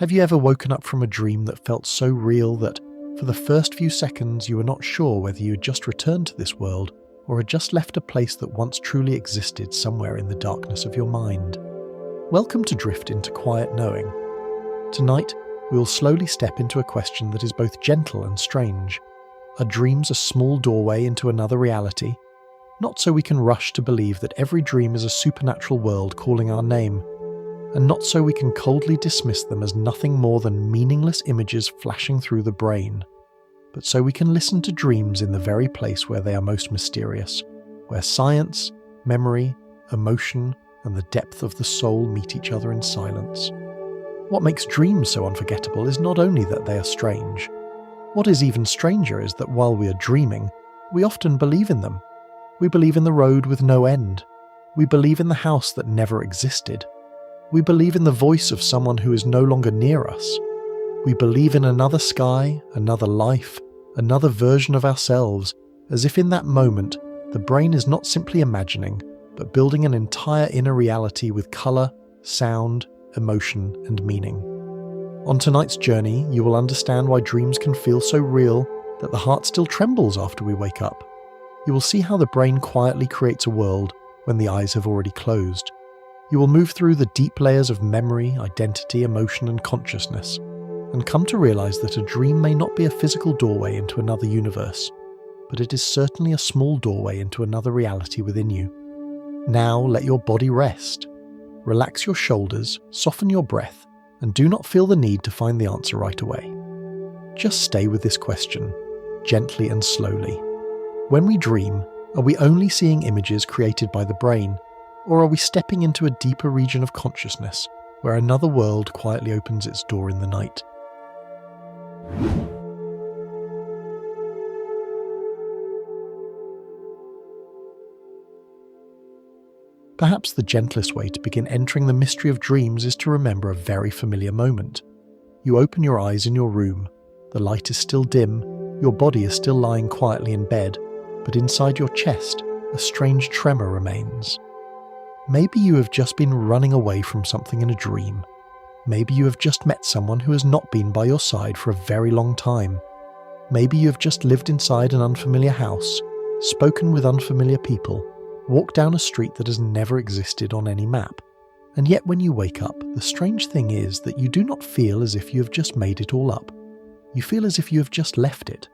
Have you ever woken up from a dream that felt so real that, for the first few seconds, you were not sure whether you had just returned to this world or had just left a place that once truly existed somewhere in the darkness of your mind? Welcome to Drift into Quiet Knowing. Tonight, we will slowly step into a question that is both gentle and strange. Are dreams a small doorway into another reality? Not so we can rush to believe that every dream is a supernatural world calling our name, and not so we can coldly dismiss them as nothing more than meaningless images flashing through the brain, but so we can listen to dreams in the very place where they are most mysterious, where science, memory, emotion, and the depth of the soul meet each other in silence. What makes dreams so unforgettable is not only that they are strange. What is even stranger is that while we are dreaming, we often believe in them. We believe in the road with no end. We believe in the house that never existed. We believe in the voice of someone who is no longer near us. We believe in another sky, another life, another version of ourselves, as if in that moment, the brain is not simply imagining, but building an entire inner reality with colour, sound, emotion, and meaning. On tonight's journey, you will understand why dreams can feel so real that the heart still trembles after we wake up. You will see how the brain quietly creates a world when the eyes have already closed. You will move through the deep layers of memory, identity, emotion, and consciousness, and come to realize that a dream may not be a physical doorway into another universe, but it is certainly a small doorway into another reality within you. Now let your body rest. Relax your shoulders, soften your breath, and do not feel the need to find the answer right away. Just stay with this question, gently and slowly. When we dream, are we only seeing images created by the brain, or are we stepping into a deeper region of consciousness where another world quietly opens its door in the night? Perhaps the gentlest way to begin entering the mystery of dreams is to remember a very familiar moment. You open your eyes in your room, the light is still dim, your body is still lying quietly in bed, but inside your chest, a strange tremor remains. Maybe you have just been running away from something in a dream. Maybe you have just met someone who has not been by your side for a very long time. Maybe you have just lived inside an unfamiliar house, spoken with unfamiliar people, walked down a street that has never existed on any map. And yet when you wake up, the strange thing is that you do not feel as if you have just made it all up. You feel as if you have just left it,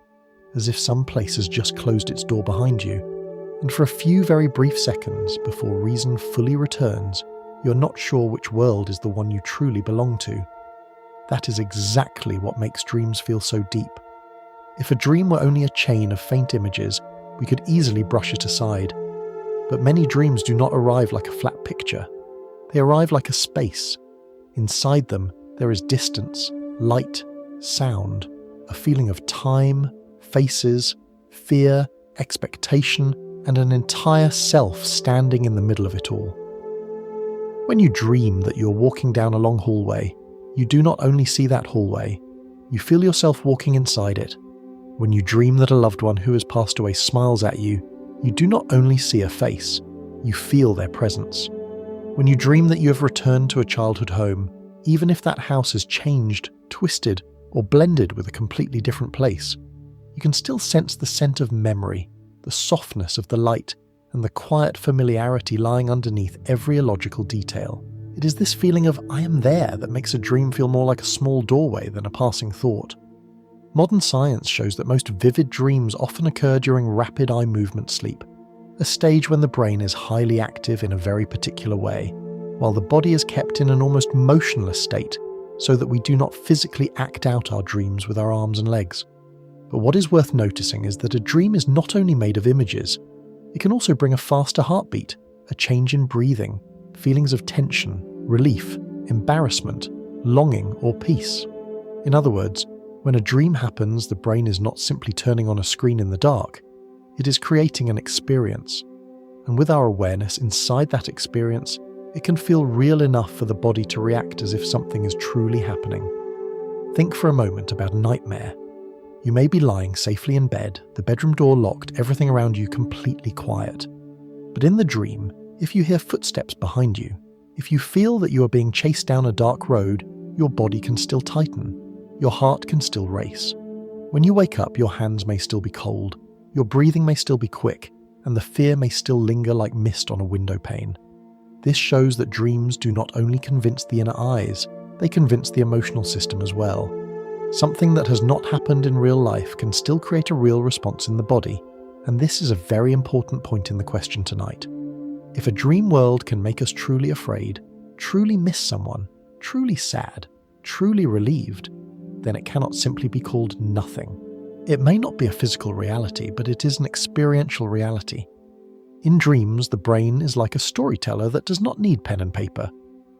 as if some place has just closed its door behind you, and for a few very brief seconds before reason fully returns, you're not sure which world is the one you truly belong to. That is exactly what makes dreams feel so deep. If a dream were only a chain of faint images, we could easily brush it aside. But many dreams do not arrive like a flat picture. They arrive like a space. Inside them, there is distance, light, sound, a feeling of time, faces, fear, expectation, and an entire self standing in the middle of it all. When you dream that you're walking down a long hallway, you do not only see that hallway, you feel yourself walking inside it. When you dream that a loved one who has passed away smiles at you, you do not only see a face, you feel their presence. When you dream that you have returned to a childhood home, even if that house has changed, twisted, or blended with a completely different place, you can still sense the scent of memory, the softness of the light, and the quiet familiarity lying underneath every illogical detail. It is this feeling of I am there that makes a dream feel more like a small doorway than a passing thought. Modern science shows that most vivid dreams often occur during rapid eye movement sleep, a stage when the brain is highly active in a very particular way, while the body is kept in an almost motionless state so that we do not physically act out our dreams with our arms and legs. But what is worth noticing is that a dream is not only made of images, it can also bring a faster heartbeat, a change in breathing, feelings of tension, relief, embarrassment, longing, or peace. In other words, when a dream happens, the brain is not simply turning on a screen in the dark, it is creating an experience. And with our awareness inside that experience, it can feel real enough for the body to react as if something is truly happening. Think for a moment about a nightmare. You may be lying safely in bed, the bedroom door locked, everything around you completely quiet. But in the dream, if you hear footsteps behind you, if you feel that you are being chased down a dark road, your body can still tighten, your heart can still race. When you wake up, your hands may still be cold, your breathing may still be quick, and the fear may still linger like mist on a window pane. This shows that dreams do not only convince the inner eyes, they convince the emotional system as well. Something that has not happened in real life can still create a real response in the body, and this is a very important point in the question tonight. If a dream world can make us truly afraid, truly miss someone, truly sad, truly relieved, then it cannot simply be called nothing. It may not be a physical reality, but it is an experiential reality. In dreams, the brain is like a storyteller that does not need pen and paper.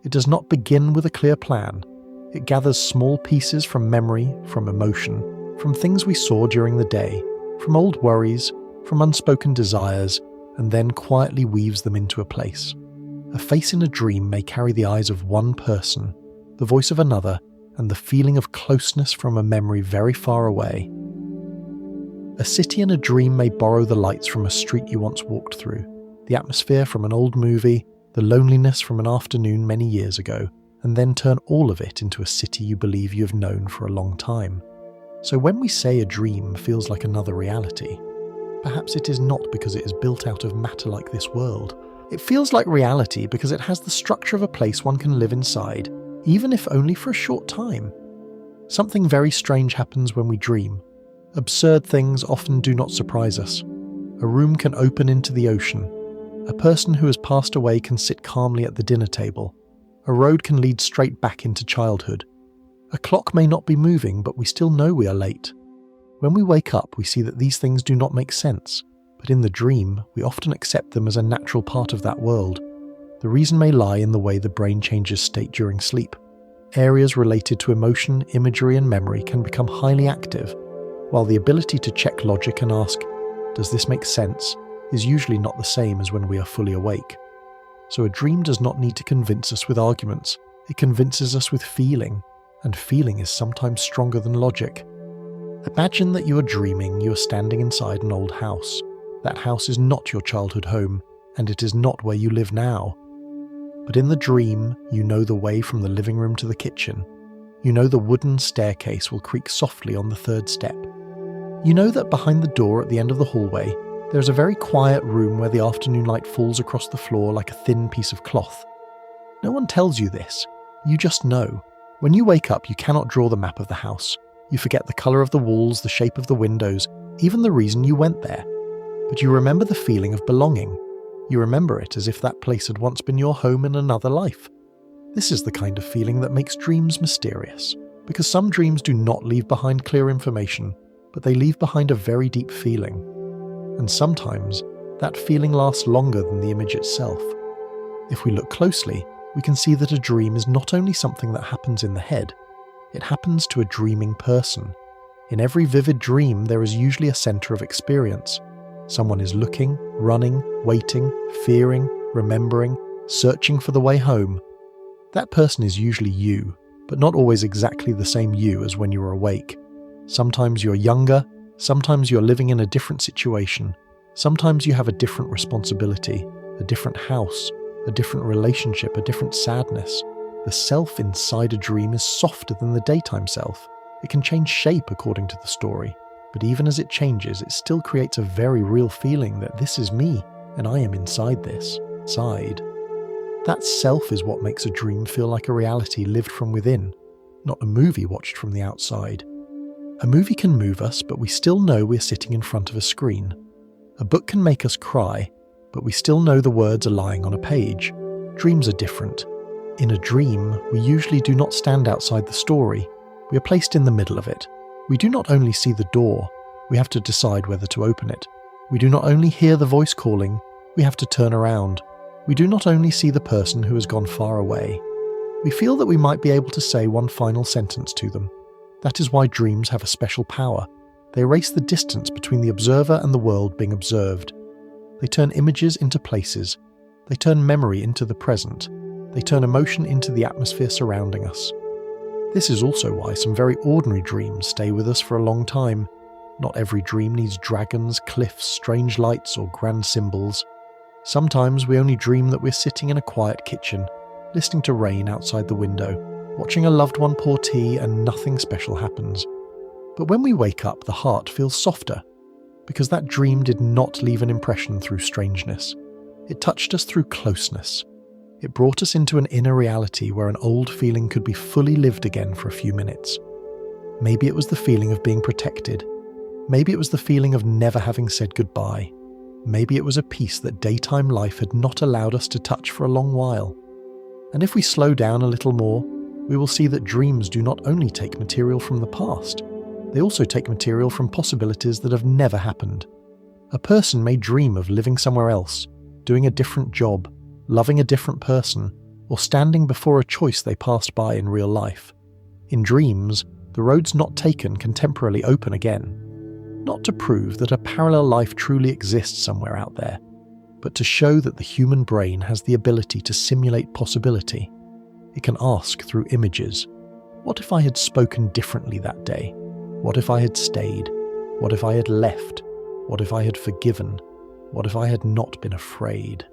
It does not begin with a clear plan. It gathers small pieces from memory, from emotion, from things we saw during the day, from old worries, from unspoken desires, and then quietly weaves them into a place. A face in a dream may carry the eyes of one person, the voice of another, and the feeling of closeness from a memory very far away. A city in a dream may borrow the lights from a street you once walked through, the atmosphere from an old movie, the loneliness from an afternoon many years ago, and then turn all of it into a city you believe you have known for a long time. So when we say a dream feels like another reality, perhaps it is not because it is built out of matter like this world. It feels like reality because it has the structure of a place one can live inside, even if only for a short time. Something very strange happens when we dream. Absurd things often do not surprise us. A room can open into the ocean. A person who has passed away can sit calmly at the dinner table. A road can lead straight back into childhood. A clock may not be moving, but we still know we are late. When we wake up, we see that these things do not make sense, but in the dream, we often accept them as a natural part of that world. The reason may lie in the way the brain changes state during sleep. Areas related to emotion, imagery, and memory can become highly active, while the ability to check logic and ask, "Does this make sense?" is usually not the same as when we are fully awake. So a dream does not need to convince us with arguments, it convinces us with feeling, and feeling is sometimes stronger than logic. Imagine that you are dreaming you are standing inside an old house. That house is not your childhood home, and it is not where you live now. But in the dream, you know the way from the living room to the kitchen. You know the wooden staircase will creak softly on the third step. You know that behind the door at the end of the hallway, there is a very quiet room where the afternoon light falls across the floor like a thin piece of cloth. No one tells you this. You just know. When you wake up, you cannot draw the map of the house. You forget the colour of the walls, the shape of the windows, even the reason you went there. But you remember the feeling of belonging. You remember it as if that place had once been your home in another life. This is the kind of feeling that makes dreams mysterious, because some dreams do not leave behind clear information, but they leave behind a very deep feeling. And sometimes, that feeling lasts longer than the image itself. If we look closely, we can see that a dream is not only something that happens in the head, it happens to a dreaming person. In every vivid dream, there is usually a centre of experience. Someone is looking, running, waiting, fearing, remembering, searching for the way home. That person is usually you, but not always exactly the same you as when you are awake. Sometimes you're younger, sometimes you're living in a different situation, sometimes you have a different responsibility, a different house, a different relationship, a different sadness. The self inside a dream is softer than the daytime self. It can change shape according to the story, but even as it changes, it still creates a very real feeling that this is me, and I am inside this, side. That self is what makes a dream feel like a reality lived from within, not a movie watched from the outside. A movie can move us, but we still know we're sitting in front of a screen. A book can make us cry, but we still know the words are lying on a page. Dreams are different. In a dream, we usually do not stand outside the story. We are placed in the middle of it. We do not only see the door, we have to decide whether to open it. We do not only hear the voice calling, we have to turn around. We do not only see the person who has gone far away. We feel that we might be able to say one final sentence to them. That is why dreams have a special power. They erase the distance between the observer and the world being observed. They turn images into places. They turn memory into the present. They turn emotion into the atmosphere surrounding us. This is also why some very ordinary dreams stay with us for a long time. Not every dream needs dragons, cliffs, strange lights, or grand symbols. Sometimes we only dream that we're sitting in a quiet kitchen, listening to rain outside the window. watching a loved one pour tea and nothing special happens. But when we wake up, the heart feels softer, because that dream did not leave an impression through strangeness. It touched us through closeness. It brought us into an inner reality where an old feeling could be fully lived again for a few minutes. Maybe it was the feeling of being protected. Maybe it was the feeling of never having said goodbye. Maybe it was a peace that daytime life had not allowed us to touch for a long while. And if we slow down a little more, we will see that dreams do not only take material from the past, they also take material from possibilities that have never happened. A person may dream of living somewhere else, doing a different job, loving a different person, or standing before a choice they passed by in real life. In dreams, the roads not taken can temporarily open again. Not to prove that a parallel life truly exists somewhere out there, but to show that the human brain has the ability to simulate possibility. It can ask through images, what if I had spoken differently that day? What if I had stayed? What if I had left? What if I had forgiven? What if I had not been afraid?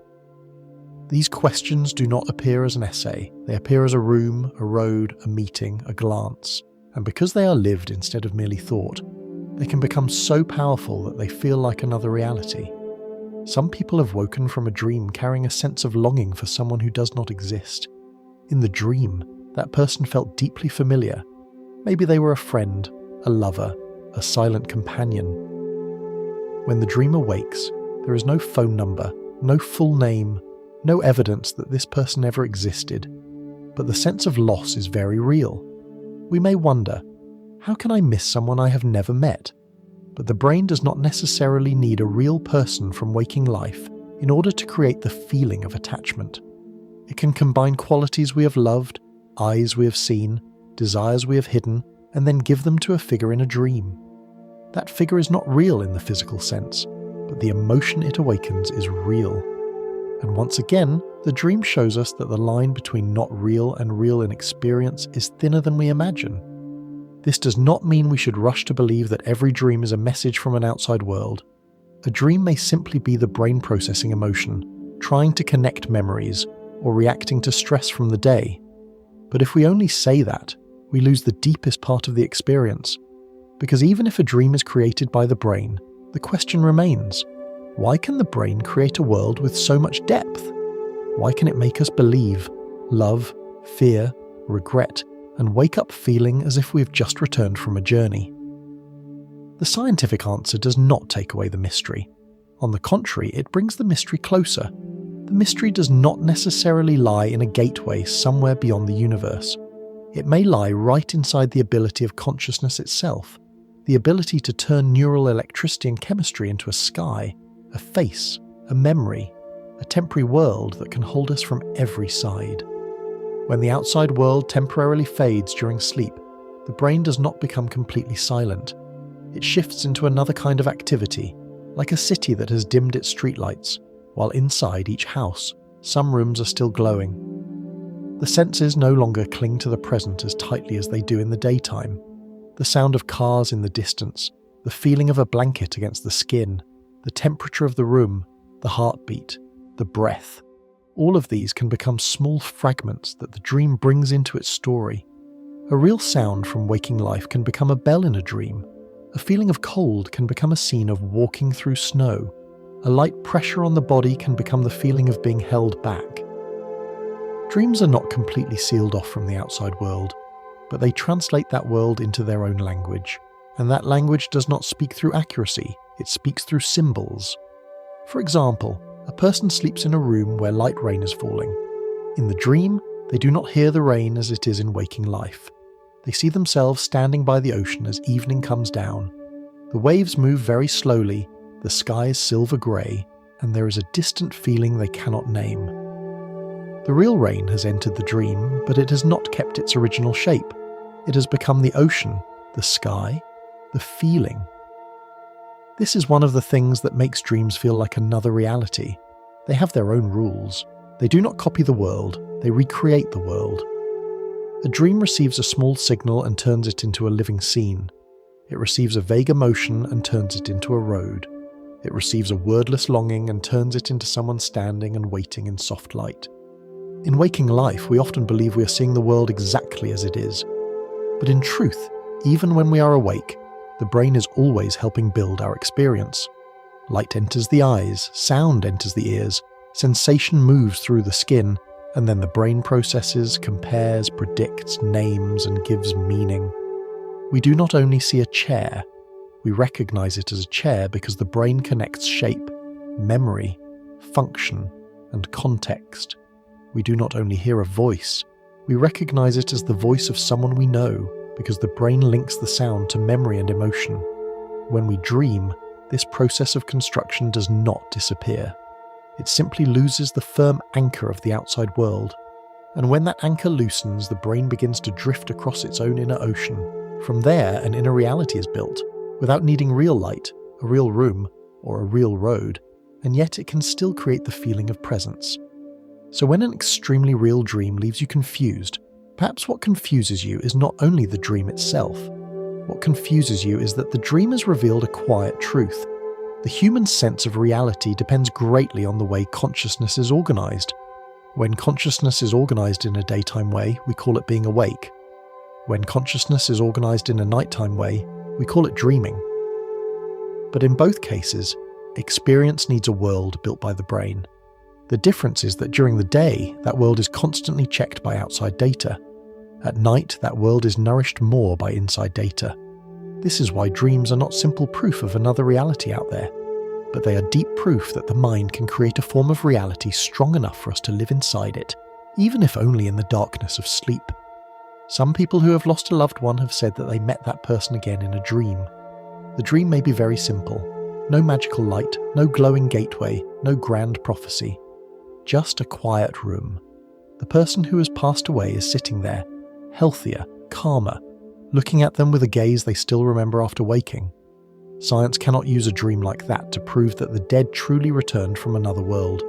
These questions do not appear as an essay. They appear as a room, a road, a meeting, a glance. And because they are lived instead of merely thought, they can become so powerful that they feel like another reality. Some people have woken from a dream carrying a sense of longing for someone who does not exist. In the dream, that person felt deeply familiar. Maybe they were a friend, a lover, a silent companion. When the dream awakes, there is no phone number, no full name, no evidence that this person ever existed. But the sense of loss is very real. We may wonder, how can I miss someone I have never met? But the brain does not necessarily need a real person from waking life in order to create the feeling of attachment. It can combine qualities we have loved, eyes we have seen, desires we have hidden, and then give them to a figure in a dream. That figure is not real in the physical sense, but the emotion it awakens is real. And once again, the dream shows us that the line between not real and real in experience is thinner than we imagine. This does not mean we should rush to believe that every dream is a message from an outside world. A dream may simply be the brain processing emotion, trying to connect memories, or reacting to stress from the day. But if we only say that, we lose the deepest part of the experience. Because even if a dream is created by the brain, the question remains, why can the brain create a world with so much depth? Why can it make us believe, love, fear, regret, and wake up feeling as if we've just returned from a journey? The scientific answer does not take away the mystery. On the contrary, it brings the mystery closer. The mystery does not necessarily lie in a gateway somewhere beyond the universe. It may lie right inside the ability of consciousness itself, the ability to turn neural electricity and chemistry into a sky, a face, a memory, a temporary world that can hold us from every side. When the outside world temporarily fades during sleep, the brain does not become completely silent. It shifts into another kind of activity, like a city that has dimmed its streetlights, while inside each house, some rooms are still glowing. The senses no longer cling to the present as tightly as they do in the daytime. The sound of cars in the distance, the feeling of a blanket against the skin, the temperature of the room, the heartbeat, the breath, all of these can become small fragments that the dream brings into its story. A real sound from waking life can become a bell in a dream. A feeling of cold can become a scene of walking through snow. A light pressure on the body can become the feeling of being held back. Dreams are not completely sealed off from the outside world, but they translate that world into their own language. And that language does not speak through accuracy, it speaks through symbols. For example, a person sleeps in a room where light rain is falling. In the dream, they do not hear the rain as it is in waking life. They see themselves standing by the ocean as evening comes down. The waves move very slowly, the sky is silver grey, and there is a distant feeling they cannot name. The real rain has entered the dream, but it has not kept its original shape. It has become the ocean, the sky, the feeling. This is one of the things that makes dreams feel like another reality. They have their own rules. They do not copy the world, they recreate the world. A dream receives a small signal and turns it into a living scene. It receives a vague emotion and turns it into a road. It receives a wordless longing and turns it into someone standing and waiting in soft light. In waking life, we often believe we are seeing the world exactly as it is. But in truth, even when we are awake, the brain is always helping build our experience. Light enters the eyes, sound enters the ears, sensation moves through the skin, and then the brain processes, compares, predicts, names, and gives meaning. We do not only see a chair, we recognize it as a chair because the brain connects shape, memory, function, and context. We do not only hear a voice, we recognize it as the voice of someone we know because the brain links the sound to memory and emotion. When we dream, this process of construction does not disappear. It simply loses the firm anchor of the outside world. And when that anchor loosens, the brain begins to drift across its own inner ocean. From there, an inner reality is built, without needing real light, a real room, or a real road, and yet it can still create the feeling of presence. So when an extremely real dream leaves you confused, perhaps what confuses you is not only the dream itself. What confuses you is that the dream has revealed a quiet truth. The human sense of reality depends greatly on the way consciousness is organized. When consciousness is organized in a daytime way, we call it being awake. When consciousness is organized in a nighttime way, we call it dreaming. But in both cases, experience needs a world built by the brain. The difference is that during the day, that world is constantly checked by outside data. At night, that world is nourished more by inside data. This is why dreams are not simple proof of another reality out there, but they are deep proof that the mind can create a form of reality strong enough for us to live inside it, even if only in the darkness of sleep. Some people who have lost a loved one have said that they met that person again in a dream. The dream may be very simple. No magical light, no glowing gateway, no grand prophecy. Just a quiet room. The person who has passed away is sitting there, healthier, calmer, looking at them with a gaze they still remember after waking. Science cannot use a dream like that to prove that the dead truly returned from another world.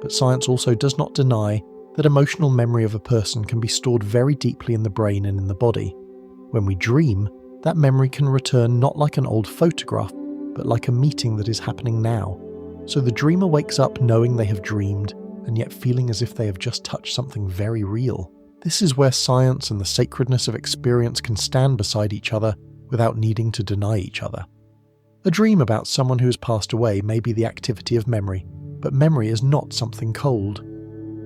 But science also does not deny that emotional memory of a person can be stored very deeply in the brain and in the body. When we dream, that memory can return not like an old photograph, but like a meeting that is happening now. So the dreamer wakes up knowing they have dreamed, and yet feeling as if they have just touched something very real. This is where science and the sacredness of experience can stand beside each other without needing to deny each other. A dream about someone who has passed away may be the activity of memory, but memory is not something cold.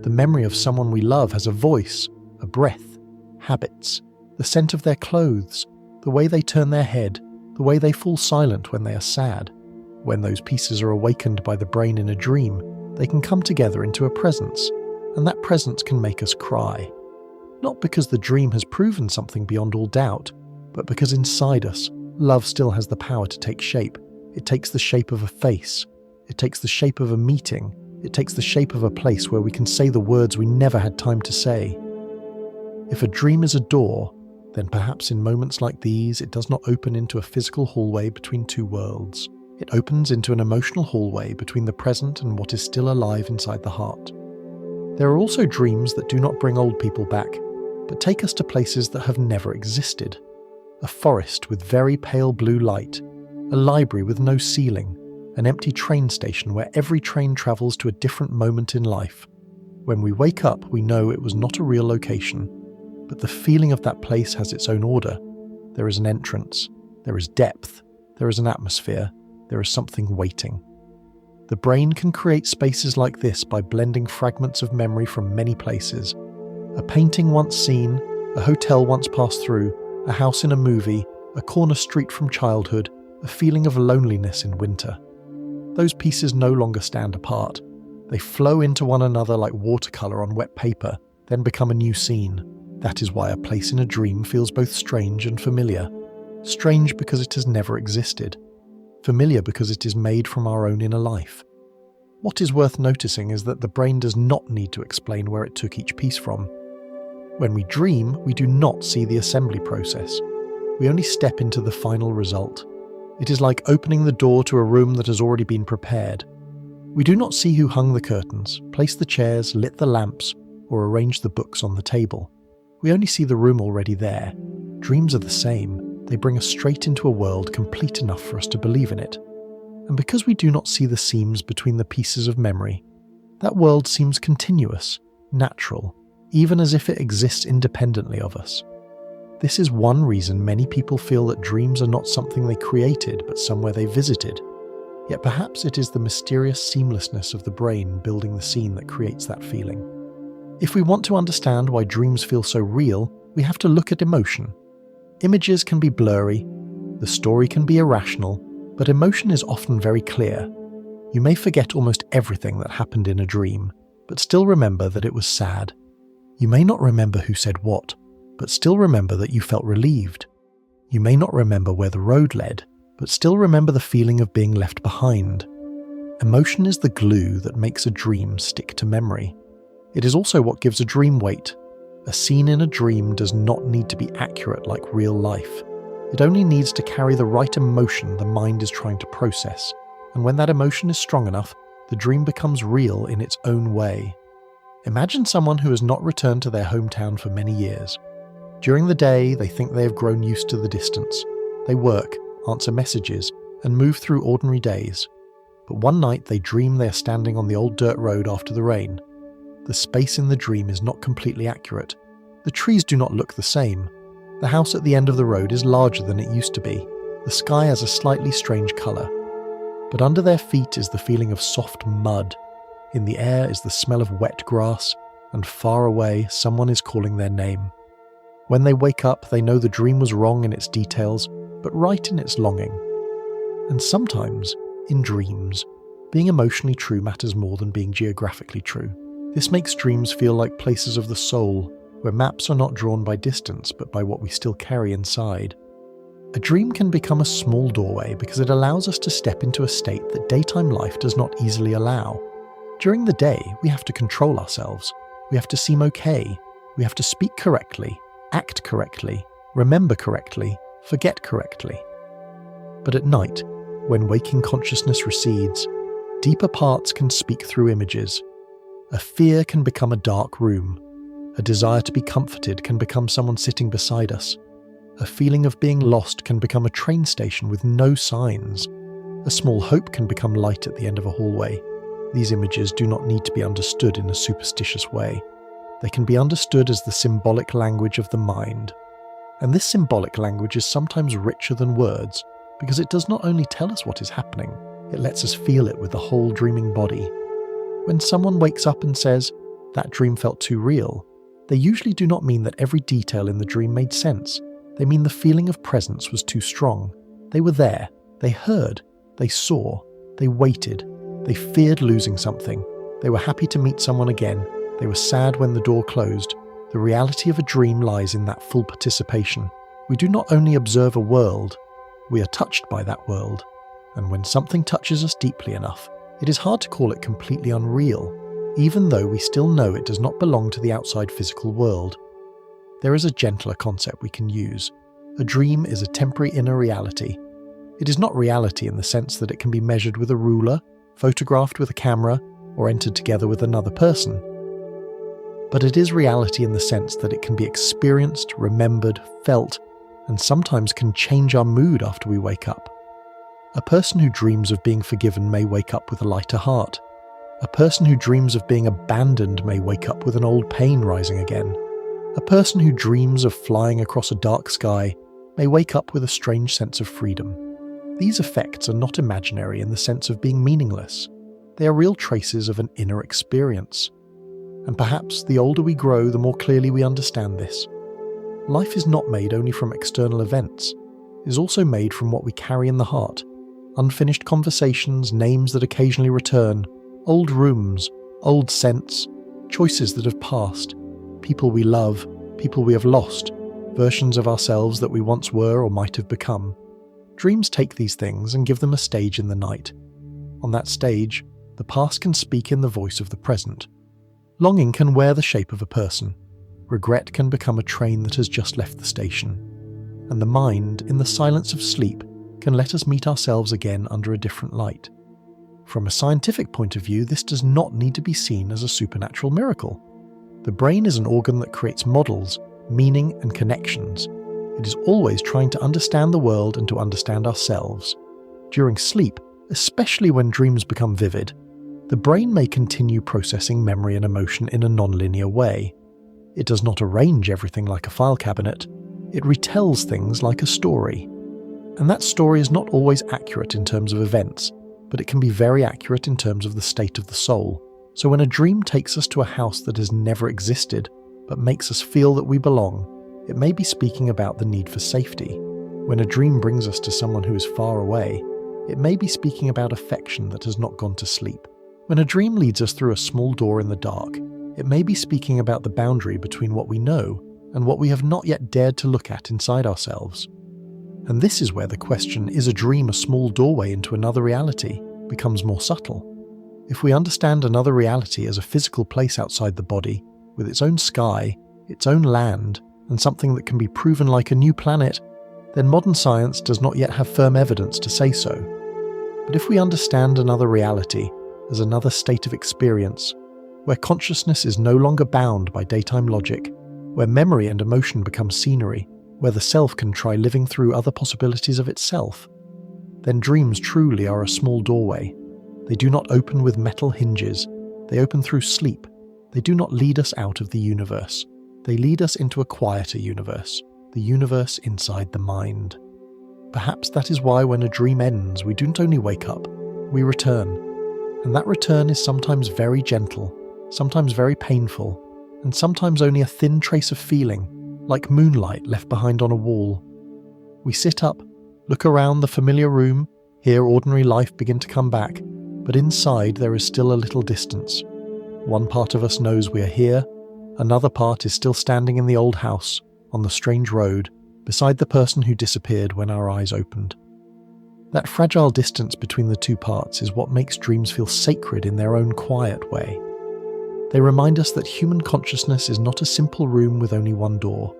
The memory of someone we love has a voice, a breath, habits, the scent of their clothes, the way they turn their head, the way they fall silent when they are sad. When those pieces are awakened by the brain in a dream, they can come together into a presence, and that presence can make us cry. Not because the dream has proven something beyond all doubt, but because inside us, love still has the power to take shape. It takes the shape of a face. It takes the shape of a meeting. It takes the shape of a place where we can say the words we never had time to say. If a dream is a door, then perhaps in moments like these, it does not open into a physical hallway between two worlds. It opens into an emotional hallway between the present and what is still alive inside the heart. There are also dreams that do not bring old people back, but take us to places that have never existed. A forest with very pale blue light, a library with no ceiling, an empty train station where every train travels to a different moment in life. When we wake up, we know it was not a real location, but the feeling of that place has its own order. There is an entrance, there is depth, there is an atmosphere, there is something waiting. The brain can create spaces like this by blending fragments of memory from many places. A painting once seen, a hotel once passed through, a house in a movie, a corner street from childhood, a feeling of loneliness in winter. Those pieces no longer stand apart. They flow into one another like watercolour on wet paper, then become a new scene. That is why a place in a dream feels both strange and familiar. Strange because it has never existed. Familiar because it is made from our own inner life. What is worth noticing is that the brain does not need to explain where it took each piece from. When we dream, we do not see the assembly process. We only step into the final result. It is like opening the door to a room that has already been prepared. We do not see who hung the curtains, placed the chairs, lit the lamps, or arranged the books on the table. We only see the room already there. Dreams are the same. They bring us straight into a world complete enough for us to believe in it. And because we do not see the seams between the pieces of memory, that world seems continuous, natural, even as if it exists independently of us. This is one reason many people feel that dreams are not something they created but somewhere they visited. Yet perhaps it is the mysterious seamlessness of the brain building the scene that creates that feeling. If we want to understand why dreams feel so real, we have to look at emotion. Images can be blurry, the story can be irrational, but emotion is often very clear. You may forget almost everything that happened in a dream, but still remember that it was sad. You may not remember who said what, but still remember that you felt relieved. You may not remember where the road led, but still remember the feeling of being left behind. Emotion is the glue that makes a dream stick to memory. It is also what gives a dream weight. A scene in a dream does not need to be accurate like real life. It only needs to carry the right emotion the mind is trying to process, and when that emotion is strong enough, the dream becomes real in its own way. Imagine someone who has not returned to their hometown for many years. During the day, they think they have grown used to the distance. They work, answer messages, and move through ordinary days. But one night they dream they are standing on the old dirt road after the rain. The space in the dream is not completely accurate. The trees do not look the same. The house at the end of the road is larger than it used to be. The sky has a slightly strange colour. But under their feet is the feeling of soft mud. In the air is the smell of wet grass, and far away someone is calling their name. When they wake up, they know the dream was wrong in its details, but right in its longing. And sometimes, in dreams, being emotionally true matters more than being geographically true. This makes dreams feel like places of the soul, where maps are not drawn by distance but by what we still carry inside. A dream can become a small doorway because it allows us to step into a state that daytime life does not easily allow. During the day, we have to control ourselves. We have to seem okay. We have to speak correctly, act correctly, remember correctly, forget correctly. But at night, when waking consciousness recedes, deeper parts can speak through images. A fear can become a dark room. A desire to be comforted can become someone sitting beside us. A feeling of being lost can become a train station with no signs. A small hope can become light at the end of a hallway. These images do not need to be understood in a superstitious way. They can be understood as the symbolic language of the mind. And this symbolic language is sometimes richer than words, because it does not only tell us what is happening, it lets us feel it with the whole dreaming body. When someone wakes up and says, "That dream felt too real," they usually do not mean that every detail in the dream made sense. They mean the feeling of presence was too strong. They were there, they heard, they saw, they waited, they feared losing something, they were happy to meet someone again, they were sad when the door closed. The reality of a dream lies in that full participation. We do not only observe a world, we are touched by that world. And when something touches us deeply enough, it is hard to call it completely unreal, even though we still know it does not belong to the outside physical world. There is a gentler concept we can use. A dream is a temporary inner reality. It is not reality in the sense that it can be measured with a ruler, photographed with a camera, or entered together with another person. But it is reality in the sense that it can be experienced, remembered, felt, and sometimes can change our mood after we wake up. A person who dreams of being forgiven may wake up with a lighter heart. A person who dreams of being abandoned may wake up with an old pain rising again. A person who dreams of flying across a dark sky may wake up with a strange sense of freedom. These effects are not imaginary in the sense of being meaningless. They are real traces of an inner experience. And perhaps the older we grow, the more clearly we understand this. Life is not made only from external events. It is also made from what we carry in the heart. Unfinished conversations, names that occasionally return, old rooms, old scents, choices that have passed, people we love, people we have lost, versions of ourselves that we once were or might have become. Dreams take these things and give them a stage in the night. On that stage, the past can speak in the voice of the present. Longing can wear the shape of a person. Regret can become a train that has just left the station. And the mind, in the silence of sleep, can let us meet ourselves again under a different light. From a scientific point of view, this does not need to be seen as a supernatural miracle. The brain is an organ that creates models, meaning and connections. It is always trying to understand the world and to understand ourselves. During sleep, especially when dreams become vivid, The brain may continue processing memory and emotion in a non-linear way. It does not arrange everything like a file cabinet. It retells things like a story. And that story is not always accurate in terms of events, but it can be very accurate in terms of the state of the soul. So when a dream takes us to a house that has never existed, but makes us feel that we belong, it may be speaking about the need for safety. When a dream brings us to someone who is far away, it may be speaking about affection that has not gone to sleep. When a dream leads us through a small door in the dark, it may be speaking about the boundary between what we know and what we have not yet dared to look at inside ourselves. And this is where the question, is a dream a small doorway into another reality, becomes more subtle. If we understand another reality as a physical place outside the body, with its own sky, its own land, and something that can be proven like a new planet, then modern science does not yet have firm evidence to say so. But if we understand another reality as another state of experience, where consciousness is no longer bound by daytime logic, where memory and emotion become scenery, where the self can try living through other possibilities of itself, then dreams truly are a small doorway. They do not open with metal hinges. They open through sleep. They do not lead us out of the universe. They lead us into a quieter universe, the universe inside the mind. Perhaps that is why when a dream ends, we don't only wake up, we return. And that return is sometimes very gentle, sometimes very painful, and sometimes only a thin trace of feeling, like moonlight left behind on a wall. We sit up, look around the familiar room, hear ordinary life begin to come back, but inside there is still a little distance. One part of us knows we are here, another part is still standing in the old house, on the strange road, beside the person who disappeared when our eyes opened. That fragile distance between the two parts is what makes dreams feel sacred in their own quiet way. They remind us that human consciousness is not a simple room with only one door.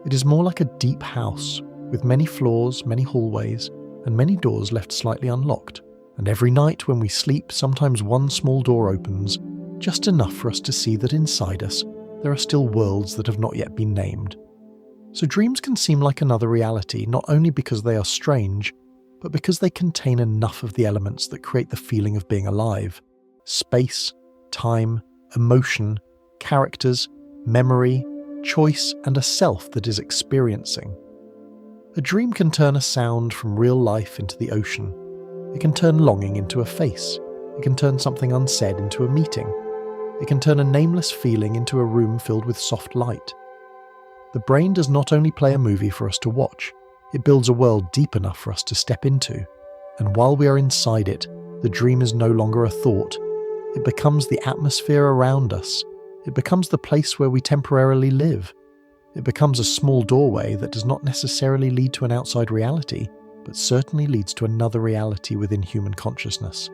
It is more like a deep house, with many floors, many hallways, and many doors left slightly unlocked. And every night when we sleep, sometimes one small door opens, just enough for us to see that inside us there are still worlds that have not yet been named. So dreams can seem like another reality, not only because they are strange, but because they contain enough of the elements that create the feeling of being alive. Space, time, emotion, characters, memory, choice, and a self that is experiencing. A dream can turn a sound from real life into the ocean. It can turn longing into a face. It can turn something unsaid into a meeting. It can turn a nameless feeling into a room filled with soft light. The brain does not only play a movie for us to watch, it builds a world deep enough for us to step into. And while we are inside it, the dream is no longer a thought. It becomes the atmosphere around us. It becomes the place where we temporarily live. It becomes a small doorway that does not necessarily lead to an outside reality, but certainly leads to another reality within human consciousness.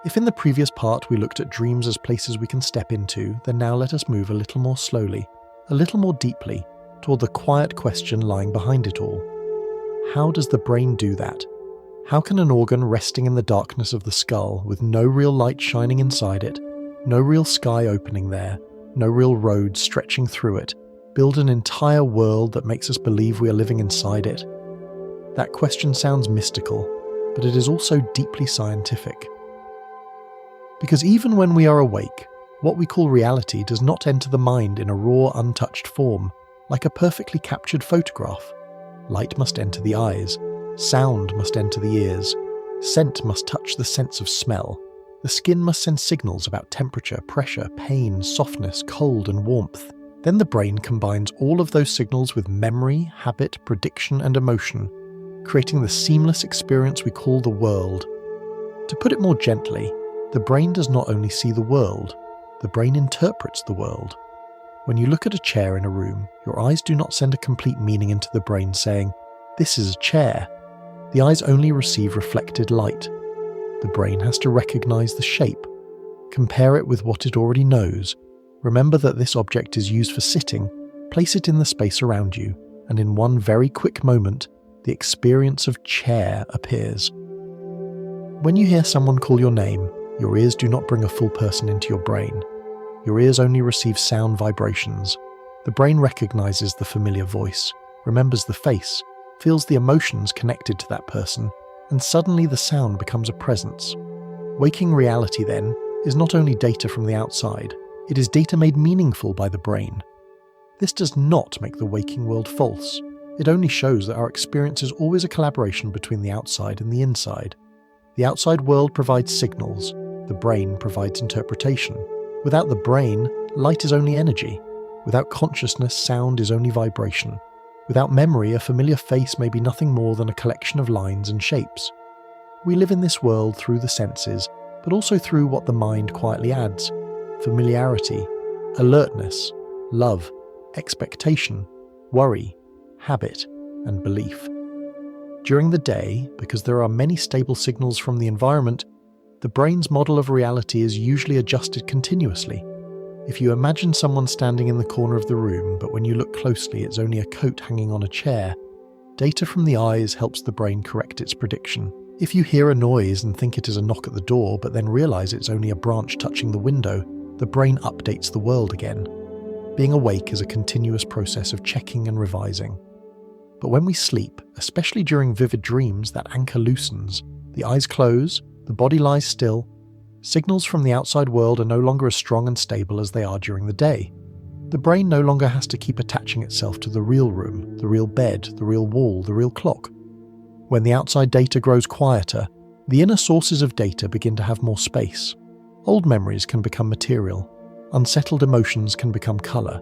If in the previous part we looked at dreams as places we can step into, then now let us move a little more slowly, a little more deeply, toward the quiet question lying behind it all. How does the brain do that? How can an organ resting in the darkness of the skull, with no real light shining inside it, no real sky opening there, no real road stretching through it, build an entire world that makes us believe we are living inside it? That question sounds mystical, but it is also deeply scientific. Because even when we are awake, what we call reality does not enter the mind in a raw, untouched form, like a perfectly captured photograph. Light must enter the eyes, sound must enter the ears, scent must touch the sense of smell, the skin must send signals about temperature, pressure, pain, softness, cold and warmth. Then the brain combines all of those signals with memory, habit, prediction and emotion, creating the seamless experience we call the world. To put it more gently, the brain does not only see the world, the brain interprets the world. When you look at a chair in a room, your eyes do not send a complete meaning into the brain saying, "This is a chair." The eyes only receive reflected light. The brain has to recognize the shape, compare it with what it already knows, remember that this object is used for sitting, place it in the space around you, and in one very quick moment, the experience of chair appears. When you hear someone call your name, your ears do not bring a full person into your brain. Your ears only receive sound vibrations. The brain recognizes the familiar voice, remembers the face, feels the emotions connected to that person, and suddenly the sound becomes a presence. Waking reality, then, is not only data from the outside, it is data made meaningful by the brain. This does not make the waking world false. It only shows that our experience is always a collaboration between the outside and the inside. The outside world provides signals, the brain provides interpretation. Without the brain, light is only energy. Without consciousness, sound is only vibration. Without memory, a familiar face may be nothing more than a collection of lines and shapes. We live in this world through the senses, but also through what the mind quietly adds: familiarity, alertness, love, expectation, worry, habit, and belief. During the day, because there are many stable signals from the environment, the brain's model of reality is usually adjusted continuously. If you imagine someone standing in the corner of the room, but when you look closely it's only a coat hanging on a chair, data from the eyes helps the brain correct its prediction. If you hear a noise and think it is a knock at the door, but then realize it's only a branch touching the window, the brain updates the world again. Being awake is a continuous process of checking and revising. But when we sleep, especially during vivid dreams, that anchor loosens. The eyes close, the body lies still. Signals from the outside world are no longer as strong and stable as they are during the day. The brain no longer has to keep attaching itself to the real room, the real bed, the real wall, the real clock. When the outside data grows quieter, the inner sources of data begin to have more space. Old memories can become material. Unsettled emotions can become colour.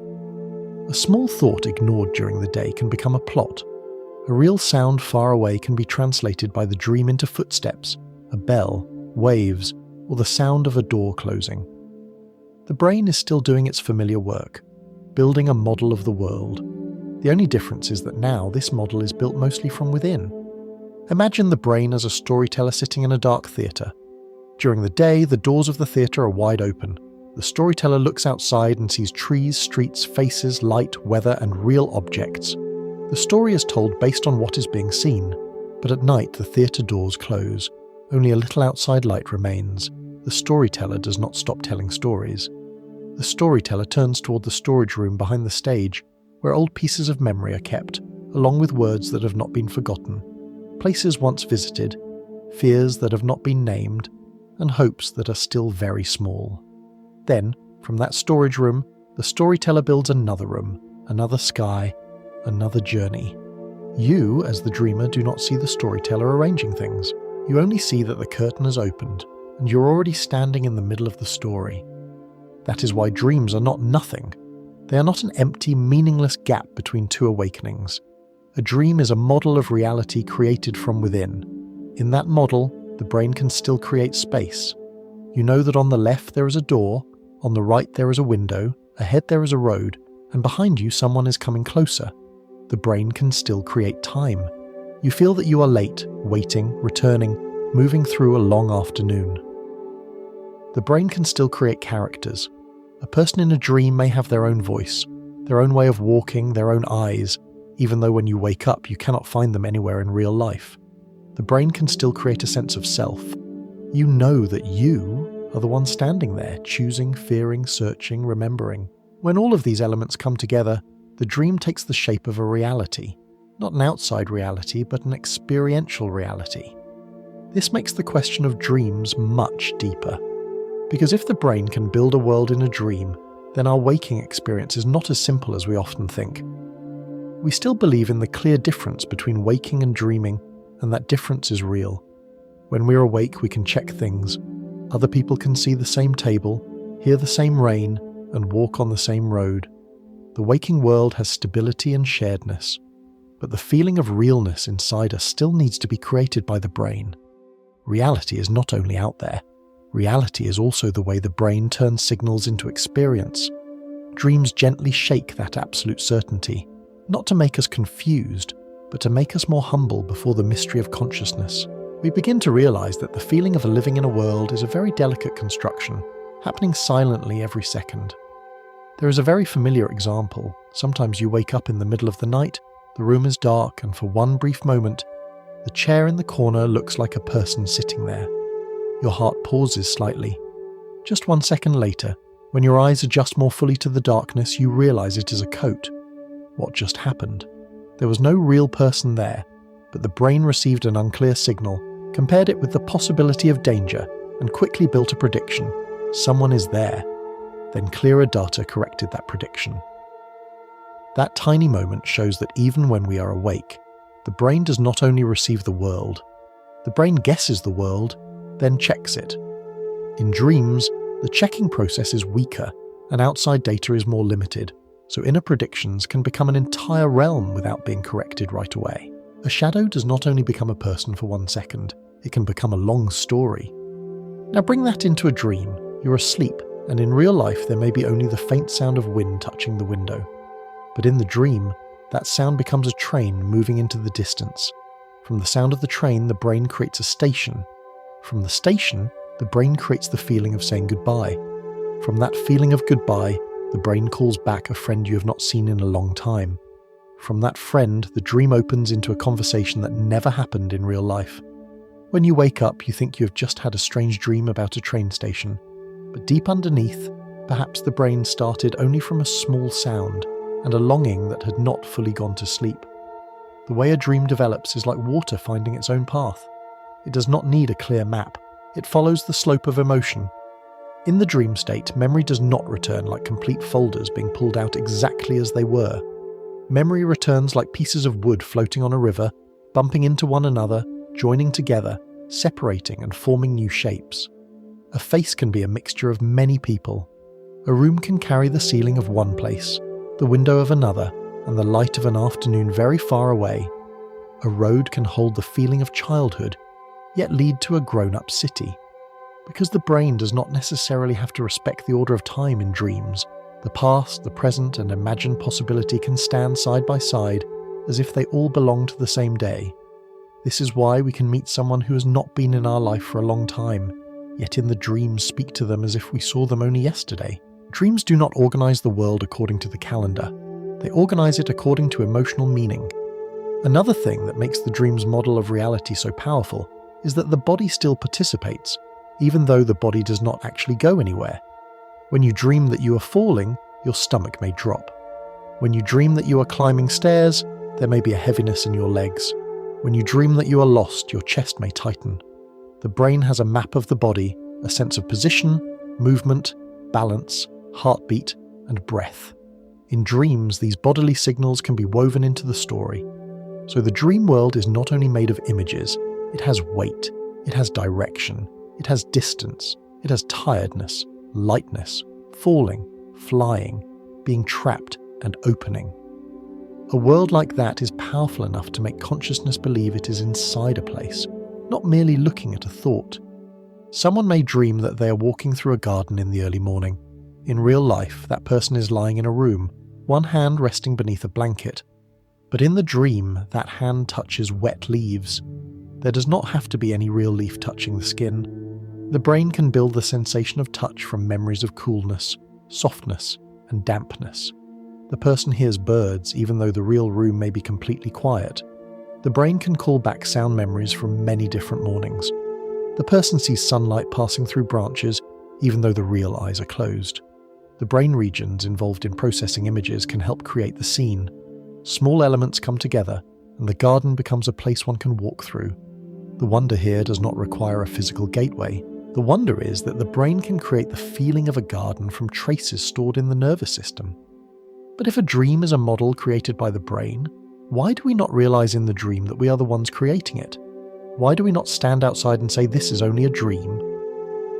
A small thought ignored during the day can become a plot. A real sound far away can be translated by the dream into footsteps, a bell, waves, or the sound of a door closing. The brain is still doing its familiar work, building a model of the world. The only difference is that now this model is built mostly from within. Imagine the brain as a storyteller sitting in a dark theatre. During the day, the doors of the theatre are wide open. The storyteller looks outside and sees trees, streets, faces, light, weather, and real objects. The story is told based on what is being seen, but at night the theatre doors close. Only a little outside light remains. The storyteller does not stop telling stories. The storyteller turns toward the storage room behind the stage, where old pieces of memory are kept, along with words that have not been forgotten, places once visited, fears that have not been named, and hopes that are still very small. Then, from that storage room, the storyteller builds another room, another sky, another journey. You, as the dreamer, do not see the storyteller arranging things. You only see that the curtain has opened, and you're already standing in the middle of the story. That is why dreams are not nothing. They are not an empty, meaningless gap between two awakenings. A dream is a model of reality created from within. In that model, the brain can still create space. You know that on the left there is a door, on the right there is a window, ahead there is a road, and behind you someone is coming closer. The brain can still create time. You feel that you are late, waiting, returning, moving through a long afternoon. The brain can still create characters. A person in a dream may have their own voice, their own way of walking, their own eyes, even though when you wake up you cannot find them anywhere in real life. The brain can still create a sense of self. You know that you are the one standing there, choosing, fearing, searching, remembering. When all of these elements come together, the dream takes the shape of a reality. Not an outside reality, but an experiential reality. This makes the question of dreams much deeper. Because if the brain can build a world in a dream, then our waking experience is not as simple as we often think. We still believe in the clear difference between waking and dreaming, and that difference is real. When we're awake, we can check things. Other people can see the same table, hear the same rain, and walk on the same road. The waking world has stability and sharedness, but the feeling of realness inside us still needs to be created by the brain. Reality is not only out there. Reality is also the way the brain turns signals into experience. Dreams gently shake that absolute certainty, not to make us confused, but to make us more humble before the mystery of consciousness. We begin to realize that the feeling of living in a world is a very delicate construction, happening silently every second. There is a very familiar example. Sometimes you wake up in the middle of the night, the room is dark, and for one brief moment, the chair in the corner looks like a person sitting there. Your heart pauses slightly. Just 1 second later, When your eyes adjust more fully to the darkness, you realize it is a coat. What just happened? There was no real person there, but the brain received an unclear signal, compared it with the possibility of danger, and quickly built a prediction. Someone is there. Then clearer data corrected that prediction. That tiny moment shows that even when we are awake, the brain does not only receive the world. The brain guesses the world, then checks it. In dreams, the checking process is weaker, and outside data is more limited, so inner predictions can become an entire realm without being corrected right away. A shadow does not only become a person for 1 second, it can become a long story. Now bring that into a dream. You're asleep, and in real life there may be only the faint sound of wind touching the window. But in the dream, that sound becomes a train moving into the distance. From the sound of the train, the brain creates a station. From the station, the brain creates the feeling of saying goodbye. From that feeling of goodbye, the brain calls back a friend you have not seen in a long time. From that friend, the dream opens into a conversation that never happened in real life. When you wake up, you think you have just had a strange dream about a train station. But deep underneath, perhaps the brain started only from a small sound and a longing that had not fully gone to sleep. The way a dream develops is like water finding its own path. It does not need a clear map. It follows the slope of emotion. In the dream state, memory does not return like complete folders being pulled out exactly as they were. Memory returns like pieces of wood floating on a river, bumping into one another, joining together, separating and forming new shapes. A face can be a mixture of many people. A room can carry the ceiling of one place, the window of another, and the light of an afternoon very far away. A road can hold the feeling of childhood, yet lead to a grown-up city. Because the brain does not necessarily have to respect the order of time in dreams, the past, the present, and imagined possibility can stand side by side as if they all belong to the same day. This is why we can meet someone who has not been in our life for a long time, yet in the dreams speak to them as if we saw them only yesterday. Dreams do not organize the world according to the calendar. They organize it according to emotional meaning. Another thing that makes the dream's model of reality so powerful is that the body still participates, even though the body does not actually go anywhere. When you dream that you are falling, your stomach may drop. When you dream that you are climbing stairs, there may be a heaviness in your legs. When you dream that you are lost, your chest may tighten. The brain has a map of the body, a sense of position, movement, balance, heartbeat, and breath. In dreams, these bodily signals can be woven into the story. So the dream world is not only made of images, it has weight, it has direction, it has distance, it has tiredness, lightness, falling, flying, being trapped, and opening. A world like that is powerful enough to make consciousness believe it is inside a place, not merely looking at a thought. Someone may dream that they are walking through a garden in the early morning. In real life, that person is lying in a room, one hand resting beneath a blanket. But in the dream, that hand touches wet leaves. There does not have to be any real leaf touching the skin. The brain can build the sensation of touch from memories of coolness, softness, and dampness. The person hears birds even though the real room may be completely quiet. The brain can call back sound memories from many different mornings. The person sees sunlight passing through branches even though the real eyes are closed. The brain regions involved in processing images can help create the scene. Small elements come together, and the garden becomes a place one can walk through. The wonder here does not require a physical gateway. The wonder is that the brain can create the feeling of a garden from traces stored in the nervous system. But if a dream is a model created by the brain, why do we not realize in the dream that we are the ones creating it? Why do we not stand outside and say this is only a dream?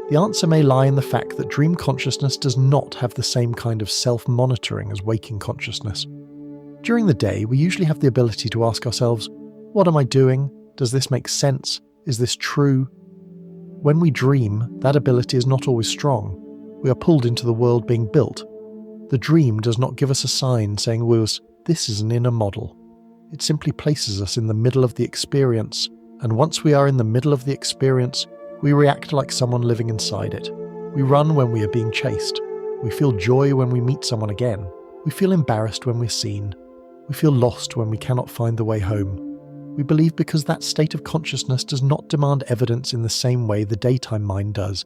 The answer may lie in the fact that dream consciousness does not have the same kind of self-monitoring as waking consciousness. During the day, we usually have the ability to ask ourselves, what am I doing? Does this make sense? Is this true? When we dream, that ability is not always strong. We are pulled into the world being built. The dream does not give us a sign saying this is an inner model. It simply places us in the middle of the experience, and once we are in the middle of the experience, we react like someone living inside it. We run when we are being chased. We feel joy when we meet someone again. We feel embarrassed when we're seen. We feel lost when we cannot find the way home. We believe because that state of consciousness does not demand evidence in the same way the daytime mind does.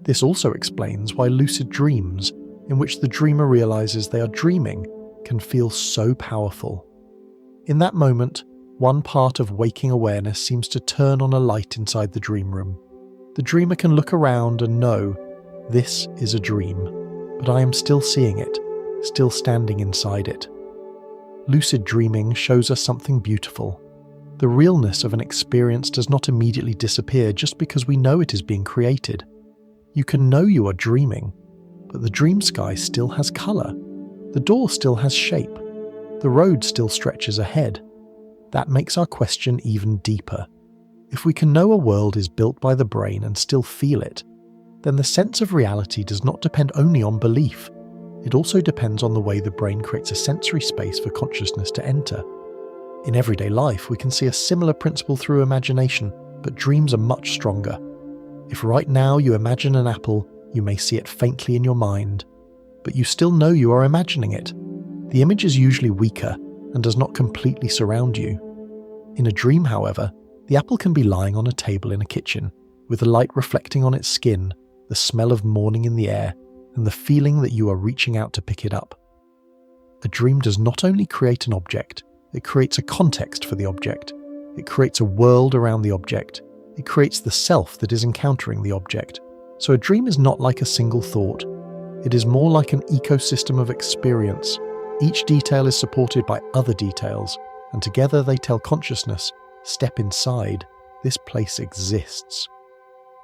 This also explains why lucid dreams, in which the dreamer realizes they are dreaming, can feel so powerful. In that moment, one part of waking awareness seems to turn on a light inside the dream room. The dreamer can look around and know, this is a dream, but I am still seeing it, still standing inside it. Lucid dreaming shows us something beautiful. The realness of an experience does not immediately disappear just because we know it is being created. You can know you are dreaming, but the dream sky still has colour. The door still has shape. The road still stretches ahead. That makes our question even deeper. If we can know a world is built by the brain and still feel it, then the sense of reality does not depend only on belief. It also depends on the way the brain creates a sensory space for consciousness to enter. In everyday life, we can see a similar principle through imagination, but dreams are much stronger. If right now you imagine an apple, you may see it faintly in your mind, but you still know you are imagining it. The image is usually weaker and does not completely surround you. In a dream, however, the apple can be lying on a table in a kitchen, with the light reflecting on its skin, the smell of morning in the air, and the feeling that you are reaching out to pick it up. A dream does not only create an object, it creates a context for the object. It creates a world around the object. It creates the self that is encountering the object. So a dream is not like a single thought. It is more like an ecosystem of experience. Each detail is supported by other details, and together they tell consciousness, step inside, this place exists.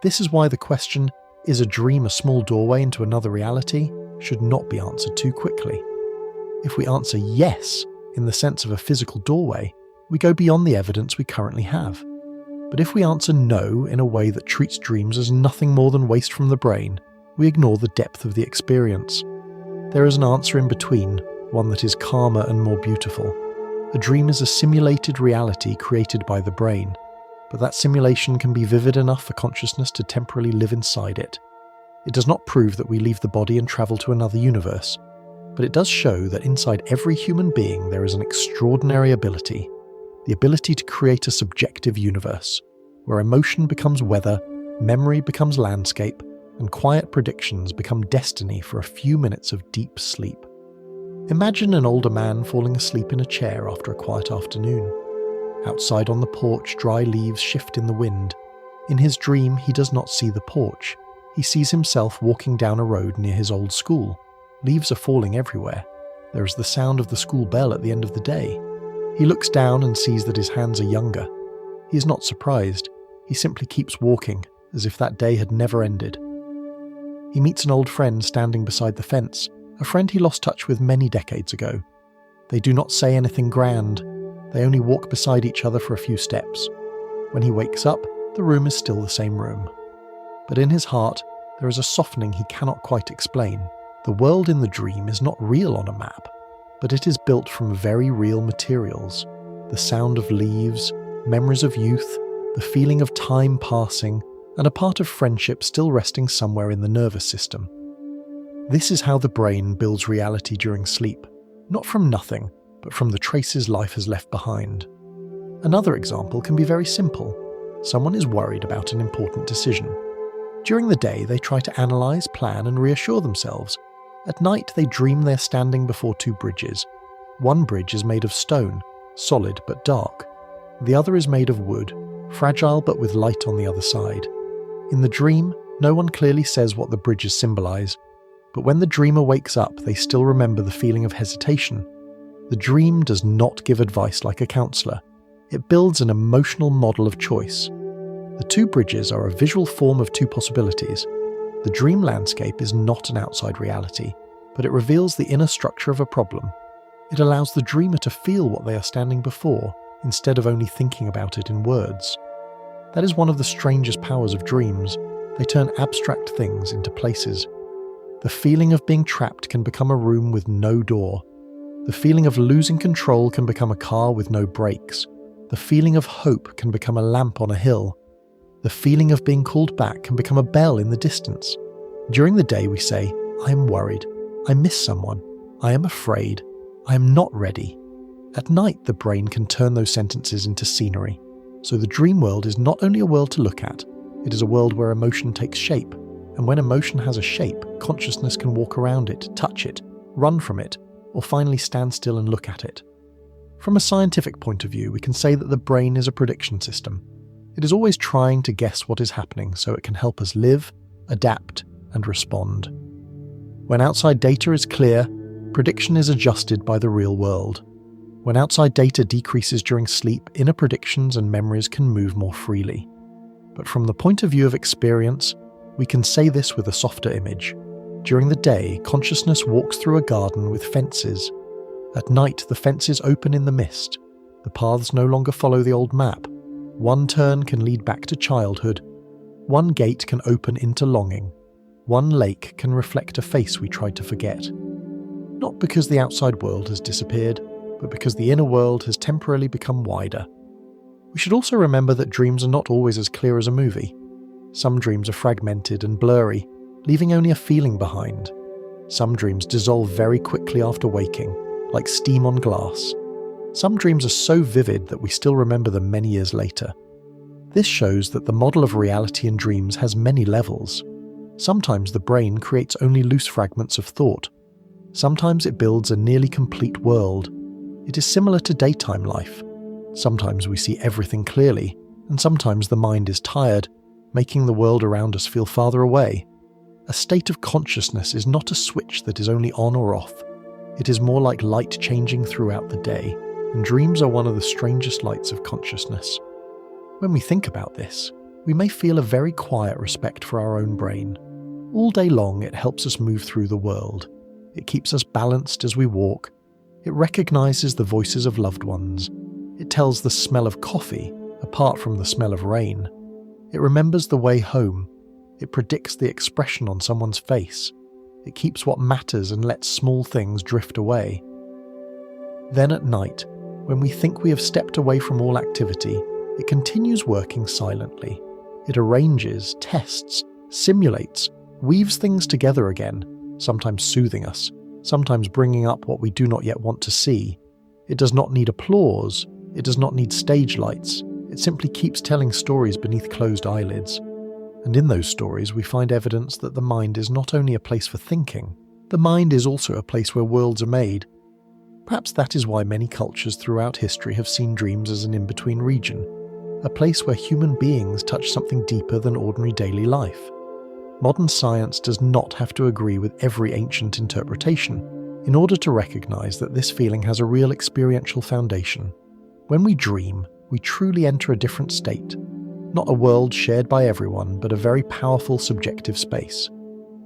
This is why the question, is a dream a small doorway into another reality, should not be answered too quickly. If we answer yes, in the sense of a physical doorway, we go beyond the evidence we currently have. But if we answer no in a way that treats dreams as nothing more than waste from the brain, we ignore the depth of the experience. There is an answer in between, one that is calmer and more beautiful. A dream is a simulated reality created by the brain, but that simulation can be vivid enough for consciousness to temporarily live inside it. It does not prove that we leave the body and travel to another universe, but it does show that inside every human being there is an extraordinary ability, the ability to create a subjective universe, where emotion becomes weather, memory becomes landscape, and quiet predictions become destiny for a few minutes of deep sleep. Imagine an older man falling asleep in a chair after a quiet afternoon. Outside on the porch, dry leaves shift in the wind. In his dream, he does not see the porch. He sees himself walking down a road near his old school. Leaves are falling everywhere. There is the sound of the school bell at the end of the day. He looks down and sees that his hands are younger. He is not surprised. He simply keeps walking, as if that day had never ended. He meets an old friend standing beside the fence, a friend he lost touch with many decades ago. They do not say anything grand. They only walk beside each other for a few steps. When he wakes up, the room is still the same room. But in his heart, there is a softening he cannot quite explain. The world in the dream is not real on a map, but it is built from very real materials. The sound of leaves, memories of youth, the feeling of time passing, and a part of friendship still resting somewhere in the nervous system. This is how the brain builds reality during sleep, not from nothing, but from the traces life has left behind. Another example can be very simple. Someone is worried about an important decision. During the day, they try to analyze, plan, and reassure themselves. At night, they dream they're standing before two bridges. One bridge is made of stone, solid but dark. The other is made of wood, fragile but with light on the other side. In the dream, no one clearly says what the bridges symbolize, but when the dreamer wakes up, they still remember the feeling of hesitation. The dream does not give advice like a counselor. It builds an emotional model of choice. The two bridges are a visual form of two possibilities. The dream landscape is not an outside reality, but it reveals the inner structure of a problem. It allows the dreamer to feel what they are standing before, instead of only thinking about it in words. That is one of the strangest powers of dreams. They turn abstract things into places. The feeling of being trapped can become a room with no door. The feeling of losing control can become a car with no brakes. The feeling of hope can become a lamp on a hill. The feeling of being called back can become a bell in the distance. During the day we say, I am worried, I miss someone, I am afraid, I am not ready. At night the brain can turn those sentences into scenery. So the dream world is not only a world to look at, it is a world where emotion takes shape, And when emotion has a shape, consciousness can walk around it, touch it, run from it, or finally stand still and look at it. From a scientific point of view, we can say that the brain is a prediction system. It is always trying to guess what is happening so it can help us live, adapt, and respond. When outside data is clear, prediction is adjusted by the real world. When outside data decreases during sleep, inner predictions and memories can move more freely. But from the point of view of experience, we can say this with a softer image. During the day, consciousness walks through a garden with fences. At night, the fences open in the mist. The paths no longer follow the old map. One turn can lead back to childhood. One gate can open into longing. One lake can reflect a face we tried to forget. Not because the outside world has disappeared, but because the inner world has temporarily become wider. We should also remember that dreams are not always as clear as a movie. Some dreams are fragmented and blurry, leaving only a feeling behind. Some dreams dissolve very quickly after waking, like steam on glass. Some dreams are so vivid that we still remember them many years later. This shows that the model of reality in dreams has many levels. Sometimes the brain creates only loose fragments of thought. Sometimes it builds a nearly complete world. It is similar to daytime life. Sometimes we see everything clearly, and sometimes the mind is tired, making the world around us feel farther away. A state of consciousness is not a switch that is only on or off. It is more like light changing throughout the day, and dreams are one of the strangest lights of consciousness. When we think about this, we may feel a very quiet respect for our own brain. All day long, it helps us move through the world. It keeps us balanced as we walk. It recognizes the voices of loved ones. It tells the smell of coffee, apart from the smell of rain. It remembers the way home. It predicts the expression on someone's face. It keeps what matters and lets small things drift away. Then at night, when we think we have stepped away from all activity, it continues working silently. It arranges, tests, simulates, weaves things together again, sometimes soothing us, sometimes bringing up what we do not yet want to see. It does not need applause. It does not need stage lights. It simply keeps telling stories beneath closed eyelids. And in those stories, we find evidence that the mind is not only a place for thinking, the mind is also a place where worlds are made. Perhaps that is why many cultures throughout history have seen dreams as an in-between region, a place where human beings touch something deeper than ordinary daily life. Modern science does not have to agree with every ancient interpretation in order to recognize that this feeling has a real experiential foundation. When we dream, we truly enter a different state, not a world shared by everyone, but a very powerful subjective space.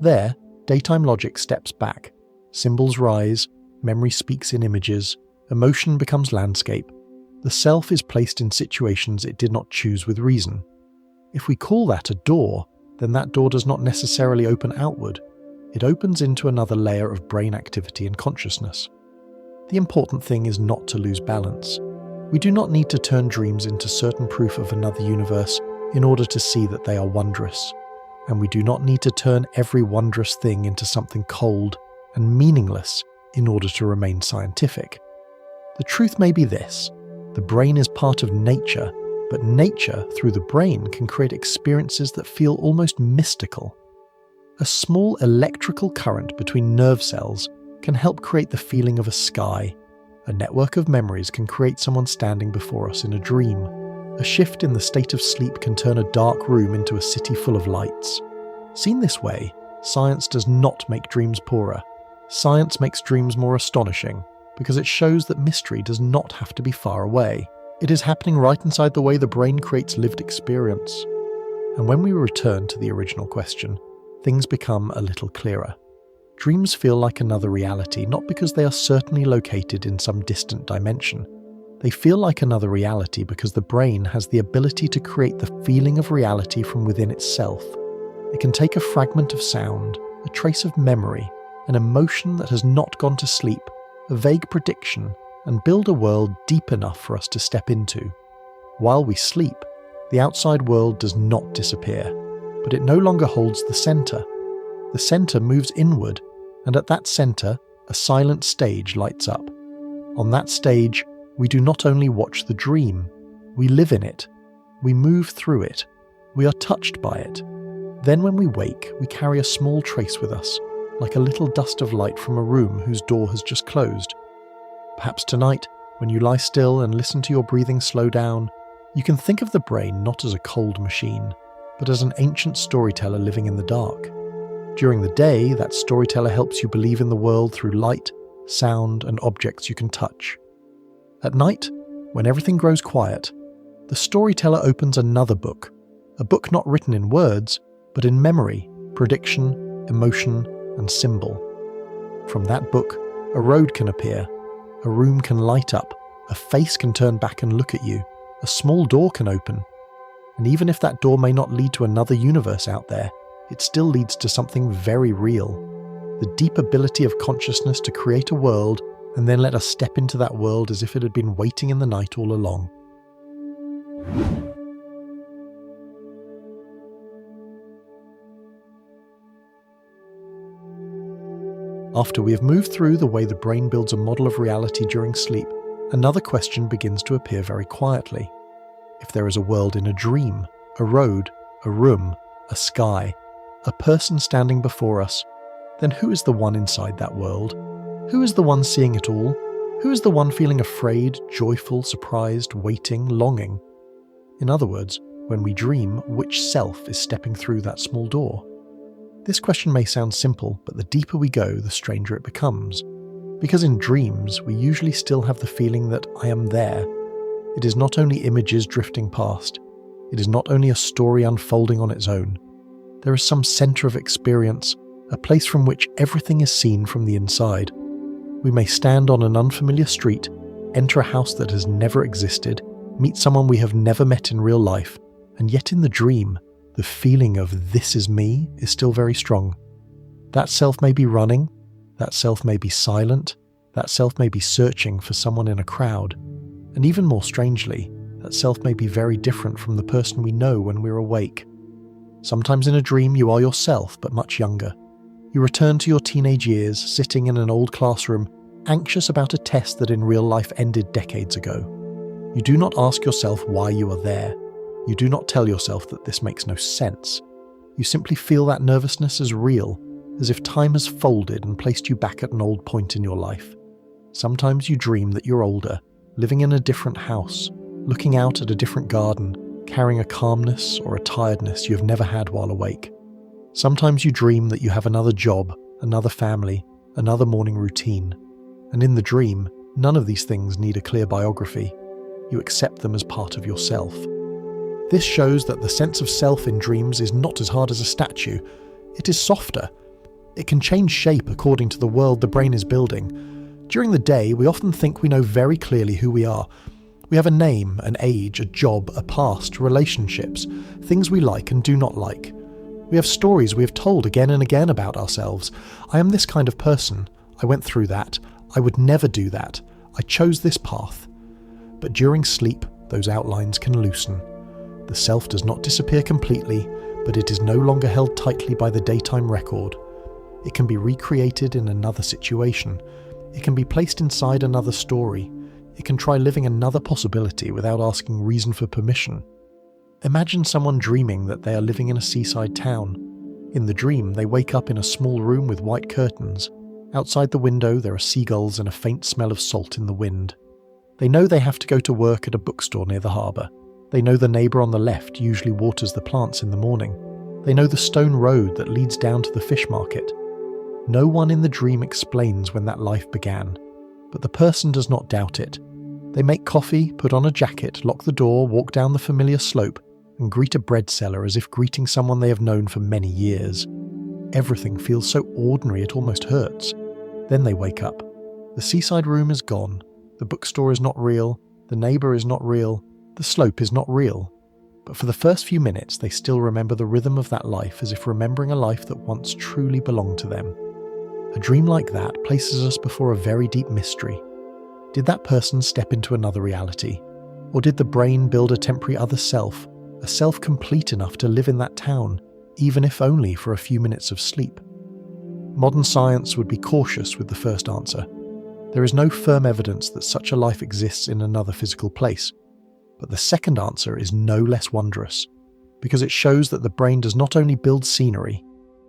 There, daytime logic steps back, symbols rise, memory speaks in images, emotion becomes landscape. The self is placed in situations it did not choose with reason. If we call that a door, then that door does not necessarily open outward. It opens into another layer of brain activity and consciousness. The important thing is not to lose balance. We do not need to turn dreams into certain proof of another universe in order to see that they are wondrous. And we do not need to turn every wondrous thing into something cold and meaningless in order to remain scientific. The truth may be this: the brain is part of nature, but nature, through the brain, can create experiences that feel almost mystical. A small electrical current between nerve cells can help create the feeling of a sky. A network of memories can create someone standing before us in a dream. A shift in the state of sleep can turn a dark room into a city full of lights. Seen this way, science does not make dreams poorer. Science makes dreams more astonishing, because it shows that mystery does not have to be far away. It is happening right inside the way the brain creates lived experience. And when we return to the original question, things become a little clearer. Dreams feel like another reality, not because they are certainly located in some distant dimension. They feel like another reality because the brain has the ability to create the feeling of reality from within itself. It can take a fragment of sound, a trace of memory, an emotion that has not gone to sleep, a vague prediction, and build a world deep enough for us to step into. While we sleep, the outside world does not disappear, but it no longer holds the center. The center moves inward, and at that center, a silent stage lights up. On that stage, we do not only watch the dream, we live in it. We move through it. We are touched by it. Then when we wake, we carry a small trace with us, like a little dust of light from a room whose door has just closed. Perhaps tonight, when you lie still and listen to your breathing slow down, you can think of the brain not as a cold machine, but as an ancient storyteller living in the dark. During the day, that storyteller helps you believe in the world through light, sound, and objects you can touch. At night, when everything grows quiet, the storyteller opens another book, a book not written in words, but in memory, prediction, emotion, and symbol. From that book, a road can appear, a room can light up, a face can turn back and look at you, a small door can open. And even if that door may not lead to another universe out there, it still leads to something very real. The deep ability of consciousness to create a world and then let us step into that world as if it had been waiting in the night all along. After we have moved through the way the brain builds a model of reality during sleep, another question begins to appear very quietly. If there is a world in a dream, a road, a room, a sky, a person standing before us, then who is the one inside that world? Who is the one seeing it all? Who is the one feeling afraid, joyful, surprised, waiting, longing? In other words, when we dream, which self is stepping through that small door? This question may sound simple, but the deeper we go, the stranger it becomes. Because in dreams, we usually still have the feeling that I am there. It is not only images drifting past. It is not only a story unfolding on its own. There is some center of experience, a place from which everything is seen from the inside. We may stand on an unfamiliar street, enter a house that has never existed, meet someone we have never met in real life, and yet in the dream, the feeling of this is me is still very strong. That self may be running, that self may be silent, that self may be searching for someone in a crowd, and even more strangely, that self may be very different from the person we know when we're awake. Sometimes in a dream you are yourself, but much younger. You return to your teenage years, sitting in an old classroom, anxious about a test that in real life ended decades ago. You do not ask yourself why you are there. You do not tell yourself that this makes no sense. You simply feel that nervousness as real, as if time has folded and placed you back at an old point in your life. Sometimes you dream that you're older, living in a different house, looking out at a different garden, carrying a calmness or a tiredness you have never had while awake. Sometimes you dream that you have another job, another family, another morning routine. And in the dream, none of these things need a clear biography. You accept them as part of yourself. This shows that the sense of self in dreams is not as hard as a statue. It is softer. It can change shape according to the world the brain is building. During the day, we often think we know very clearly who we are. We have a name, an age, a job, a past, relationships, things we like and do not like. We have stories we have told again and again about ourselves. I am this kind of person. I went through that. I would never do that. I chose this path. But during sleep, those outlines can loosen. The self does not disappear completely, but it is no longer held tightly by the daytime record. It can be recreated in another situation. It can be placed inside another story. It can try living another possibility without asking reason for permission. Imagine someone dreaming that they are living in a seaside town. In the dream, they wake up in a small room with white curtains. Outside the window, there are seagulls and a faint smell of salt in the wind. They know they have to go to work at a bookstore near the harbour. They know the neighbour on the left usually waters the plants in the morning. They know the stone road that leads down to the fish market. No one in the dream explains when that life began, but the person does not doubt it. They make coffee, put on a jacket, lock the door, walk down the familiar slope, and greet a bread seller as if greeting someone they have known for many years. Everything feels so ordinary it almost hurts. Then they wake up. The seaside room is gone. The bookstore is not real. The neighbour is not real. The slope is not real. But for the first few minutes, they still remember the rhythm of that life as if remembering a life that once truly belonged to them. A dream like that places us before a very deep mystery. Did that person step into another reality? Or did the brain build a temporary other self, a self complete enough to live in that town, even if only for a few minutes of sleep? Modern science would be cautious with the first answer. There is no firm evidence that such a life exists in another physical place. But the second answer is no less wondrous. because it shows that the brain does not only build scenery,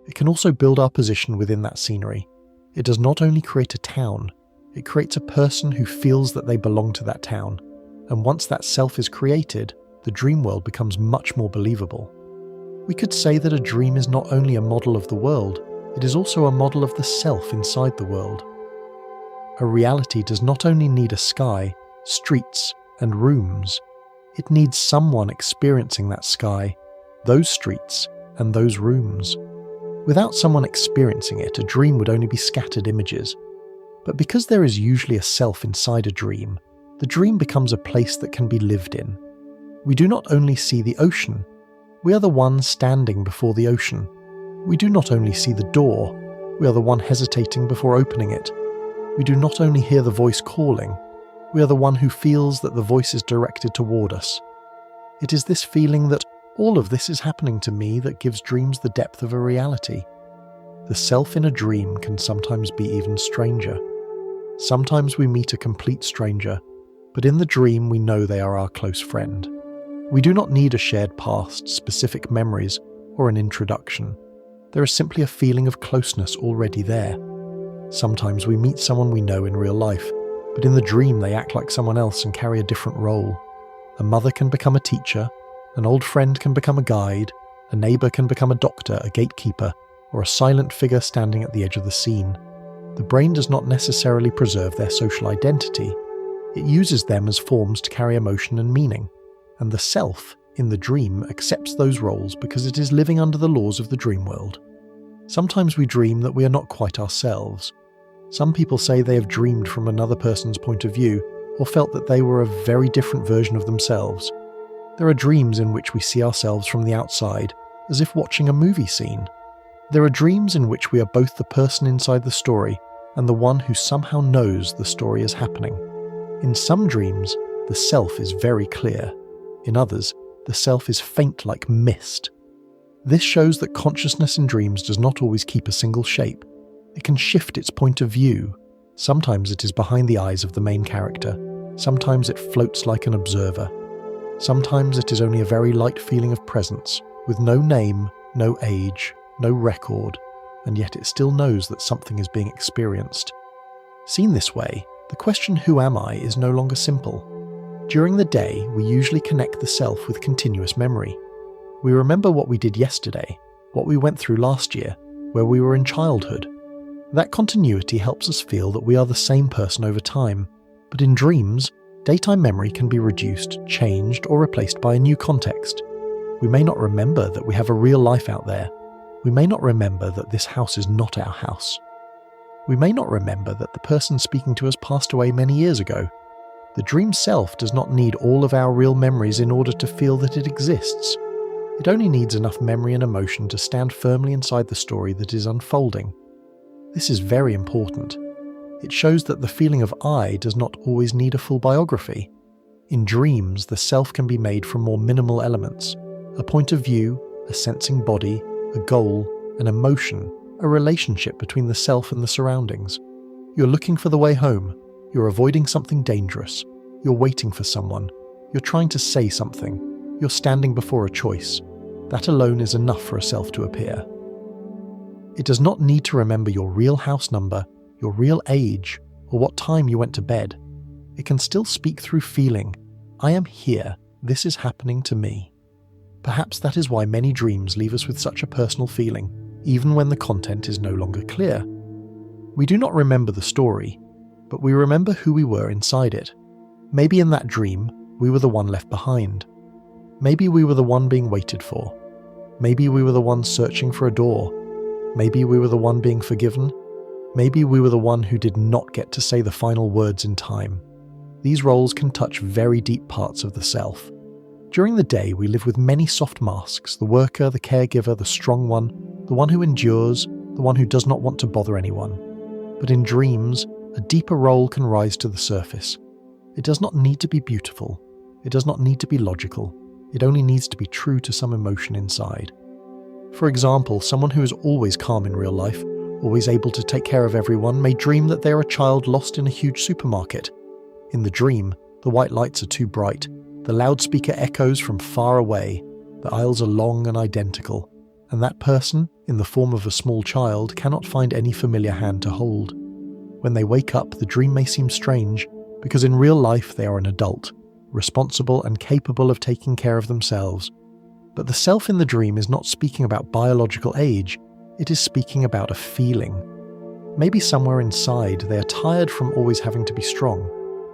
it can also build our position within that scenery. It does not only create a town, it creates a person who feels that they belong to that town. And once that self is created, the dream world becomes much more believable. We could say that a dream is not only a model of the world, it is also a model of the self inside the world. A reality does not only need a sky, streets, and rooms. It needs someone experiencing that sky, those streets, and those rooms. Without someone experiencing it, a dream would only be scattered images. But because there is usually a self inside a dream, the dream becomes a place that can be lived in. We do not only see the ocean, we are the one standing before the ocean. We do not only see the door, we are the one hesitating before opening it. We do not only hear the voice calling, we are the one who feels that the voice is directed toward us. It is this feeling that all of this is happening to me that gives dreams the depth of a reality. The self in a dream can sometimes be even stranger. Sometimes we meet a complete stranger, but in the dream we know they are our close friend. We do not need a shared past, specific memories, or an introduction. There is simply a feeling of closeness already there. Sometimes we meet someone we know in real life, but in the dream they act like someone else and carry a different role. A mother can become a teacher, an old friend can become a guide, a neighbour can become a doctor, a gatekeeper, or a silent figure standing at the edge of the scene. The brain does not necessarily preserve their social identity. It uses them as forms to carry emotion and meaning, and the self, in the dream, accepts those roles because it is living under the laws of the dream world. Sometimes we dream that we are not quite ourselves. Some people say they have dreamed from another person's point of view, or felt that they were a very different version of themselves. There are dreams in which we see ourselves from the outside, as if watching a movie scene. There are dreams in which we are both the person inside the story and the one who somehow knows the story is happening. In some dreams, the self is very clear. In others, the self is faint like mist. This shows that consciousness in dreams does not always keep a single shape. It can shift its point of view. Sometimes it is behind the eyes of the main character. Sometimes it floats like an observer. Sometimes it is only a very light feeling of presence, with no name, no age, no record, and yet it still knows that something is being experienced. Seen this way, the question "who am I?" is no longer simple. During the day, we usually connect the self with continuous memory. We remember what we did yesterday, what we went through last year, where we were in childhood. That continuity helps us feel that we are the same person over time, but in dreams, daytime memory can be reduced, changed, or replaced by a new context. We may not remember that we have a real life out there. We may not remember that this house is not our house. We may not remember that the person speaking to us passed away many years ago. The dream self does not need all of our real memories in order to feel that it exists. It only needs enough memory and emotion to stand firmly inside the story that is unfolding. This is very important. It shows that the feeling of I does not always need a full biography. In dreams, the self can be made from more minimal elements: a point of view, a sensing body, a goal, an emotion, a relationship between the self and the surroundings. You're looking for the way home. You're avoiding something dangerous. You're waiting for someone. You're trying to say something. You're standing before a choice. That alone is enough for a self to appear. It does not need to remember your real house number, your real age, or what time you went to bed. It can still speak through feeling. I am here. This is happening to me. Perhaps that is why many dreams leave us with such a personal feeling, even when the content is no longer clear. We do not remember the story, but we remember who we were inside it. Maybe in that dream, we were the one left behind. Maybe we were the one being waited for. Maybe we were the one searching for a door. Maybe we were the one being forgiven. Maybe we were the one who did not get to say the final words in time. These roles can touch very deep parts of the self. During the day, we live with many soft masks: the worker, the caregiver, the strong one, the one who endures, the one who does not want to bother anyone. But in dreams, a deeper role can rise to the surface. It does not need to be beautiful. It does not need to be logical. It only needs to be true to some emotion inside. For example, someone who is always calm in real life, always able to take care of everyone, may dream that they are a child lost in a huge supermarket. In the dream, the white lights are too bright. The loudspeaker echoes from far away. The aisles are long and identical, and that person, in the form of a small child, cannot find any familiar hand to hold. When they wake up, the dream may seem strange, because in real life they are an adult, responsible and capable of taking care of themselves. But the self in the dream is not speaking about biological age, it is speaking about a feeling. Maybe somewhere inside they are tired from always having to be strong.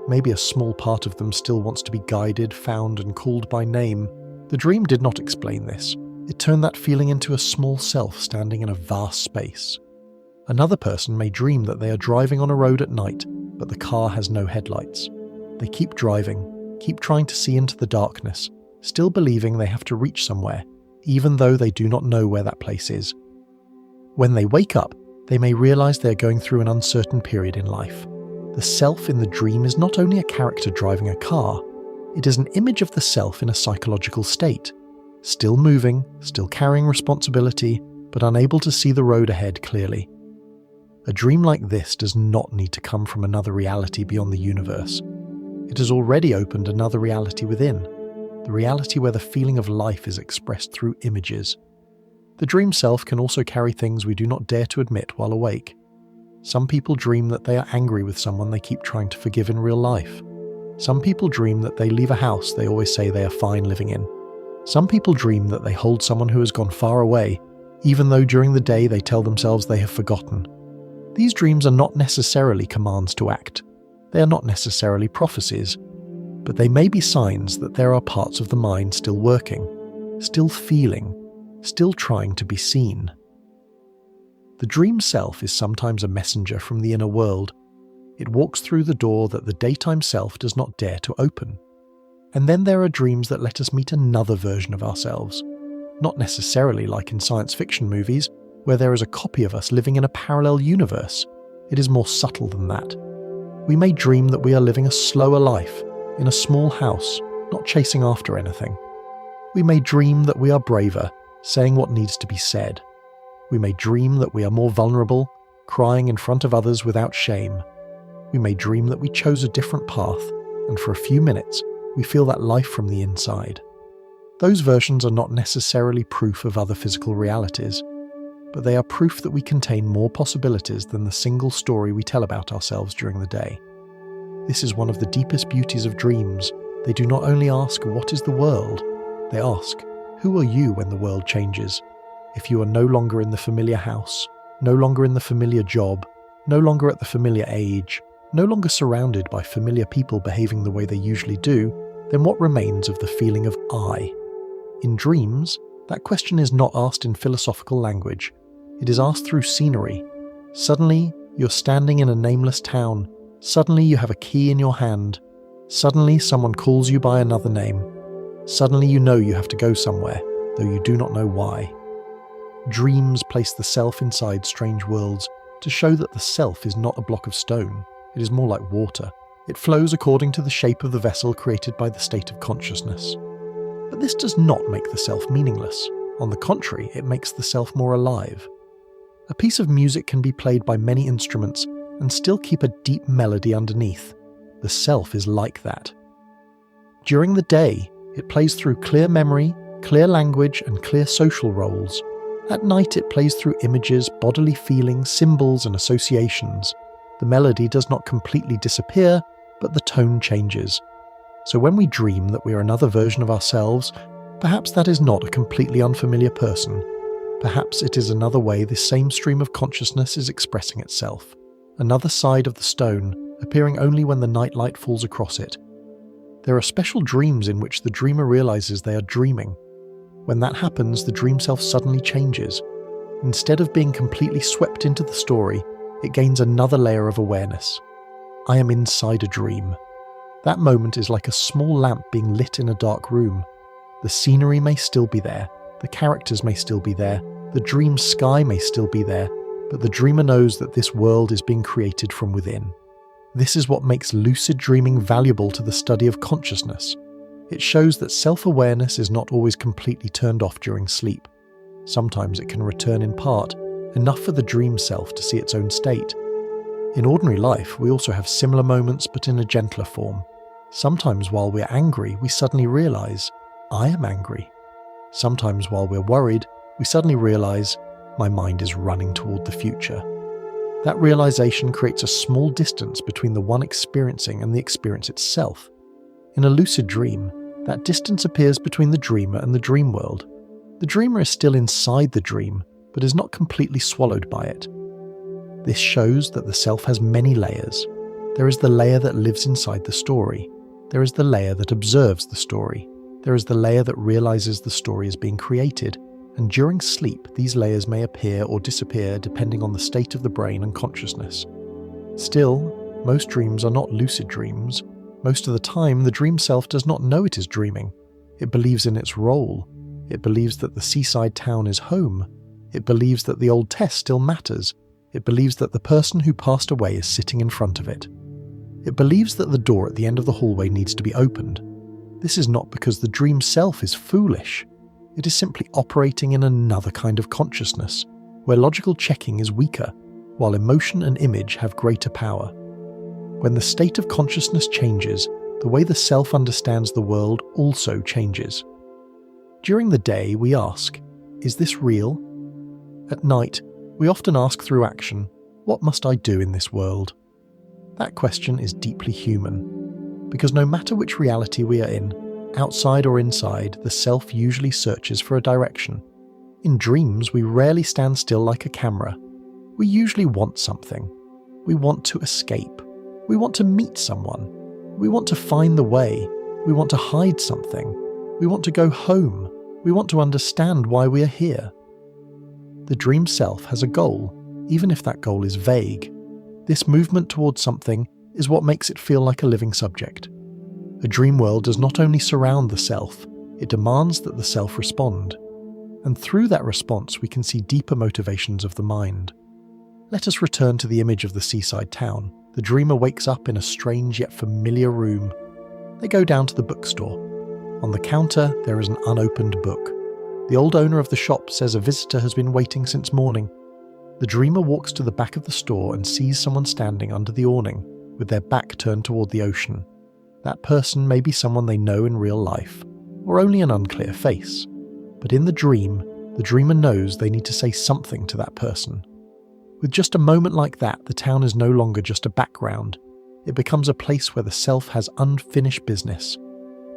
Maybe a small part of them still wants to be guided, found, and called by name. The dream did not explain this. It turned that feeling into a small self standing in a vast space. Another person may dream that they are driving on a road at night, but the car has no headlights. They keep driving, keep trying to see into the darkness, still believing they have to reach somewhere, even though they do not know where that place is. When they wake up, they may realize they are going through an uncertain period in life. The self in the dream is not only a character driving a car, it is an image of the self in a psychological state, still moving, still carrying responsibility, but unable to see the road ahead clearly. A dream like this does not need to come from another reality beyond the universe. It has already opened another reality within, the reality where the feeling of life is expressed through images. The dream self can also carry things we do not dare to admit while awake. Some people dream that they are angry with someone they keep trying to forgive in real life. Some people dream that they leave a house they always say they are fine living in. Some people dream that they hold someone who has gone far away, even though during the day they tell themselves they have forgotten. These dreams are not necessarily commands to act. They are not necessarily prophecies, but they may be signs that there are parts of the mind still working, still feeling, still trying to be seen. The dream self is sometimes a messenger from the inner world. It walks through the door that the daytime self does not dare to open. And then there are dreams that let us meet another version of ourselves. Not necessarily like in science fiction movies, where there is a copy of us living in a parallel universe. It is more subtle than that. We may dream that we are living a slower life, in a small house, not chasing after anything. We may dream that we are braver, saying what needs to be said. We may dream that we are more vulnerable, crying in front of others without shame. We may dream that we chose a different path, and for a few minutes, we feel that life from the inside. Those versions are not necessarily proof of other physical realities, but they are proof that we contain more possibilities than the single story we tell about ourselves during the day. This is one of the deepest beauties of dreams. They do not only ask, "What is the world?" They ask, "Who are you when the world changes?" If you are no longer in the familiar house, no longer in the familiar job, no longer at the familiar age, no longer surrounded by familiar people behaving the way they usually do, then what remains of the feeling of I? In dreams, that question is not asked in philosophical language. It is asked through scenery. Suddenly, you're standing in a nameless town. Suddenly, you have a key in your hand. Suddenly, someone calls you by another name. Suddenly, you know you have to go somewhere, though you do not know why. Dreams place the self inside strange worlds to show that the self is not a block of stone. It is more like water. It flows according to the shape of the vessel created by the state of consciousness. But this does not make the self meaningless. On the contrary, it makes the self more alive. A piece of music can be played by many instruments and still keep a deep melody underneath. The self is like that. During the day, it plays through clear memory, clear language, and clear social roles. At night, it plays through images, bodily feelings, symbols, and associations. The melody does not completely disappear, but the tone changes. So when we dream that we are another version of ourselves, perhaps that is not a completely unfamiliar person. Perhaps it is another way this same stream of consciousness is expressing itself. Another side of the stone, appearing only when the nightlight falls across it. There are special dreams in which the dreamer realizes they are dreaming. When that happens, the dream self suddenly changes. Instead of being completely swept into the story, it gains another layer of awareness. I am inside a dream. That moment is like a small lamp being lit in a dark room. The scenery may still be there, the characters may still be there, the dream sky may still be there, but the dreamer knows that this world is being created from within. This is what makes lucid dreaming valuable to the study of consciousness. It shows that self-awareness is not always completely turned off during sleep. Sometimes it can return in part, enough for the dream self to see its own state. In ordinary life, we also have similar moments but in a gentler form. Sometimes while we're angry, we suddenly realize, I am angry. Sometimes while we're worried, we suddenly realize, my mind is running toward the future. That realization creates a small distance between the one experiencing and the experience itself. In a lucid dream, that distance appears between the dreamer and the dream world. The dreamer is still inside the dream, but is not completely swallowed by it. This shows that the self has many layers. There is the layer that lives inside the story. There is the layer that observes the story. There is the layer that realizes the story is being created, and during sleep these layers may appear or disappear depending on the state of the brain and consciousness. Still, most dreams are not lucid dreams. Most of the time, the dream self does not know it is dreaming. It believes in its role. It believes that the seaside town is home. It believes that the old test still matters. It believes that the person who passed away is sitting in front of it. It believes that the door at the end of the hallway needs to be opened. This is not because the dream self is foolish. It is simply operating in another kind of consciousness, where logical checking is weaker, while emotion and image have greater power. When the state of consciousness changes, the way the self understands the world also changes. During the day, we ask, is this real? At night, we often ask through action, what must I do in this world? That question is deeply human, because no matter which reality we are in, outside or inside, the self usually searches for a direction. In dreams, we rarely stand still like a camera. We usually want something. We want to escape. We want to meet someone. We want to find the way. We want to hide something. We want to go home. We want to understand why we are here. The dream self has a goal, even if that goal is vague. This movement towards something is what makes it feel like a living subject. A dream world does not only surround the self, it demands that the self respond. And through that response we can see deeper motivations of the mind. Let us return to the image of the seaside town. The dreamer wakes up in a strange yet familiar room. They go down to the bookstore. On the counter there is an unopened book. The old owner of the shop says a visitor has been waiting since morning. The dreamer walks to the back of the store and sees someone standing under the awning, with their back turned toward the ocean. That person may be someone they know in real life, or only an unclear face. But in the dreamer knows they need to say something to that person. With just a moment like that, the town is no longer just a background. It becomes a place where the self has unfinished business.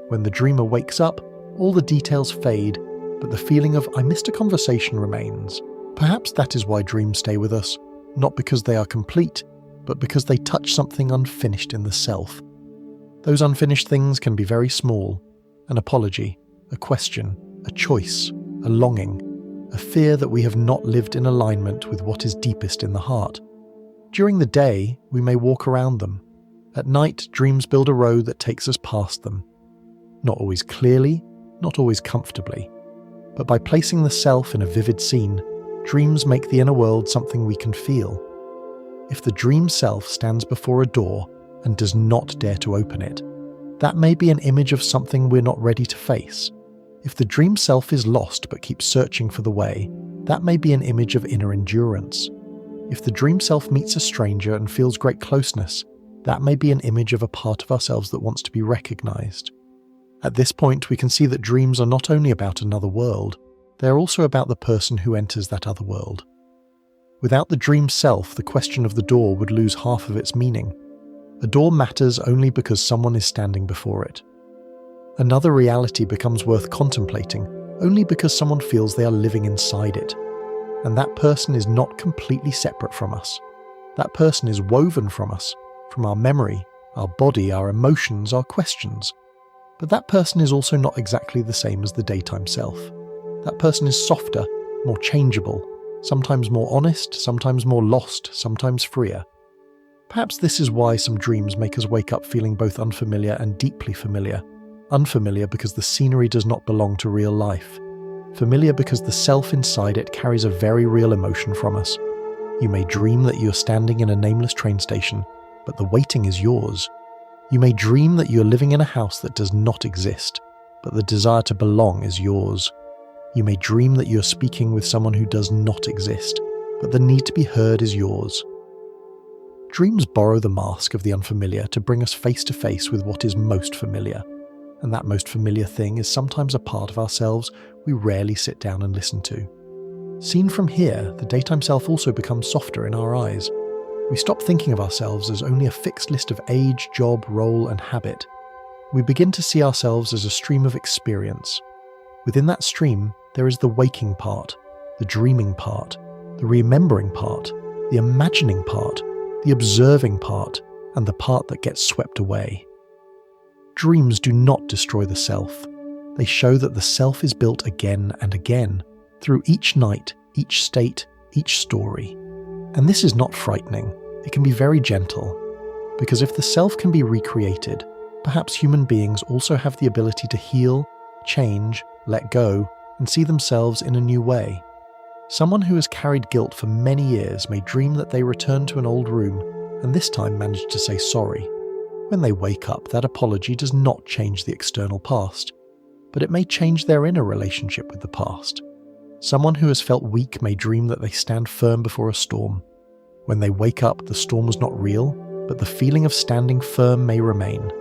When the dreamer wakes up, all the details fade, but the feeling of I missed a conversation remains. Perhaps that is why dreams stay with us, not because they are complete, but because they touch something unfinished in the self. Those unfinished things can be very small: an apology, a question, a choice, a longing, a fear that we have not lived in alignment with what is deepest in the heart. During the day, we may walk around them. At night, dreams build a road that takes us past them. Not always clearly, not always comfortably, but by placing the self in a vivid scene, dreams make the inner world something we can feel. If the dream self stands before a door and does not dare to open it, that may be an image of something we're not ready to face. If the dream self is lost but keeps searching for the way, that may be an image of inner endurance. If the dream self meets a stranger and feels great closeness, that may be an image of a part of ourselves that wants to be recognized. At this point, we can see that dreams are not only about another world, they are also about the person who enters that other world. Without the dream self, the question of the door would lose half of its meaning. A door matters only because someone is standing before it. Another reality becomes worth contemplating only because someone feels they are living inside it. And that person is not completely separate from us. That person is woven from us, from our memory, our body, our emotions, our questions. But that person is also not exactly the same as the daytime self. That person is softer, more changeable, sometimes more honest, sometimes more lost, sometimes freer. Perhaps this is why some dreams make us wake up feeling both unfamiliar and deeply familiar. Unfamiliar because the scenery does not belong to real life. Familiar because the self inside it carries a very real emotion from us. You may dream that you're standing in a nameless train station, but the waiting is yours. You may dream that you're living in a house that does not exist, but the desire to belong is yours. You may dream that you're speaking with someone who does not exist, but the need to be heard is yours. Dreams borrow the mask of the unfamiliar to bring us face to face with what is most familiar. and that most familiar thing is sometimes a part of ourselves we rarely sit down and listen to. Seen from here, the daytime self also becomes softer in our eyes. We stop thinking of ourselves as only a fixed list of age, job, role, and habit. We begin to see ourselves as a stream of experience. Within that stream, there is the waking part, the dreaming part, the remembering part, the imagining part, the observing part, and the part that gets swept away. Dreams do not destroy the self. They show that the self is built again and again, through each night, each state, each story. And this is not frightening. It can be very gentle. Because if the self can be recreated, perhaps human beings also have the ability to heal, change, let go, and see themselves in a new way. Someone who has carried guilt for many years may dream that they return to an old room and this time manage to say sorry. When they wake up, that apology does not change the external past, but it may change their inner relationship with the past. Someone who has felt weak may dream that they stand firm before a storm. When they wake up, the storm was not real, but the feeling of standing firm may remain.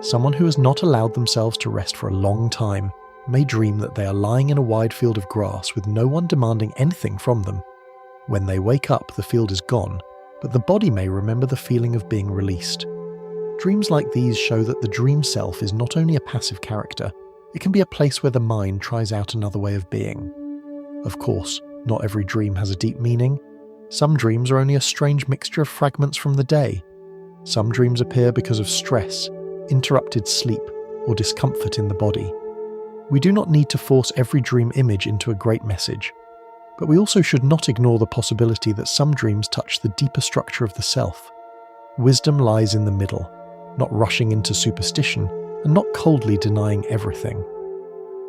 Someone who has not allowed themselves to rest for a long time may dream that they are lying in a wide field of grass with no one demanding anything from them. When they wake up, the field is gone, but the body may remember the feeling of being released. Dreams like these show that the dream self is not only a passive character, it can be a place where the mind tries out another way of being. Of course, not every dream has a deep meaning. Some dreams are only a strange mixture of fragments from the day. Some dreams appear because of stress, interrupted sleep, or discomfort in the body. We do not need to force every dream image into a great message, but we also should not ignore the possibility that some dreams touch the deeper structure of the self. Wisdom lies in the middle, not rushing into superstition and not coldly denying everything.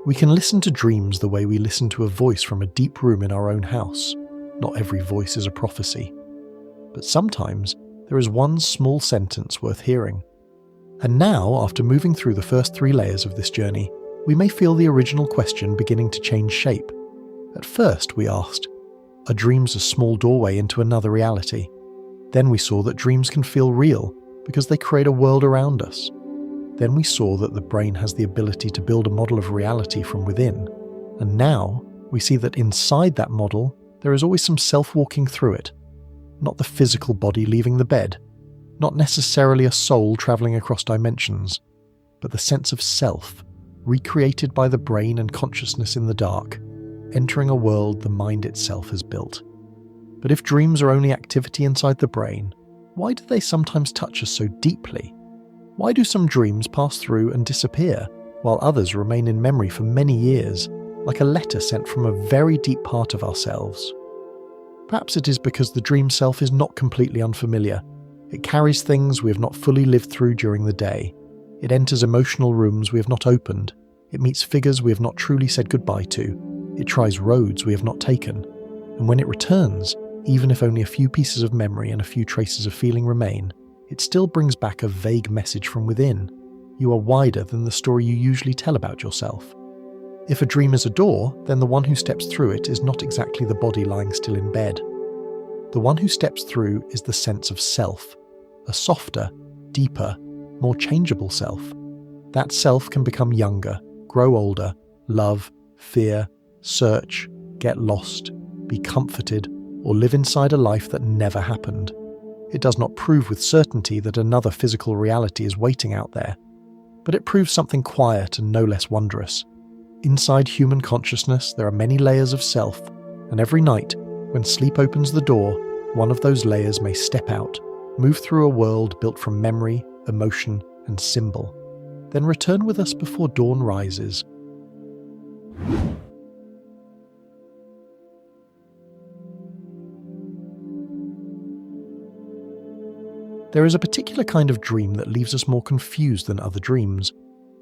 We can listen to dreams the way we listen to a voice from a deep room in our own house. Not every voice is a prophecy. But sometimes there is one small sentence worth hearing. And now, after moving through the first 3 layers of this journey, we may feel the original question beginning to change shape. At first, we asked, are dreams a small doorway into another reality? Then we saw that dreams can feel real because they create a world around us. Then we saw that the brain has the ability to build a model of reality from within. And now we see that inside that model, there is always some self walking through it. Not the physical body leaving the bed, not necessarily a soul travelling across dimensions, but the sense of self, recreated by the brain and consciousness in the dark, entering a world the mind itself has built. But if dreams are only activity inside the brain, why do they sometimes touch us so deeply? Why do some dreams pass through and disappear, while others remain in memory for many years, like a letter sent from a very deep part of ourselves? Perhaps it is because the dream self is not completely unfamiliar. It carries things we have not fully lived through during the day. It enters emotional rooms we have not opened. It meets figures we have not truly said goodbye to. It tries roads we have not taken. And when it returns, even if only a few pieces of memory and a few traces of feeling remain, it still brings back a vague message from within. You are wider than the story you usually tell about yourself. If a dream is a door, then the one who steps through it is not exactly the body lying still in bed. The one who steps through is the sense of self, a softer, deeper, more changeable self. That self can become younger, grow older, love, fear, search, get lost, be comforted, or live inside a life that never happened. It does not prove with certainty that another physical reality is waiting out there, but it proves something quiet and no less wondrous. Inside human consciousness, there are many layers of self, and every night, when sleep opens the door, one of those layers may step out, move through a world built from memory, emotion, and symbol, then return with us before dawn rises. There is a particular kind of dream that leaves us more confused than other dreams,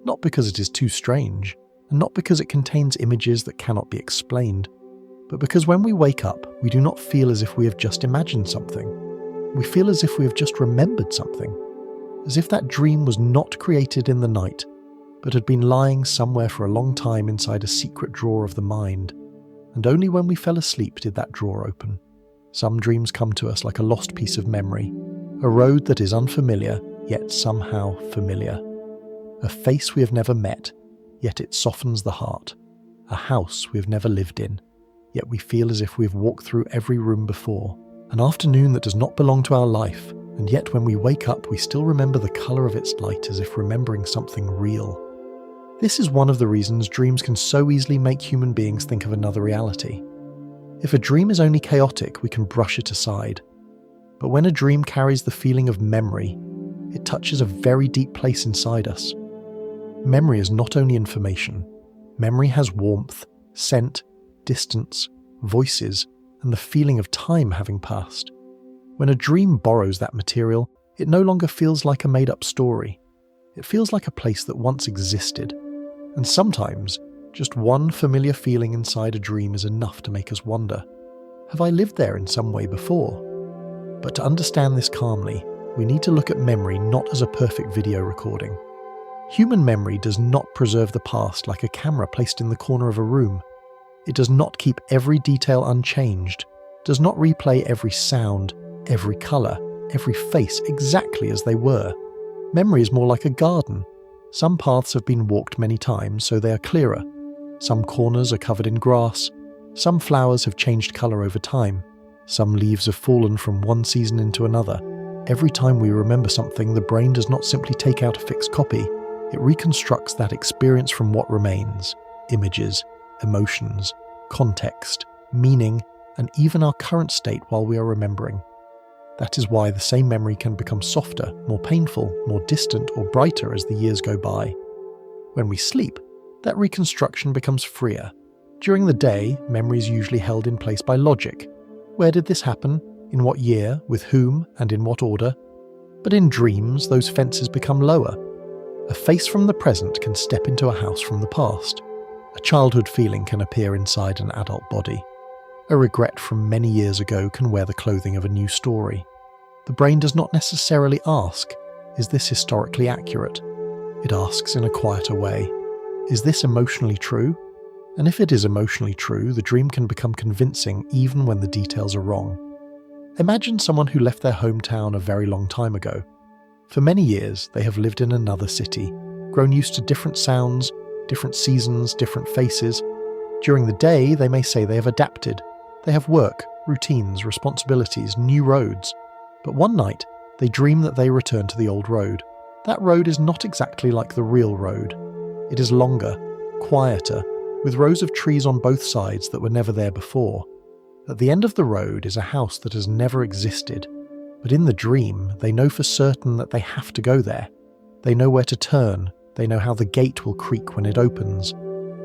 not because it is too strange, and not because it contains images that cannot be explained, but because when we wake up, we do not feel as if we have just imagined something. We feel as if we have just remembered something, as if that dream was not created in the night, but had been lying somewhere for a long time inside a secret drawer of the mind, and only when we fell asleep did that drawer open. Some dreams come to us like a lost piece of memory, a road that is unfamiliar, yet somehow familiar. A face we have never met, yet it softens the heart. A house we have never lived in, yet we feel as if we have walked through every room before. An afternoon that does not belong to our life, and yet when we wake up we still remember the colour of its light as if remembering something real. This is one of the reasons dreams can so easily make human beings think of another reality. If a dream is only chaotic, we can brush it aside. But when a dream carries the feeling of memory, it touches a very deep place inside us. Memory is not only information. Memory has warmth, scent, distance, voices, and the feeling of time having passed. When a dream borrows that material, it no longer feels like a made-up story. It feels like a place that once existed. And sometimes, just one familiar feeling inside a dream is enough to make us wonder, have I lived there in some way before? But to understand this calmly, we need to look at memory not as a perfect video recording. Human memory does not preserve the past like a camera placed in the corner of a room. It does not keep every detail unchanged, does not replay every sound, every colour, every face exactly as they were. Memory is more like a garden. Some paths have been walked many times, so they are clearer. Some corners are covered in grass. Some flowers have changed colour over time. Some leaves have fallen from one season into another. Every time we remember something, the brain does not simply take out a fixed copy. It reconstructs that experience from what remains: images, emotions, context, meaning, and even our current state while we are remembering. That is why the same memory can become softer, more painful, more distant, or brighter as the years go by. When we sleep, that reconstruction becomes freer. During the day, memory is usually held in place by logic. Where did this happen? In what year? With whom? And in what order? But in dreams, those fences become lower. A face from the present can step into a house from the past. A childhood feeling can appear inside an adult body. A regret from many years ago can wear the clothing of a new story. The brain does not necessarily ask, is this historically accurate? It asks in a quieter way, is this emotionally true? And if it is emotionally true, the dream can become convincing even when the details are wrong. Imagine someone who left their hometown a very long time ago. For many years, they have lived in another city, grown used to different sounds, different seasons, different faces. During the day, they may say they have adapted. They have work, routines, responsibilities, new roads. But one night, they dream that they return to the old road. That road is not exactly like the real road. It is longer, quieter, with rows of trees on both sides that were never there before. At the end of the road is a house that has never existed. But in the dream, they know for certain that they have to go there. They know where to turn. They know how the gate will creak when it opens.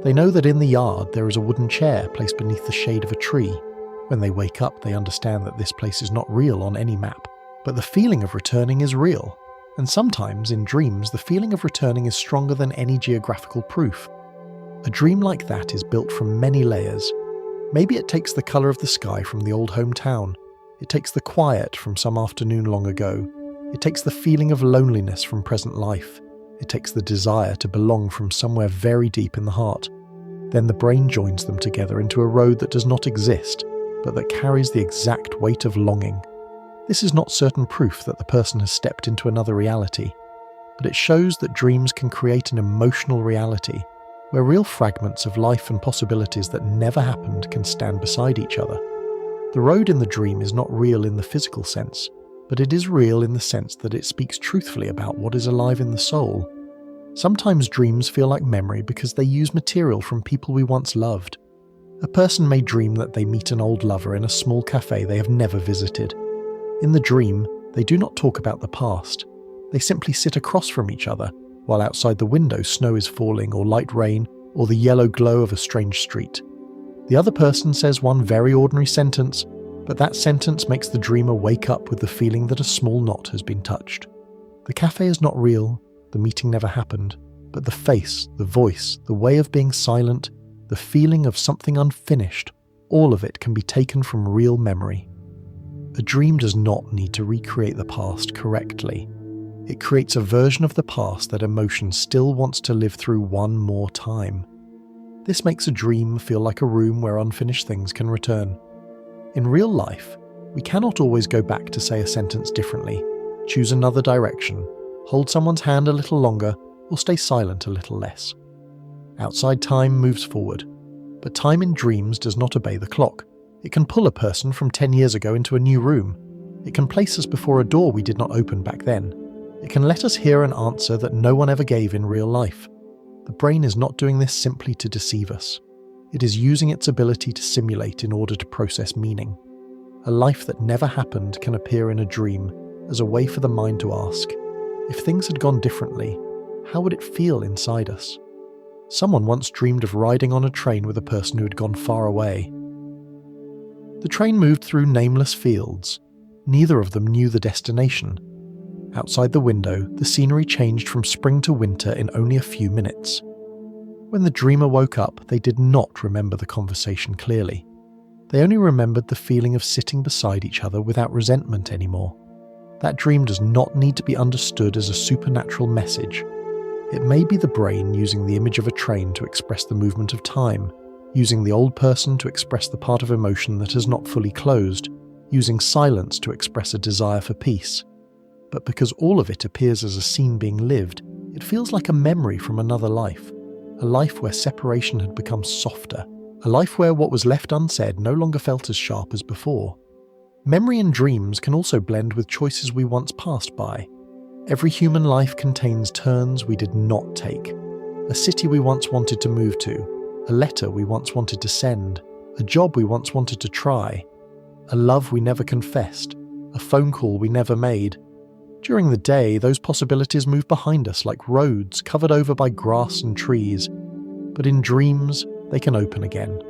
They know that in the yard there is a wooden chair placed beneath the shade of a tree. When they wake up, they understand that this place is not real on any map, but the feeling of returning is real. And sometimes, in dreams, the feeling of returning is stronger than any geographical proof. A dream like that is built from many layers. Maybe it takes the colour of the sky from the old hometown. It takes the quiet from some afternoon long ago. It takes the feeling of loneliness from present life. It takes the desire to belong from somewhere very deep in the heart. Then the brain joins them together into a road that does not exist, but that carries the exact weight of longing. This is not certain proof that the person has stepped into another reality, but it shows that dreams can create an emotional reality, where real fragments of life and possibilities that never happened can stand beside each other. The road in the dream is not real in the physical sense, but it is real in the sense that it speaks truthfully about what is alive in the soul. Sometimes dreams feel like memory because they use material from people we once loved. A person may dream that they meet an old lover in a small cafe they have never visited. In the dream, they do not talk about the past. They simply sit across from each other, while outside the window snow is falling or light rain or the yellow glow of a strange street. The other person says one very ordinary sentence, but that sentence makes the dreamer wake up with the feeling that a small knot has been touched. The cafe is not real, the meeting never happened, but the face, the voice, the way of being silent, the feeling of something unfinished, all of it can be taken from real memory. A dream does not need to recreate the past correctly. It creates a version of the past that emotion still wants to live through one more time. This makes a dream feel like a room where unfinished things can return. In real life, we cannot always go back to say a sentence differently, choose another direction, hold someone's hand a little longer, or stay silent a little less. Outside time moves forward, but time in dreams does not obey the clock. It can pull a person from 10 years ago into a new room. It can place us before a door we did not open back then. It can let us hear an answer that no one ever gave in real life. The brain is not doing this simply to deceive us. It is using its ability to simulate in order to process meaning. A life that never happened can appear in a dream as a way for the mind to ask, if things had gone differently, how would it feel inside us? Someone once dreamed of riding on a train with a person who had gone far away. The train moved through nameless fields. Neither of them knew the destination. Outside the window, the scenery changed from spring to winter in only a few minutes. When the dreamer woke up, they did not remember the conversation clearly. They only remembered the feeling of sitting beside each other without resentment anymore. That dream does not need to be understood as a supernatural message. It may be the brain using the image of a train to express the movement of time, using the old person to express the part of emotion that has not fully closed, using silence to express a desire for peace. But because all of it appears as a scene being lived, it feels like a memory from another life. A life where separation had become softer. A life where what was left unsaid no longer felt as sharp as before. Memory and dreams can also blend with choices we once passed by. Every human life contains turns we did not take. A city we once wanted to move to. A letter we once wanted to send. A job we once wanted to try. A love we never confessed. A phone call we never made. During the day, those possibilities move behind us like roads covered over by grass and trees. But in dreams, they can open again.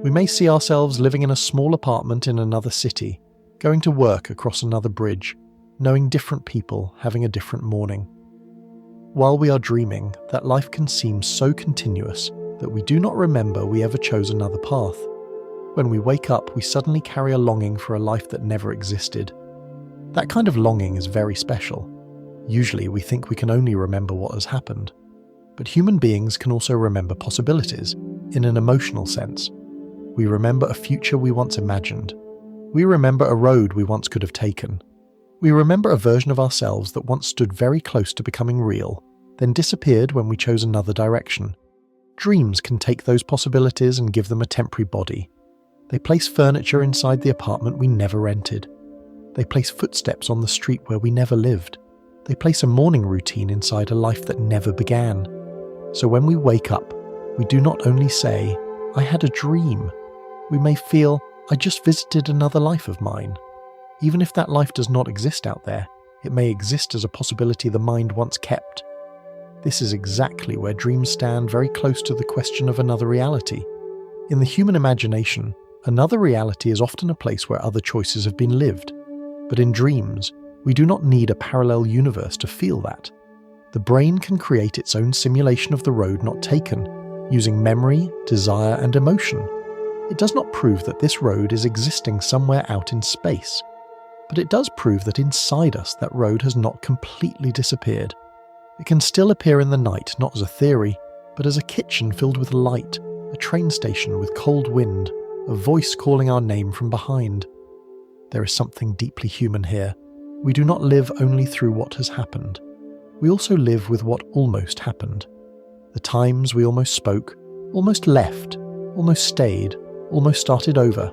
We may see ourselves living in a small apartment in another city, going to work across another bridge, knowing different people, having a different morning. While we are dreaming, that life can seem so continuous that we do not remember we ever chose another path. When we wake up, we suddenly carry a longing for a life that never existed. That kind of longing is very special. Usually we think we can only remember what has happened. But human beings can also remember possibilities, in an emotional sense. We remember a future we once imagined. We remember a road we once could have taken. We remember a version of ourselves that once stood very close to becoming real, then disappeared when we chose another direction. Dreams can take those possibilities and give them a temporary body. They place furniture inside the apartment we never rented. They place footsteps on the street where we never lived. They place a morning routine inside a life that never began. So when we wake up, we do not only say, "I had a dream." We may feel, "I just visited another life of mine." Even if that life does not exist out there, it may exist as a possibility the mind once kept. This is exactly where dreams stand very close to the question of another reality. In the human imagination, another reality is often a place where other choices have been lived. But in dreams, we do not need a parallel universe to feel that. The brain can create its own simulation of the road not taken, using memory, desire, and emotion. It does not prove that this road is existing somewhere out in space, but it does prove that inside us that road has not completely disappeared. It can still appear in the night, not as a theory, but as a kitchen filled with light, a train station with cold wind, a voice calling our name from behind. There is something deeply human here. We do not live only through what has happened. We also live with what almost happened. The times we almost spoke, almost left, almost stayed, almost started over.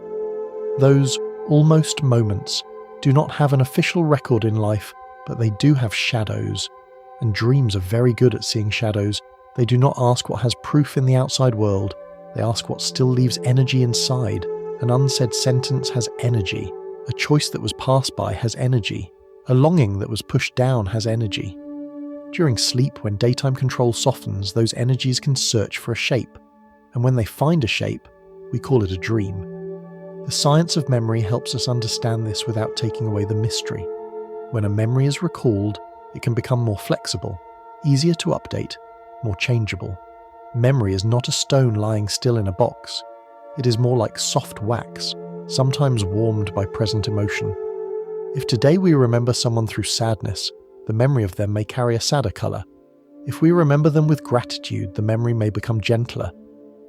Those almost moments do not have an official record in life, but they do have shadows. And dreams are very good at seeing shadows. They do not ask what has proof in the outside world. They ask what still leaves energy inside. An unsaid sentence has energy. A choice that was passed by has energy. A longing that was pushed down has energy. During sleep, when daytime control softens, those energies can search for a shape. And when they find a shape, we call it a dream. The science of memory helps us understand this without taking away the mystery. When a memory is recalled, it can become more flexible, easier to update, more changeable. Memory is not a stone lying still in a box. It is more like soft wax, sometimes warmed by present emotion. If today we remember someone through sadness, the memory of them may carry a sadder colour. If we remember them with gratitude, the memory may become gentler.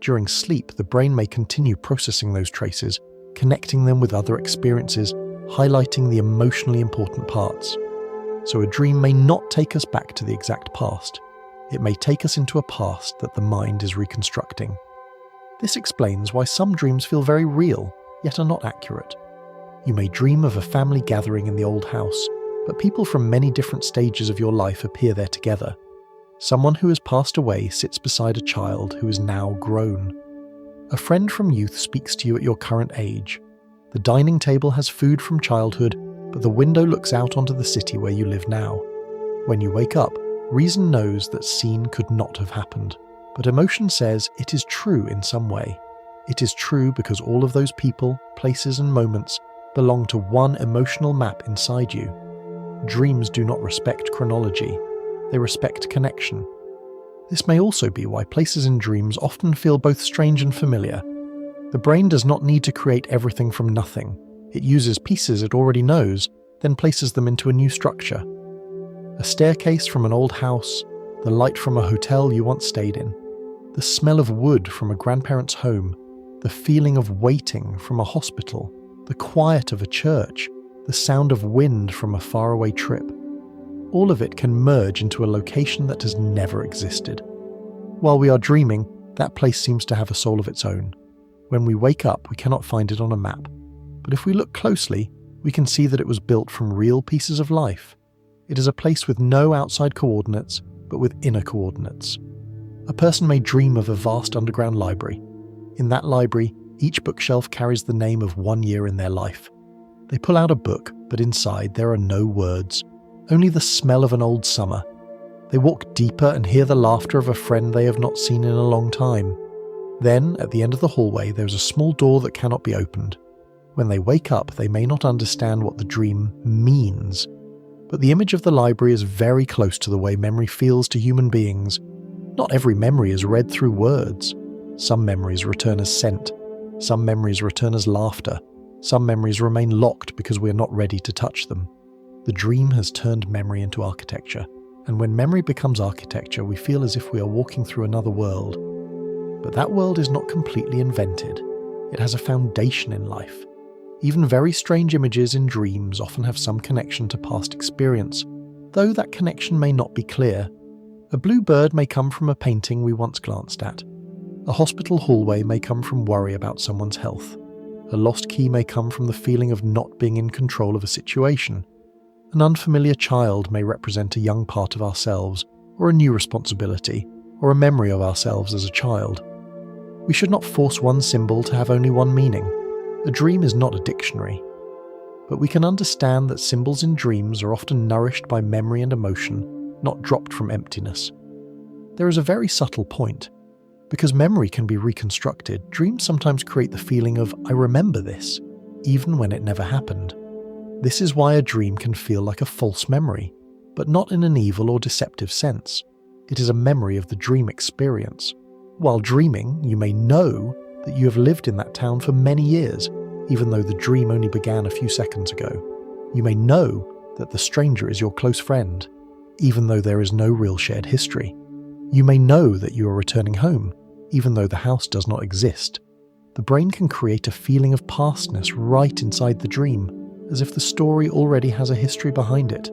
During sleep, the brain may continue processing those traces, connecting them with other experiences, highlighting the emotionally important parts. So a dream may not take us back to the exact past. It may take us into a past that the mind is reconstructing. This explains why some dreams feel very real, yet are not accurate. You may dream of a family gathering in the old house, but people from many different stages of your life appear there together. Someone who has passed away sits beside a child who is now grown. A friend from youth speaks to you at your current age. The dining table has food from childhood, but the window looks out onto the city where you live now. When you wake up, reason knows that scene could not have happened, but emotion says it is true in some way. It is true because all of those people, places and moments belong to one emotional map inside you. Dreams do not respect chronology. They respect connection. This may also be why places in dreams often feel both strange and familiar. The brain does not need to create everything from nothing. It uses pieces it already knows, then places them into a new structure. A staircase from an old house, the light from a hotel you once stayed in, the smell of wood from a grandparent's home, the feeling of waiting from a hospital, the quiet of a church, the sound of wind from a faraway trip. All of it can merge into a location that has never existed. While we are dreaming, that place seems to have a soul of its own. When we wake up, we cannot find it on a map. But if we look closely, we can see that it was built from real pieces of life. It is a place with no outside coordinates, but with inner coordinates. A person may dream of a vast underground library. In that library, each bookshelf carries the name of one year in their life. They pull out a book, but inside there are no words, only the smell of an old summer. They walk deeper and hear the laughter of a friend they have not seen in a long time. Then, at the end of the hallway, there is a small door that cannot be opened. When they wake up, they may not understand what the dream means. But the image of the library is very close to the way memory feels to human beings. Not every memory is read through words. Some memories return as scent. Some memories return as laughter. Some memories remain locked because we are not ready to touch them. The dream has turned memory into architecture. And when memory becomes architecture, we feel as if we are walking through another world. But that world is not completely invented. It has a foundation in life. Even very strange images in dreams often have some connection to past experience, though that connection may not be clear. A blue bird may come from a painting we once glanced at. A hospital hallway may come from worry about someone's health. A lost key may come from the feeling of not being in control of a situation. An unfamiliar child may represent a young part of ourselves, or a new responsibility, or a memory of ourselves as a child. We should not force one symbol to have only one meaning. A dream is not a dictionary. But we can understand that symbols in dreams are often nourished by memory and emotion, not dropped from emptiness. There is a very subtle point. Because memory can be reconstructed, dreams sometimes create the feeling of, I remember this, even when it never happened. This is why a dream can feel like a false memory, but not in an evil or deceptive sense. It is a memory of the dream experience. While dreaming, you may know that you have lived in that town for many years, even though the dream only began a few seconds ago. You may know that the stranger is your close friend, even though there is no real shared history. You may know that you are returning home, even though the house does not exist. The brain can create a feeling of pastness right inside the dream, as if the story already has a history behind it.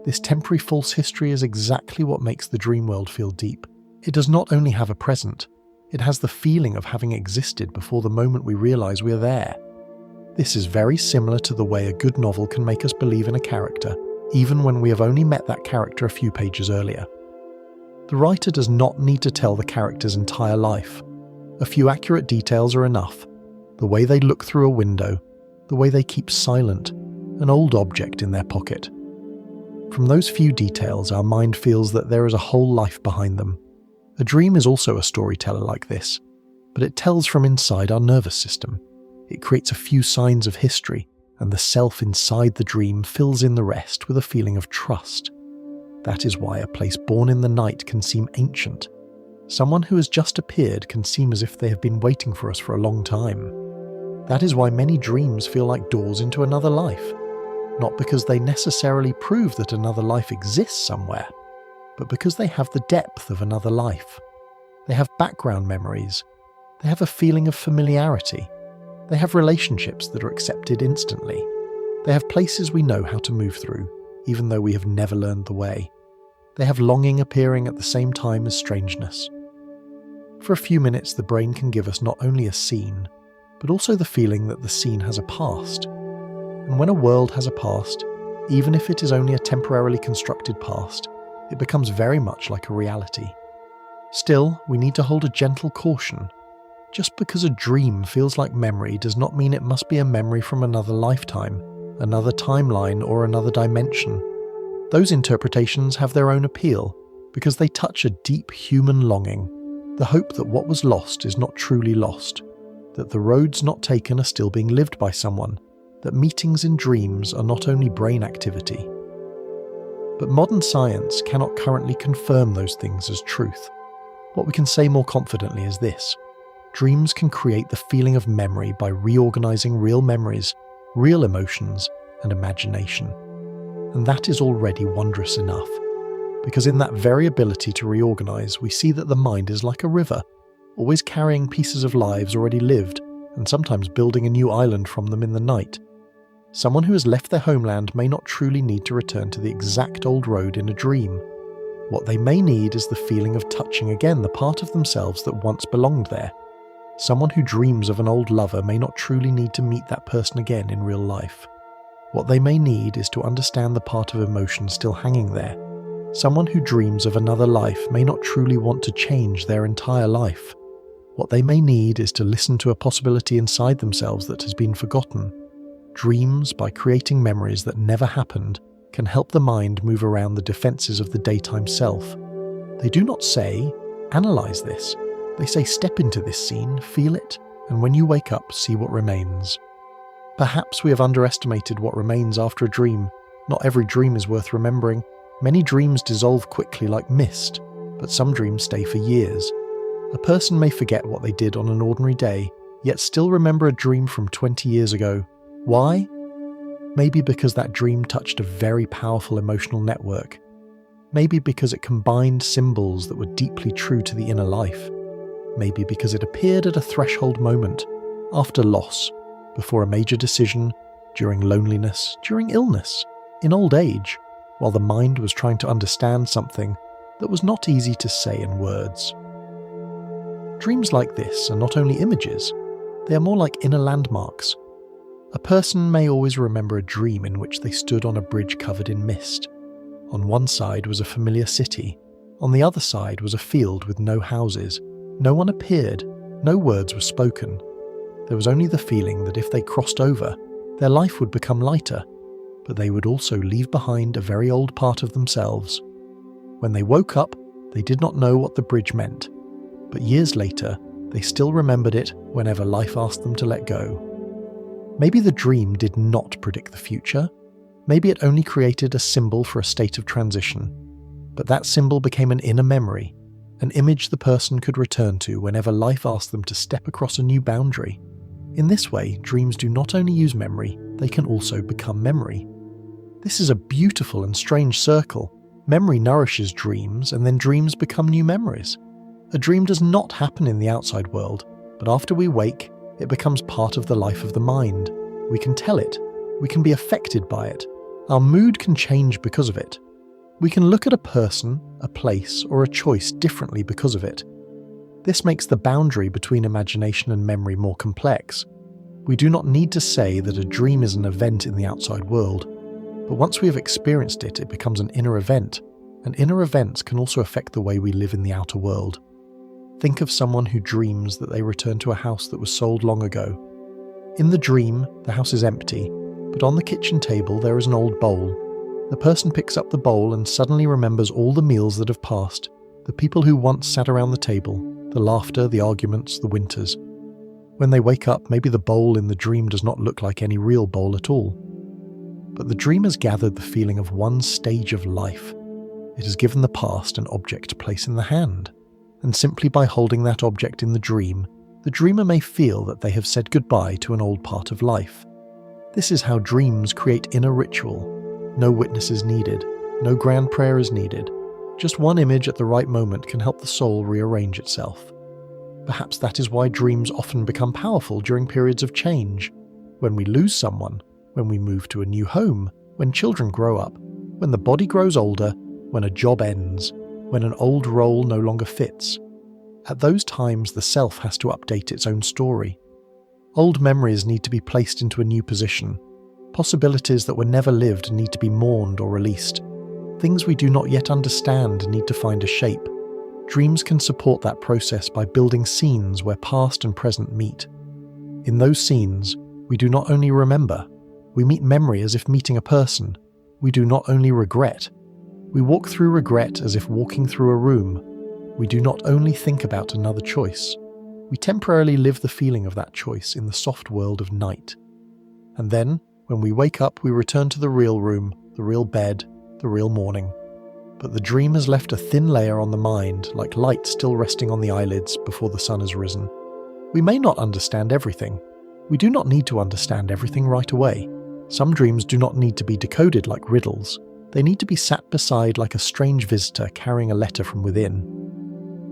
This temporary false history is exactly what makes the dream world feel deep. It does not only have a present, it has the feeling of having existed before the moment we realize we are there. This is very similar to the way a good novel can make us believe in a character, even when we have only met that character a few pages earlier. The writer does not need to tell the character's entire life. A few accurate details are enough. The way they look through a window, the way they keep silent, an old object in their pocket. From those few details, our mind feels that there is a whole life behind them. A dream is also a storyteller like this, but it tells from inside our nervous system. It creates a few signs of history, and the self inside the dream fills in the rest with a feeling of trust. That is why a place born in the night can seem ancient. Someone who has just appeared can seem as if they have been waiting for us for a long time. That is why many dreams feel like doors into another life, not because they necessarily prove that another life exists somewhere, but because they have the depth of another life. They have background memories. They have a feeling of familiarity. They have relationships that are accepted instantly. They have places we know how to move through, even though we have never learned the way. They have longing appearing at the same time as strangeness. For a few minutes, the brain can give us not only a scene, but also the feeling that the scene has a past. And when a world has a past, even if it is only a temporarily constructed past, it becomes very much like a reality. Still, we need to hold a gentle caution. Just because a dream feels like memory does not mean it must be a memory from another lifetime, another timeline, or another dimension. Those interpretations have their own appeal, because they touch a deep human longing, the hope that what was lost is not truly lost, that the roads not taken are still being lived by someone, that meetings in dreams are not only brain activity. But modern science cannot currently confirm those things as truth. What we can say more confidently is this: dreams can create the feeling of memory by reorganizing real memories, real emotions, and imagination. And that is already wondrous enough, because in that very ability to reorganize, we see that the mind is like a river, always carrying pieces of lives already lived, and sometimes building a new island from them in the night. Someone who has left their homeland may not truly need to return to the exact old road in a dream. What they may need is the feeling of touching again the part of themselves that once belonged there. Someone who dreams of an old lover may not truly need to meet that person again in real life. What they may need is to understand the part of emotion still hanging there. Someone who dreams of another life may not truly want to change their entire life. What they may need is to listen to a possibility inside themselves that has been forgotten. Dreams, by creating memories that never happened, can help the mind move around the defenses of the daytime self. They do not say, analyze this. They say, step into this scene, feel it, and when you wake up, see what remains. Perhaps we have underestimated what remains after a dream. Not every dream is worth remembering. Many dreams dissolve quickly like mist, but some dreams stay for years. A person may forget what they did on an ordinary day, yet still remember a dream from 20 years ago. Why? Maybe because that dream touched a very powerful emotional network. Maybe because it combined symbols that were deeply true to the inner life. Maybe because it appeared at a threshold moment, after loss, before a major decision, during loneliness, during illness, in old age, while the mind was trying to understand something that was not easy to say in words. Dreams like this are not only images, they are more like inner landmarks. A person may always remember a dream in which they stood on a bridge covered in mist. On one side was a familiar city, on the other side was a field with no houses. No one appeared, no words were spoken. There was only the feeling that if they crossed over, their life would become lighter, but they would also leave behind a very old part of themselves. When they woke up, they did not know what the bridge meant, but years later, they still remembered it whenever life asked them to let go. Maybe the dream did not predict the future. Maybe it only created a symbol for a state of transition. But that symbol became an inner memory, an image the person could return to whenever life asked them to step across a new boundary. In this way, dreams do not only use memory, they can also become memory. This is a beautiful and strange circle. Memory nourishes dreams, and then dreams become new memories. A dream does not happen in the outside world, but after we wake, it becomes part of the life of the mind. We can tell it. We can be affected by it. Our mood can change because of it. We can look at a person, a place, or a choice differently because of it. This makes the boundary between imagination and memory more complex. We do not need to say that a dream is an event in the outside world, but once we have experienced it, it becomes an inner event, and inner events can also affect the way we live in the outer world. Think of someone who dreams that they return to a house that was sold long ago. In the dream, the house is empty, but on the kitchen table there is an old bowl. The person picks up the bowl and suddenly remembers all the meals that have passed, the people who once sat around the table, the laughter, the arguments, the winters. When they wake up, maybe the bowl in the dream does not look like any real bowl at all. But the dream has gathered the feeling of one stage of life. It has given the past an object to place in the hand. And simply by holding that object in the dreamer may feel that they have said goodbye to an old part of life. This is how dreams create inner ritual. No witnesses needed, no grand prayer is needed. Just one image at the right moment can help the soul rearrange itself. Perhaps that is why dreams often become powerful during periods of change. When we lose someone, when we move to a new home, when children grow up, when the body grows older, when a job ends, when an old role no longer fits. At those times, the self has to update its own story. Old memories need to be placed into a new position. Possibilities that were never lived need to be mourned or released. Things we do not yet understand need to find a shape. Dreams can support that process by building scenes where past and present meet. In those scenes, we do not only remember, we meet memory as if meeting a person. We do not only regret, we walk through regret as if walking through a room. We do not only think about another choice, we temporarily live the feeling of that choice in the soft world of night. And then, when we wake up, we return to the real room, the real bed, the real morning. But the dream has left a thin layer on the mind, like light still resting on the eyelids before the sun has risen. We may not understand everything. We do not need to understand everything right away. Some dreams do not need to be decoded like riddles. They need to be sat beside like a strange visitor carrying a letter from within.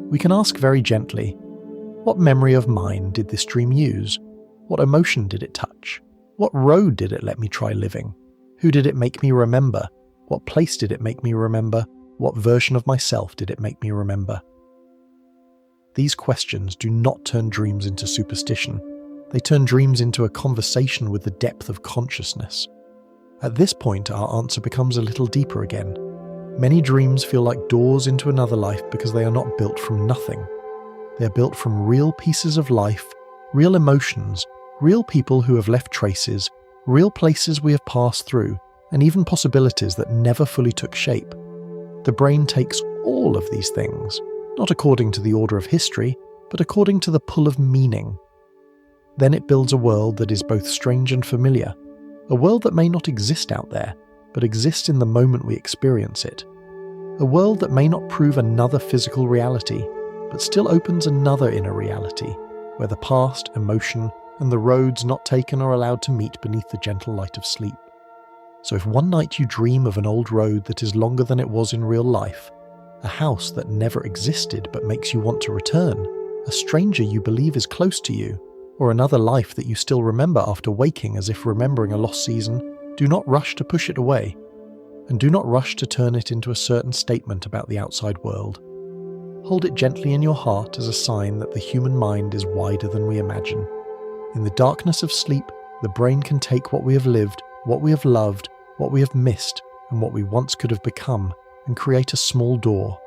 We can ask very gently, what memory of mine did this dream use? What emotion did it touch? What road did it let me try living? Who did it make me remember? What place did it make me remember? What version of myself did it make me remember? These questions do not turn dreams into superstition. They turn dreams into a conversation with the depth of consciousness. At this point, our answer becomes a little deeper again. Many dreams feel like doors into another life because they are not built from nothing. They are built from real pieces of life, real emotions, real people who have left traces, real places we have passed through, and even possibilities that never fully took shape. The brain takes all of these things, not according to the order of history, but according to the pull of meaning. Then it builds a world that is both strange and familiar, a world that may not exist out there, but exists in the moment we experience it. A world that may not prove another physical reality, but still opens another inner reality, where the past, emotion, and the roads not taken are allowed to meet beneath the gentle light of sleep. So if one night you dream of an old road that is longer than it was in real life, a house that never existed but makes you want to return, a stranger you believe is close to you, or another life that you still remember after waking as if remembering a lost season, do not rush to push it away, and do not rush to turn it into a certain statement about the outside world. Hold it gently in your heart as a sign that the human mind is wider than we imagine. In the darkness of sleep, the brain can take what we have lived, what we have loved, what we have missed, and what we once could have become, and create a small door.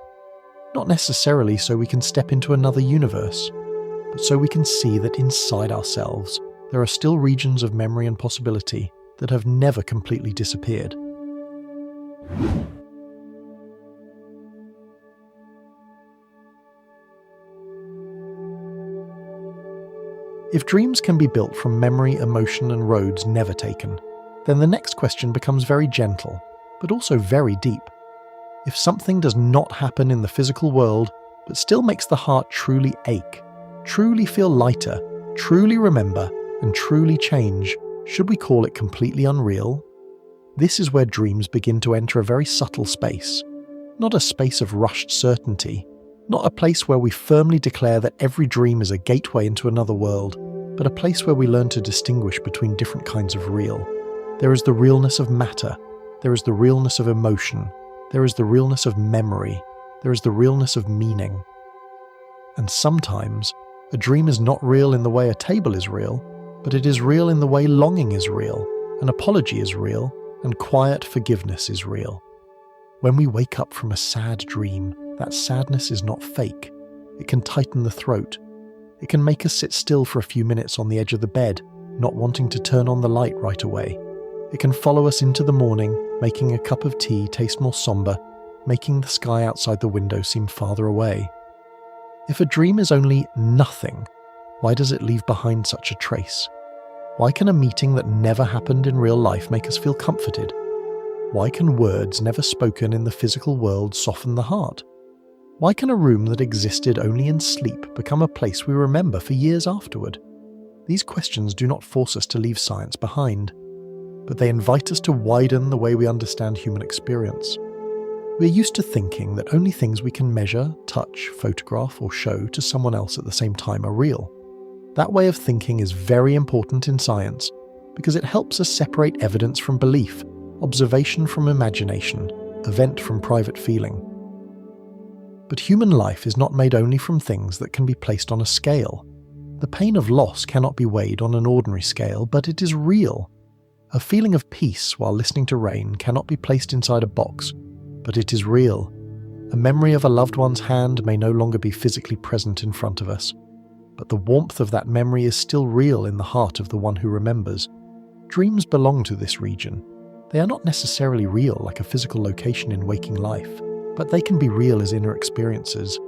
Not necessarily so we can step into another universe, but so we can see that inside ourselves there are still regions of memory and possibility that have never completely disappeared. If dreams can be built from memory, emotion, and roads never taken, then the next question becomes very gentle, but also very deep. If something does not happen in the physical world, but still makes the heart truly ache, truly feel lighter, truly remember, and truly change, should we call it completely unreal? This is where dreams begin to enter a very subtle space. Not a space of rushed certainty, not a place where we firmly declare that every dream is a gateway into another world, but a place where we learn to distinguish between different kinds of real. There is the realness of matter, there is the realness of emotion, there is the realness of memory, there is the realness of meaning. And sometimes, a dream is not real in the way a table is real, but it is real in the way longing is real, an apology is real, and quiet forgiveness is real. When we wake up from a sad dream, that sadness is not fake. It can tighten the throat. It can make us sit still for a few minutes on the edge of the bed, not wanting to turn on the light right away. It can follow us into the morning, making a cup of tea taste more somber, making the sky outside the window seem farther away. If a dream is only nothing, why does it leave behind such a trace? Why can a meeting that never happened in real life make us feel comforted? Why can words never spoken in the physical world soften the heart? Why can a room that existed only in sleep become a place we remember for years afterward? These questions do not force us to leave science behind, but they invite us to widen the way we understand human experience. We are used to thinking that only things we can measure, touch, photograph, or show to someone else at the same time are real. That way of thinking is very important in science because it helps us separate evidence from belief, observation from imagination, event from private feeling. But human life is not made only from things that can be placed on a scale. The pain of loss cannot be weighed on an ordinary scale, but it is real. A feeling of peace while listening to rain cannot be placed inside a box, but it is real. A memory of a loved one's hand may no longer be physically present in front of us, but the warmth of that memory is still real in the heart of the one who remembers. Dreams belong to this region. They are not necessarily real like a physical location in waking life, but they can be real as inner experiences.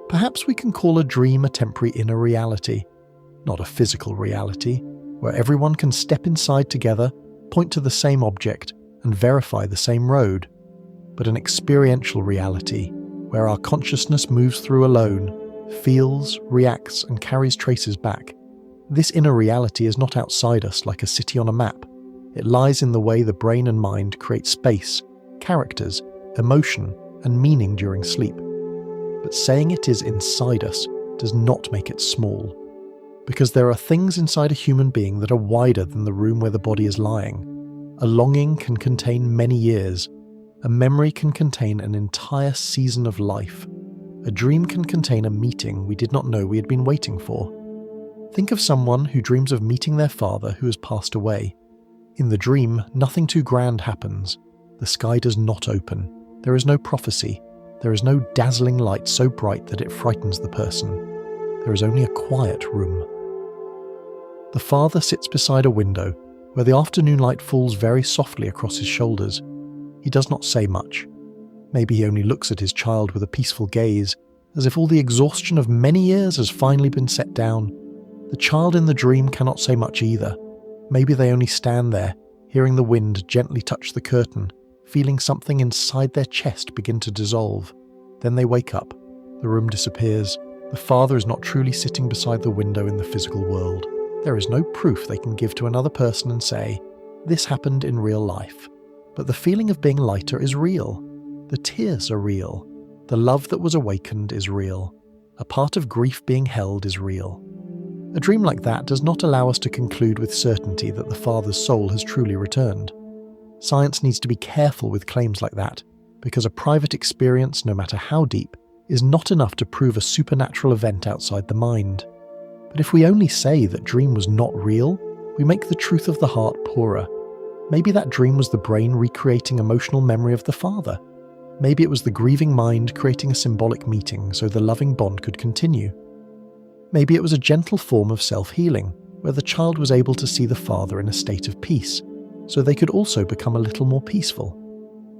Perhaps we can call a dream a temporary inner reality, not a physical reality, where everyone can step inside together, point to the same object, and verify the same road, but an experiential reality, where our consciousness moves through alone, feels, reacts, and carries traces back. This inner reality is not outside us like a city on a map. It lies in the way the brain and mind create space, characters, emotion, and meaning during sleep. But saying it is inside us does not make it small, because there are things inside a human being that are wider than the room where the body is lying. A longing can contain many years. A memory can contain an entire season of life. A dream can contain a meeting we did not know we had been waiting for. Think of someone who dreams of meeting their father who has passed away. In the dream, nothing too grand happens. The sky does not open. There is no prophecy. There is no dazzling light so bright that it frightens the person. There is only a quiet room. The father sits beside a window where the afternoon light falls very softly across his shoulders. He does not say much. Maybe he only looks at his child with a peaceful gaze, as if all the exhaustion of many years has finally been set down. The child in the dream cannot say much either. Maybe they only stand there, hearing the wind gently touch the curtain, feeling something inside their chest begin to dissolve. Then they wake up. The room disappears. The father is not truly sitting beside the window in the physical world. There is no proof they can give to another person and say, "This happened in real life." But the feeling of being lighter is real. The tears are real. The love that was awakened is real. A part of grief being held is real. A dream like that does not allow us to conclude with certainty that the father's soul has truly returned. Science needs to be careful with claims like that, because a private experience, no matter how deep, is not enough to prove a supernatural event outside the mind. But if we only say that dream was not real, we make the truth of the heart poorer. Maybe that dream was the brain recreating emotional memory of the father. Maybe it was the grieving mind creating a symbolic meeting so the loving bond could continue. Maybe it was a gentle form of self-healing, where the child was able to see the father in a state of peace, so they could also become a little more peaceful.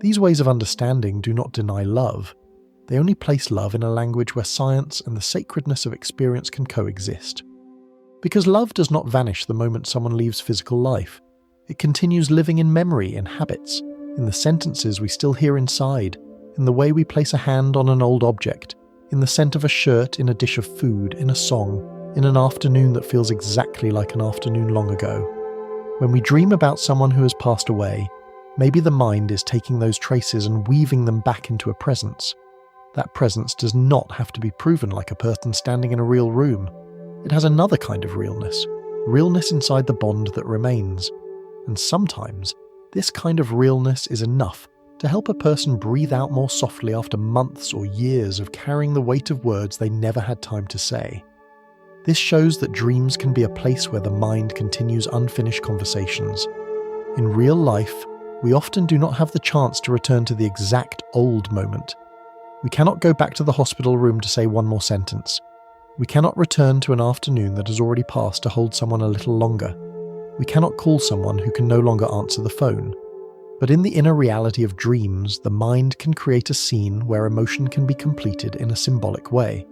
These ways of understanding do not deny love. They only place love in a language where science and the sacredness of experience can coexist. Because love does not vanish the moment someone leaves physical life. It continues living in memory, in habits, in the sentences we still hear inside, in the way we place a hand on an old object, in the scent of a shirt, in a dish of food, in a song, in an afternoon that feels exactly like an afternoon long ago. When we dream about someone who has passed away, maybe the mind is taking those traces and weaving them back into a presence. That presence does not have to be proven like a person standing in a real room. It has another kind of realness inside the bond that remains. And sometimes, this kind of realness is enough to help a person breathe out more softly after months or years of carrying the weight of words they never had time to say. This shows that dreams can be a place where the mind continues unfinished conversations. In real life, we often do not have the chance to return to the exact old moment. We cannot go back to the hospital room to say one more sentence. We cannot return to an afternoon that has already passed to hold someone a little longer. We cannot call someone who can no longer answer the phone. But in the inner reality of dreams, the mind can create a scene where emotion can be completed in a symbolic way.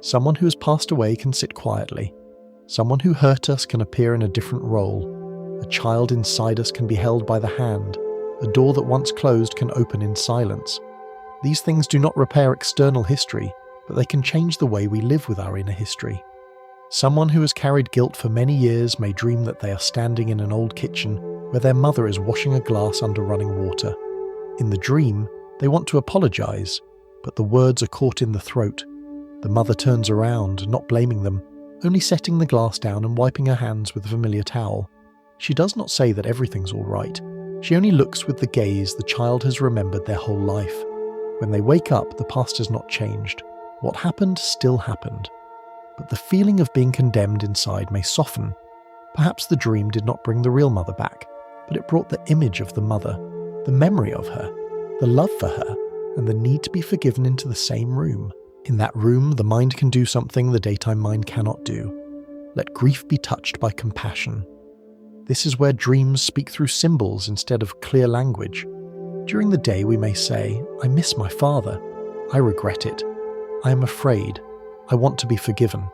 Someone who has passed away can sit quietly. Someone who hurt us can appear in a different role. A child inside us can be held by the hand. A door that once closed can open in silence. These things do not repair external history, but they can change the way we live with our inner history. Someone who has carried guilt for many years may dream that they are standing in an old kitchen where their mother is washing a glass under running water. In the dream, they want to apologize, but the words are caught in the throat. The mother turns around, not blaming them, only setting the glass down and wiping her hands with a familiar towel. She does not say that everything's all right. She only looks with the gaze the child has remembered their whole life. When they wake up, the past has not changed. What happened still happened. But the feeling of being condemned inside may soften. Perhaps the dream did not bring the real mother back, but it brought the image of the mother, the memory of her, the love for her, and the need to be forgiven into the same room. In that room, the mind can do something the daytime mind cannot do. Let grief be touched by compassion. This is where dreams speak through symbols instead of clear language. During the day we may say, "I miss my father. I regret it. I am afraid. I want to be forgiven."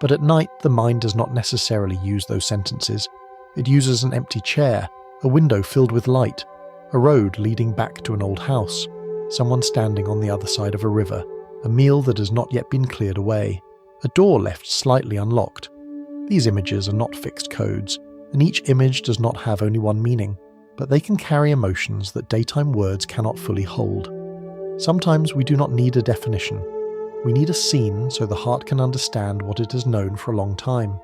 But at night, the mind does not necessarily use those sentences. It uses an empty chair, a window filled with light, a road leading back to an old house, someone standing on the other side of a river, a meal that has not yet been cleared away, a door left slightly unlocked. These images are not fixed codes, and each image does not have only one meaning, but they can carry emotions that daytime words cannot fully hold. Sometimes we do not need a definition. We need a scene so the heart can understand what it has known for a long time.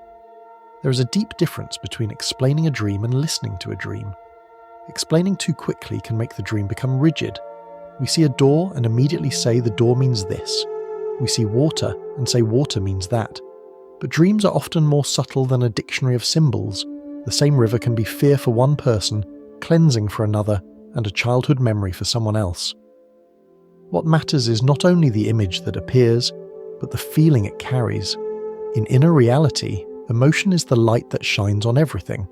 There is a deep difference between explaining a dream and listening to a dream. Explaining too quickly can make the dream become rigid. We see a door and immediately say the door means this. We see water and say water means that. But dreams are often more subtle than a dictionary of symbols. The same river can be fear for one person, cleansing for another, and a childhood memory for someone else. What matters is not only the image that appears, but the feeling it carries. In inner reality, emotion is the light that shines on everything.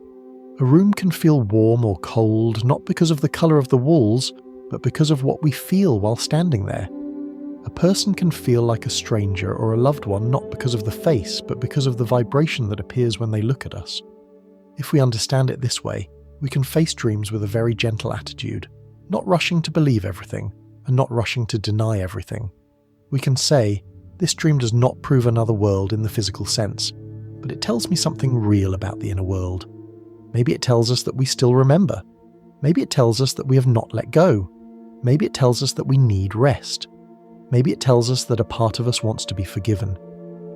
A room can feel warm or cold not because of the colour of the walls, but because of what we feel while standing there. A person can feel like a stranger or a loved one not because of the face, but because of the vibration that appears when they look at us. If we understand it this way, we can face dreams with a very gentle attitude, not rushing to believe everything, and not rushing to deny everything. We can say, this dream does not prove another world in the physical sense, but it tells me something real about the inner world. Maybe it tells us that we still remember. Maybe it tells us that we have not let go. Maybe it tells us that we need rest. Maybe it tells us that a part of us wants to be forgiven.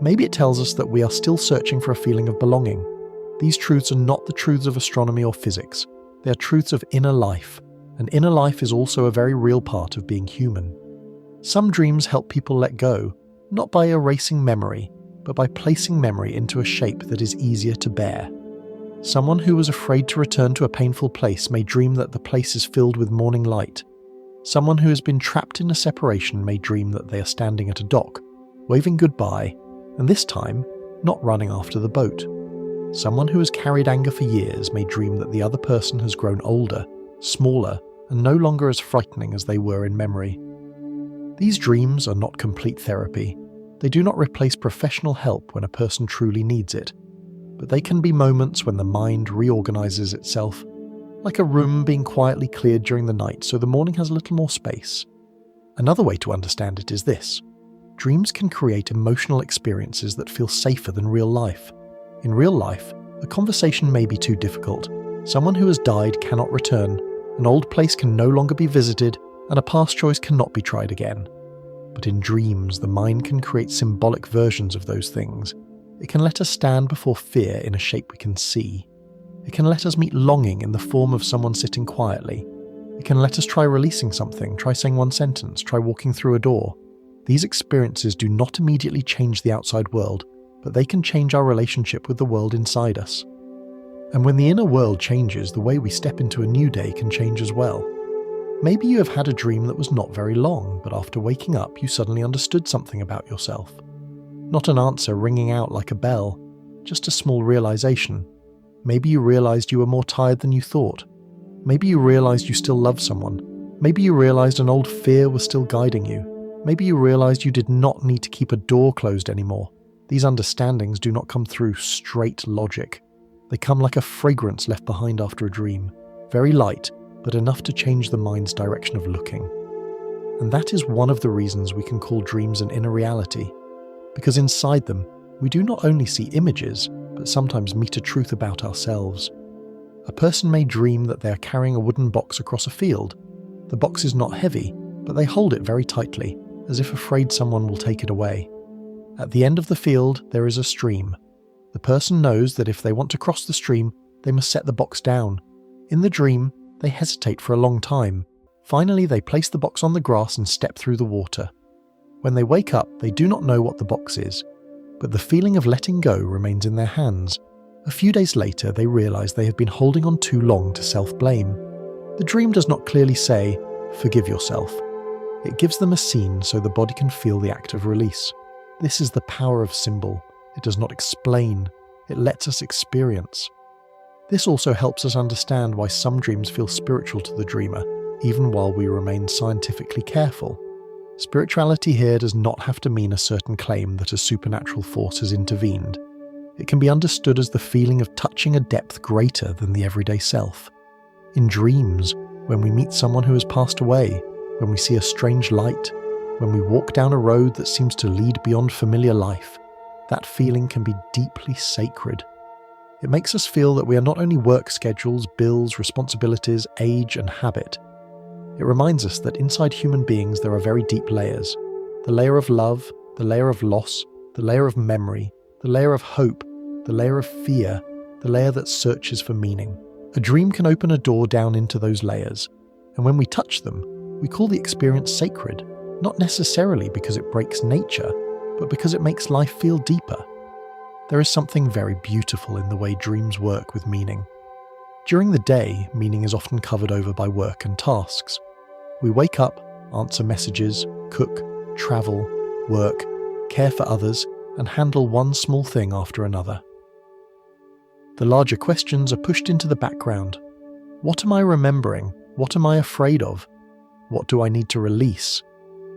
Maybe it tells us that we are still searching for a feeling of belonging. These truths are not the truths of astronomy or physics. They are truths of inner life, and inner life is also a very real part of being human. Some dreams help people let go, not by erasing memory, but by placing memory into a shape that is easier to bear. Someone who was afraid to return to a painful place may dream that the place is filled with morning light. Someone who has been trapped in a separation may dream that they are standing at a dock, waving goodbye, and this time, not running after the boat. Someone who has carried anger for years may dream that the other person has grown older, smaller, and no longer as frightening as they were in memory. These dreams are not complete therapy. They do not replace professional help when a person truly needs it, but they can be moments when the mind reorganizes itself, like a room being quietly cleared during the night so the morning has a little more space. Another way to understand it is this. Dreams can create emotional experiences that feel safer than real life. In real life, a conversation may be too difficult. Someone who has died cannot return, an old place can no longer be visited, and a past choice cannot be tried again. But in dreams, the mind can create symbolic versions of those things. It can let us stand before fear in a shape we can see. It can let us meet longing in the form of someone sitting quietly. It can let us try releasing something, try saying one sentence, try walking through a door. These experiences do not immediately change the outside world, but they can change our relationship with the world inside us. And when the inner world changes, the way we step into a new day can change as well. Maybe you have had a dream that was not very long, but after waking up you suddenly understood something about yourself. Not an answer ringing out like a bell, just a small realization. Maybe you realized you were more tired than you thought. Maybe you realized you still loved someone. Maybe you realized an old fear was still guiding you. Maybe you realized you did not need to keep a door closed anymore. These understandings do not come through straight logic. They come like a fragrance left behind after a dream, very light, but enough to change the mind's direction of looking. And that is one of the reasons we can call dreams an inner reality, because inside them, we do not only see images, but sometimes meet a truth about ourselves. A person may dream that they are carrying a wooden box across a field. The box is not heavy, but they hold it very tightly, as if afraid someone will take it away. At the end of the field, there is a stream. The person knows that if they want to cross the stream, they must set the box down. In the dream, they hesitate for a long time. Finally, they place the box on the grass and step through the water. When they wake up, they do not know what the box is, but the feeling of letting go remains in their hands. A few days later, they realize they have been holding on too long to self-blame. The dream does not clearly say, "Forgive yourself." It gives them a scene so the body can feel the act of release. This is the power of symbol. It does not explain, it lets us experience. This also helps us understand why some dreams feel spiritual to the dreamer, even while we remain scientifically careful. Spirituality here does not have to mean a certain claim that a supernatural force has intervened. It can be understood as the feeling of touching a depth greater than the everyday self. In dreams, when we meet someone who has passed away, when we see a strange light, when we walk down a road that seems to lead beyond familiar life, that feeling can be deeply sacred. It makes us feel that we are not only work schedules, bills, responsibilities, age, and habit. It reminds us that inside human beings there are very deep layers. The layer of love, the layer of loss, the layer of memory, the layer of hope, the layer of fear, the layer that searches for meaning. A dream can open a door down into those layers, and when we touch them, we call the experience sacred, not necessarily because it breaks nature, but because it makes life feel deeper. There is something very beautiful in the way dreams work with meaning. During the day, meaning is often covered over by work and tasks. We wake up, answer messages, cook, travel, work, care for others, and handle one small thing after another. The larger questions are pushed into the background. What am I remembering? What am I afraid of? What do I need to release?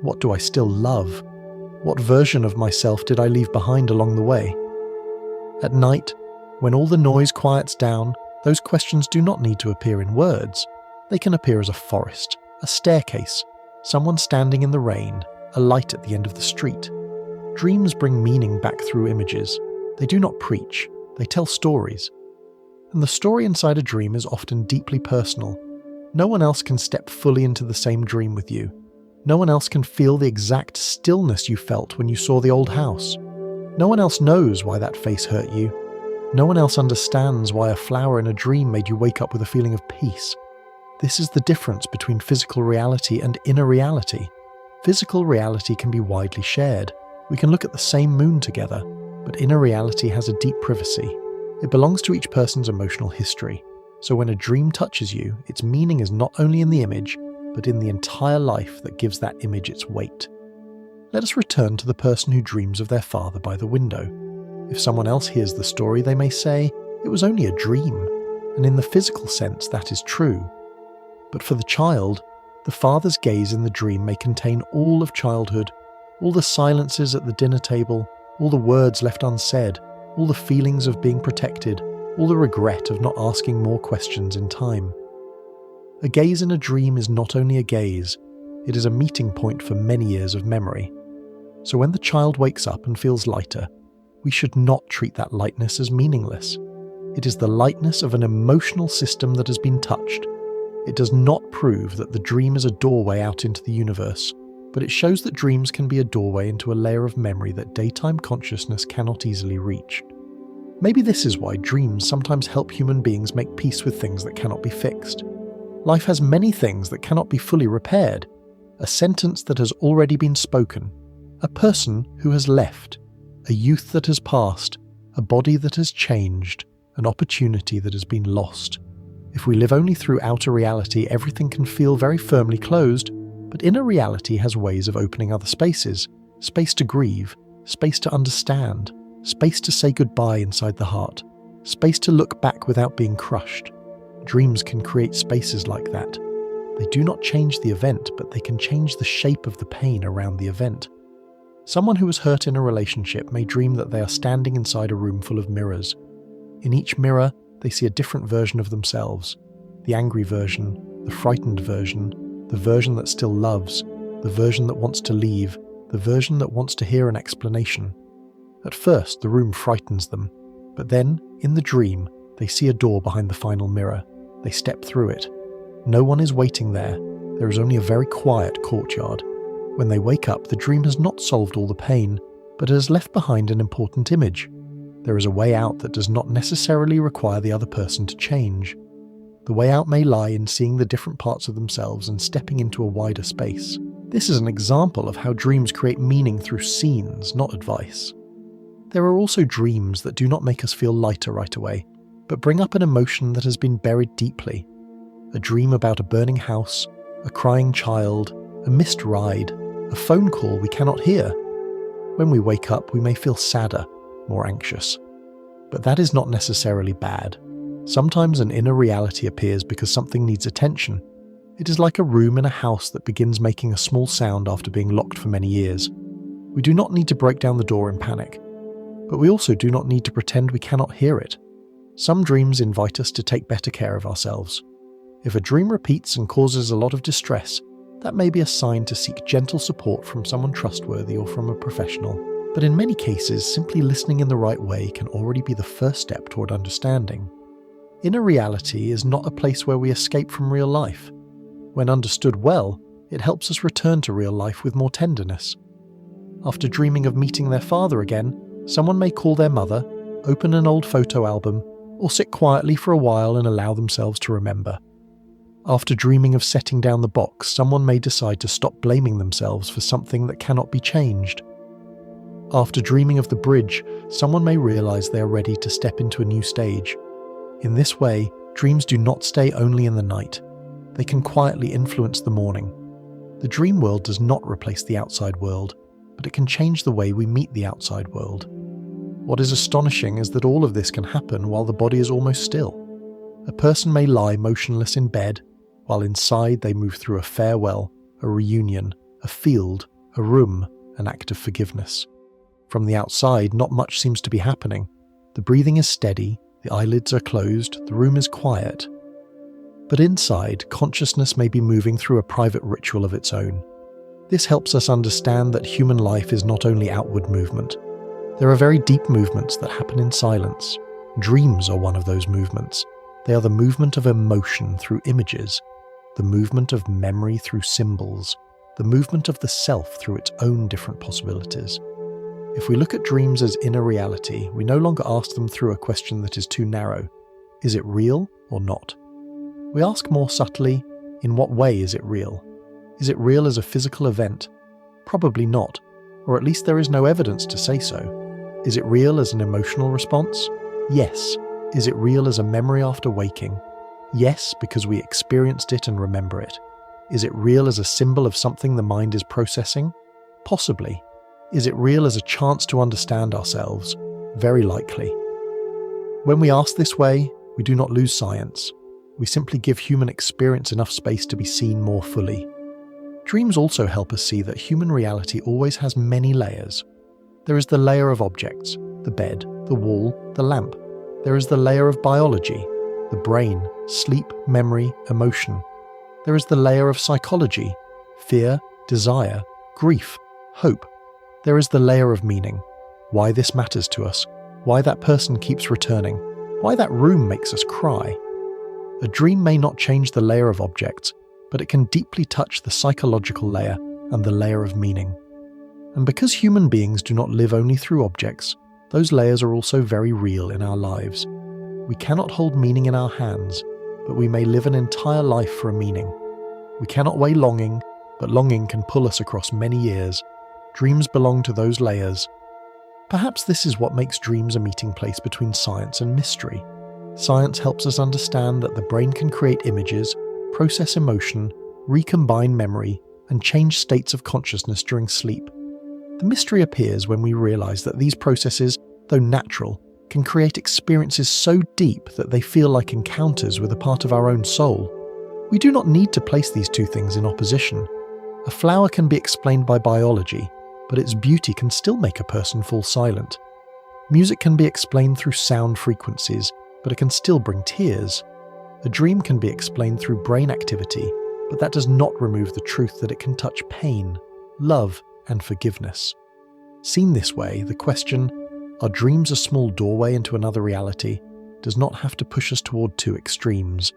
What do I still love? What version of myself did I leave behind along the way? At night, when all the noise quiets down, those questions do not need to appear in words. They can appear as a forest, a staircase, someone standing in the rain, a light at the end of the street. Dreams bring meaning back through images. They do not preach, they tell stories. And the story inside a dream is often deeply personal. No one else can step fully into the same dream with you. No one else can feel the exact stillness you felt when you saw the old house. No one else knows why that face hurt you. No one else understands why a flower in a dream made you wake up with a feeling of peace. This is the difference between physical reality and inner reality. Physical reality can be widely shared. We can look at the same moon together, but inner reality has a deep privacy. It belongs to each person's emotional history. So when a dream touches you, its meaning is not only in the image, but in the entire life that gives that image its weight. Let us return to the person who dreams of their father by the window. If someone else hears the story, they may say, "It was only a dream," and in the physical sense that is true. But for the child, the father's gaze in the dream may contain all of childhood, all the silences at the dinner table, all the words left unsaid, all the feelings of being protected, all the regret of not asking more questions in time. A gaze in a dream is not only a gaze, it is a meeting point for many years of memory. So when the child wakes up and feels lighter, we should not treat that lightness as meaningless. It is the lightness of an emotional system that has been touched. It does not prove that the dream is a doorway out into the universe, but it shows that dreams can be a doorway into a layer of memory that daytime consciousness cannot easily reach. Maybe this is why dreams sometimes help human beings make peace with things that cannot be fixed. Life has many things that cannot be fully repaired. A sentence that has already been spoken, a person who has left, a youth that has passed, a body that has changed, an opportunity that has been lost. If we live only through outer reality, everything can feel very firmly closed, but inner reality has ways of opening other spaces, space to grieve, space to understand, space to say goodbye inside the heart, space to look back without being crushed. Dreams can create spaces like that. They do not change the event, but they can change the shape of the pain around the event. Someone who was hurt in a relationship may dream that they are standing inside a room full of mirrors. In each mirror, they see a different version of themselves. The angry version, the frightened version, the version that still loves, the version that wants to leave, the version that wants to hear an explanation. At first, the room frightens them, but then, in the dream, they see a door behind the final mirror. They step through it. No one is waiting there. There is only a very quiet courtyard. When they wake up, the dream has not solved all the pain, but it has left behind an important image. There is a way out that does not necessarily require the other person to change. The way out may lie in seeing the different parts of themselves and stepping into a wider space. This is an example of how dreams create meaning through scenes, not advice. There are also dreams that do not make us feel lighter right away, but bring up an emotion that has been buried deeply. A dream about a burning house, a crying child, a missed ride, a phone call we cannot hear. When we wake up, we may feel sadder, more anxious. But that is not necessarily bad. Sometimes an inner reality appears because something needs attention. It is like a room in a house that begins making a small sound after being locked for many years. We do not need to break down the door in panic, but we also do not need to pretend we cannot hear it. Some dreams invite us to take better care of ourselves. If a dream repeats and causes a lot of distress, that may be a sign to seek gentle support from someone trustworthy or from a professional. But in many cases, simply listening in the right way can already be the first step toward understanding. Inner reality is not a place where we escape from real life. When understood well, it helps us return to real life with more tenderness. After dreaming of meeting their father again, someone may call their mother, open an old photo album, or sit quietly for a while and allow themselves to remember. After dreaming of setting down the box, someone may decide to stop blaming themselves for something that cannot be changed. After dreaming of the bridge, someone may realize they are ready to step into a new stage. In this way, dreams do not stay only in the night. They can quietly influence the morning. The dream world does not replace the outside world, but it can change the way we meet the outside world. What is astonishing is that all of this can happen while the body is almost still. A person may lie motionless in bed, while inside they move through a farewell, a reunion, a field, a room, an act of forgiveness. From the outside, not much seems to be happening. The breathing is steady, the eyelids are closed, the room is quiet. But inside, consciousness may be moving through a private ritual of its own. This helps us understand that human life is not only outward movement. There are very deep movements that happen in silence. Dreams are one of those movements. They are the movement of emotion through images, the movement of memory through symbols, the movement of the self through its own different possibilities. If we look at dreams as inner reality, we no longer ask them through a question that is too narrow. Is it real or not? We ask more subtly, in what way is it real? Is it real as a physical event? Probably not, or at least there is no evidence to say so. Is it real as an emotional response? Yes. Is it real as a memory after waking? Yes, because we experienced it and remember it. Is it real as a symbol of something the mind is processing? Possibly. Is it real as a chance to understand ourselves? Very likely. When we ask this way, we do not lose science. We simply give human experience enough space to be seen more fully. Dreams also help us see that human reality always has many layers. There is the layer of objects, the bed, the wall, the lamp. There is the layer of biology, the brain, sleep, memory, emotion. There is the layer of psychology, fear, desire, grief, hope. There is the layer of meaning, why this matters to us, why that person keeps returning, why that room makes us cry. A dream may not change the layer of objects, but it can deeply touch the psychological layer and the layer of meaning. And because human beings do not live only through objects, those layers are also very real in our lives. We cannot hold meaning in our hands, but we may live an entire life for a meaning. We cannot weigh longing, but longing can pull us across many years. Dreams belong to those layers. Perhaps this is what makes dreams a meeting place between science and mystery. Science helps us understand that the brain can create images, process emotion, recombine memory, and change states of consciousness during sleep. The mystery appears when we realize that these processes, though natural, can create experiences so deep that they feel like encounters with a part of our own soul. We do not need to place these two things in opposition. A flower can be explained by biology, but its beauty can still make a person fall silent. Music can be explained through sound frequencies, but it can still bring tears. A dream can be explained through brain activity, but that does not remove the truth that it can touch pain, love, and forgiveness. Seen this way, the question, "Are dreams a small doorway into another reality?" does not have to push us toward two extremes.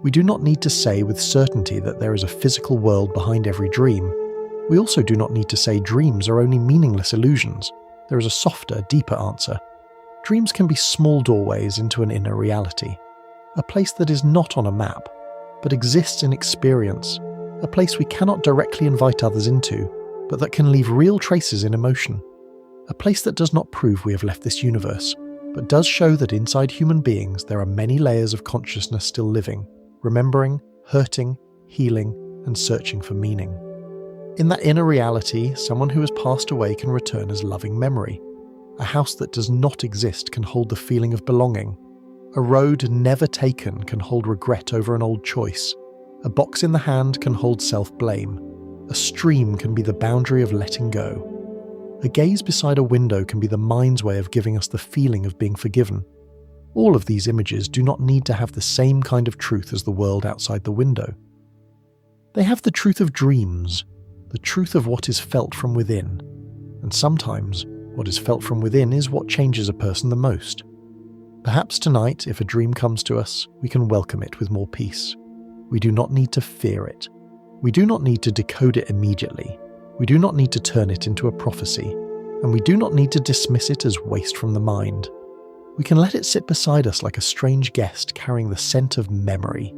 We do not need to say with certainty that there is a physical world behind every dream. We also do not need to say dreams are only meaningless illusions. There is a softer, deeper answer. Dreams can be small doorways into an inner reality. a place that is not on a map, but exists in experience, a place we cannot directly invite others into, but that can leave real traces in emotion, a place that does not prove we have left this universe, but does show that inside human beings there are many layers of consciousness still living, remembering, hurting, healing, and searching for meaning. In that inner reality, someone who has passed away can return as loving memory. A house that does not exist can hold the feeling of belonging. A road never taken can hold regret over an old choice. A box in the hand can hold self-blame. A stream can be the boundary of letting go. A gaze beside a window can be the mind's way of giving us the feeling of being forgiven. All of these images do not need to have the same kind of truth as the world outside the window. They have the truth of dreams, the truth of what is felt from within. And sometimes, what is felt from within is what changes a person the most. Perhaps tonight, if a dream comes to us, we can welcome it with more peace. We do not need to fear it. We do not need to decode it immediately. We do not need to turn it into a prophecy. And we do not need to dismiss it as waste from the mind. We can let it sit beside us like a strange guest carrying the scent of memory.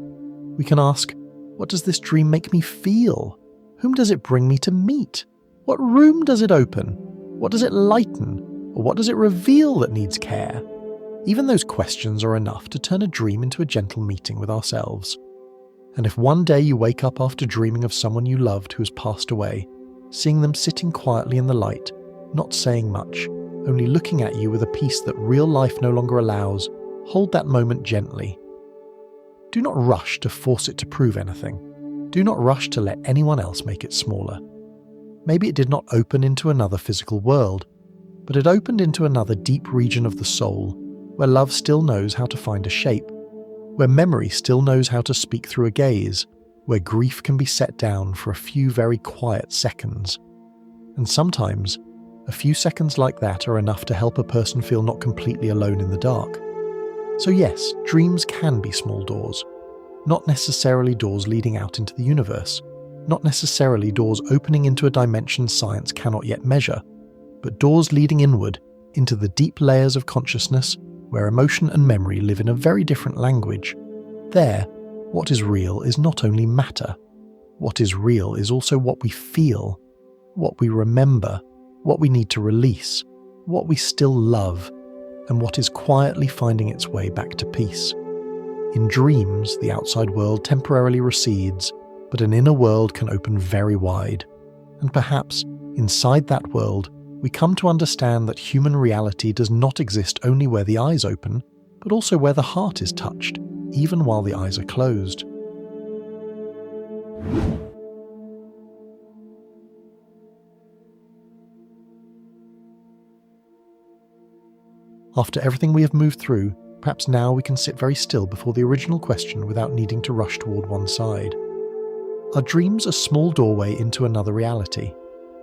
We can ask, what does this dream make me feel? Whom does it bring me to meet? What room does it open? What does it lighten? Or what does it reveal that needs care? Even those questions are enough to turn a dream into a gentle meeting with ourselves. And if one day you wake up after dreaming of someone you loved who has passed away, seeing them sitting quietly in the light, not saying much, only looking at you with a peace that real life no longer allows, hold that moment gently. Do not rush to force it to prove anything. Do not rush to let anyone else make it smaller. Maybe it did not open into another physical world, but it opened into another deep region of the soul, where love still knows how to find a shape, where memory still knows how to speak through a gaze, where grief can be set down for a few very quiet seconds. And sometimes, a few seconds like that are enough to help a person feel not completely alone in the dark. So yes, dreams can be small doors. Not necessarily doors leading out into the universe. Not necessarily doors opening into a dimension science cannot yet measure, but doors leading inward into the deep layers of consciousness where emotion and memory live in a very different language. There, what is real is not only matter. What is real is also what we feel, what we remember, what we need to release, what we still love, and what is quietly finding its way back to peace. In dreams, the outside world temporarily recedes, but an inner world can open very wide. And perhaps, inside that world, we come to understand that human reality does not exist only where the eyes open, but also where the heart is touched, even while the eyes are closed. After everything we have moved through, perhaps now we can sit very still before the original question without needing to rush toward one side. Are dreams a small doorway into another reality?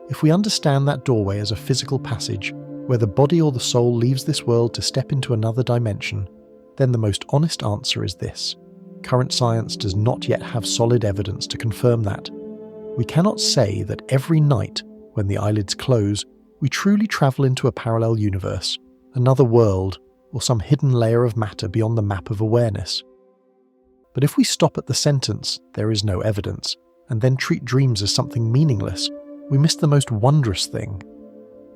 If we understand that doorway as a physical passage, where the body or the soul leaves this world to step into another dimension, then the most honest answer is this. Current science does not yet have solid evidence to confirm that. We cannot say that every night, when the eyelids close, we truly travel into a parallel universe, another world, or some hidden layer of matter beyond the map of awareness. But if we stop at the sentence, "there is no evidence," and then treat dreams as something meaningless, we miss the most wondrous thing.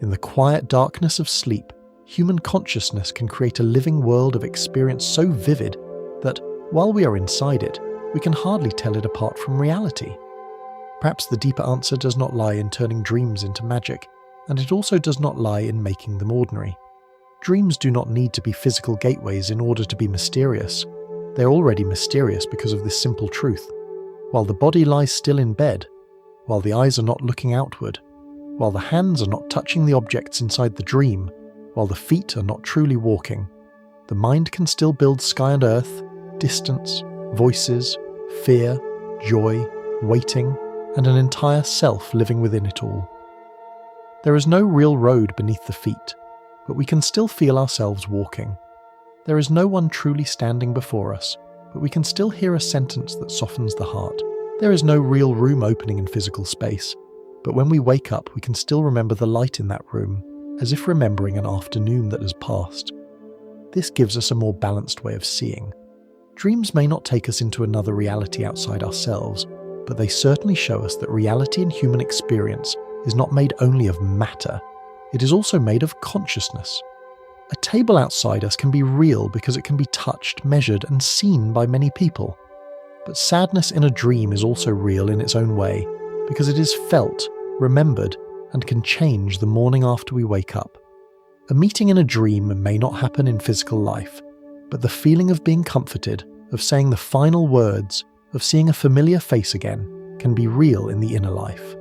In the quiet darkness of sleep, human consciousness can create a living world of experience so vivid that, while we are inside it, we can hardly tell it apart from reality. Perhaps the deeper answer does not lie in turning dreams into magic, and it also does not lie in making them ordinary. Dreams do not need to be physical gateways in order to be mysterious. They are already mysterious because of this simple truth. While the body lies still in bed, while the eyes are not looking outward, while the hands are not touching the objects inside the dream, while the feet are not truly walking, the mind can still build sky and earth, distance, voices, fear, joy, waiting, and an entire self living within it all. There is no real road beneath the feet, but we can still feel ourselves walking. There is no one truly standing before us, but we can still hear a sentence that softens the heart. There is no real room opening in physical space, but when we wake up we can still remember the light in that room, as if remembering an afternoon that has passed. This gives us a more balanced way of seeing. Dreams may not take us into another reality outside ourselves, but they certainly show us that reality in human experience is not made only of matter, it is also made of consciousness. A table outside us can be real because it can be touched, measured, and seen by many people. But sadness in a dream is also real in its own way, because it is felt, remembered, and can change the morning after we wake up. A meeting in a dream may not happen in physical life, but the feeling of being comforted, of saying the final words, of seeing a familiar face again, can be real in the inner life.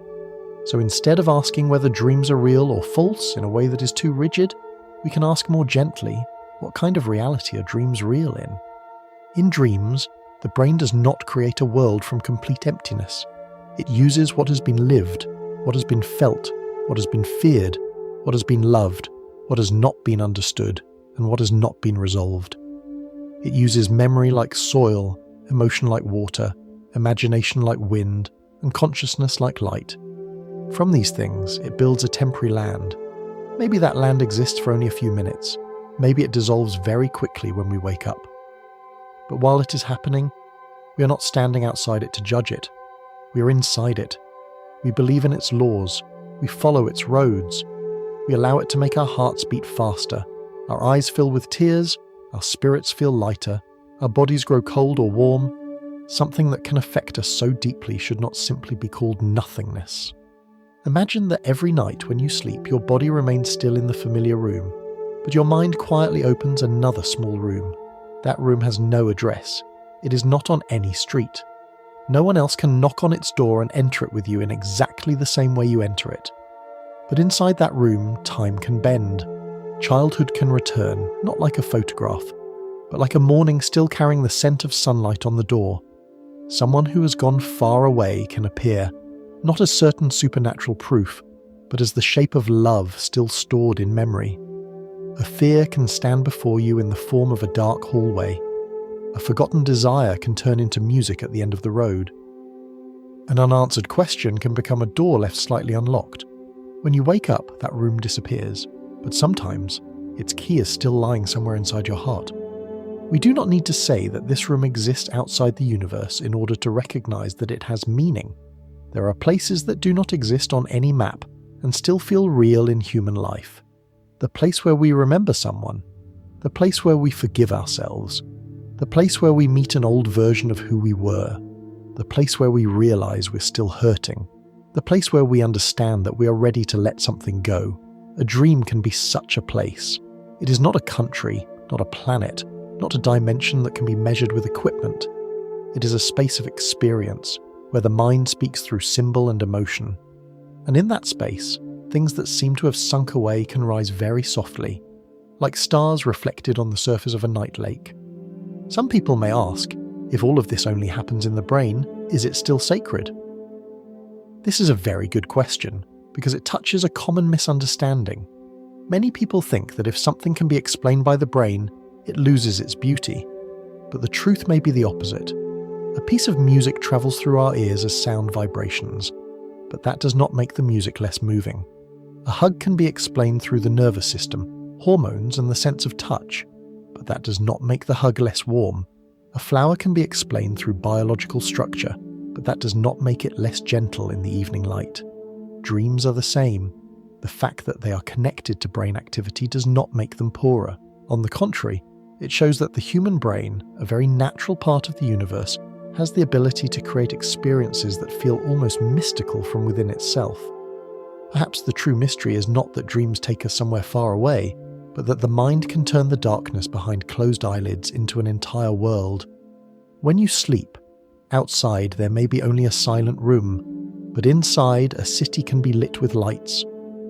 So instead of asking whether dreams are real or false in a way that is too rigid, we can ask more gently, what kind of reality are dreams real in? In dreams, the brain does not create a world from complete emptiness. It uses what has been lived, what has been felt, what has been feared, what has been loved, what has not been understood, and what has not been resolved. It uses memory like soil, emotion like water, imagination like wind, and consciousness like light. From these things, it builds a temporary land. Maybe that land exists for only a few minutes. Maybe it dissolves very quickly when we wake up. But while it is happening, we are not standing outside it to judge it. We are inside it. We believe in its laws. We follow its roads. We allow it to make our hearts beat faster, our eyes fill with tears, our spirits feel lighter, our bodies grow cold or warm. Something that can affect us so deeply should not simply be called nothingness. Imagine that every night when you sleep, your body remains still in the familiar room, but your mind quietly opens another small room. That room has no address. It is not on any street. No one else can knock on its door and enter it with you in exactly the same way you enter it. But inside that room, time can bend. Childhood can return, not like a photograph, but like a morning still carrying the scent of sunlight on the door. Someone who has gone far away can appear, not as certain supernatural proof, but as the shape of love still stored in memory. A fear can stand before you in the form of a dark hallway. A forgotten desire can turn into music at the end of the road. An unanswered question can become a door left slightly unlocked. When you wake up, that room disappears, but sometimes its key is still lying somewhere inside your heart. We do not need to say that this room exists outside the universe in order to recognize that it has meaning. There are places that do not exist on any map and still feel real in human life. The place where we remember someone, the place where we forgive ourselves, the place where we meet an old version of who we were, the place where we realize we're still hurting, the place where we understand that we are ready to let something go. A dream can be such a place. It is not a country, not a planet, not a dimension that can be measured with equipment. It is a space of experience, where the mind speaks through symbol and emotion. And in that space, things that seem to have sunk away can rise very softly, like stars reflected on the surface of a night lake. Some people may ask, if all of this only happens in the brain, is it still sacred? This is a very good question, because it touches a common misunderstanding. Many people think that if something can be explained by the brain, it loses its beauty. But the truth may be the opposite. A piece of music travels through our ears as sound vibrations, but that does not make the music less moving. A hug can be explained through the nervous system, hormones, and the sense of touch, but that does not make the hug less warm. A flower can be explained through biological structure, but that does not make it less gentle in the evening light. Dreams are the same. The fact that they are connected to brain activity does not make them poorer. On the contrary, it shows that the human brain, a very natural part of the universe, has the ability to create experiences that feel almost mystical from within itself. Perhaps the true mystery is not that dreams take us somewhere far away, but that the mind can turn the darkness behind closed eyelids into an entire world. When you sleep, outside there may be only a silent room, but inside a city can be lit with lights.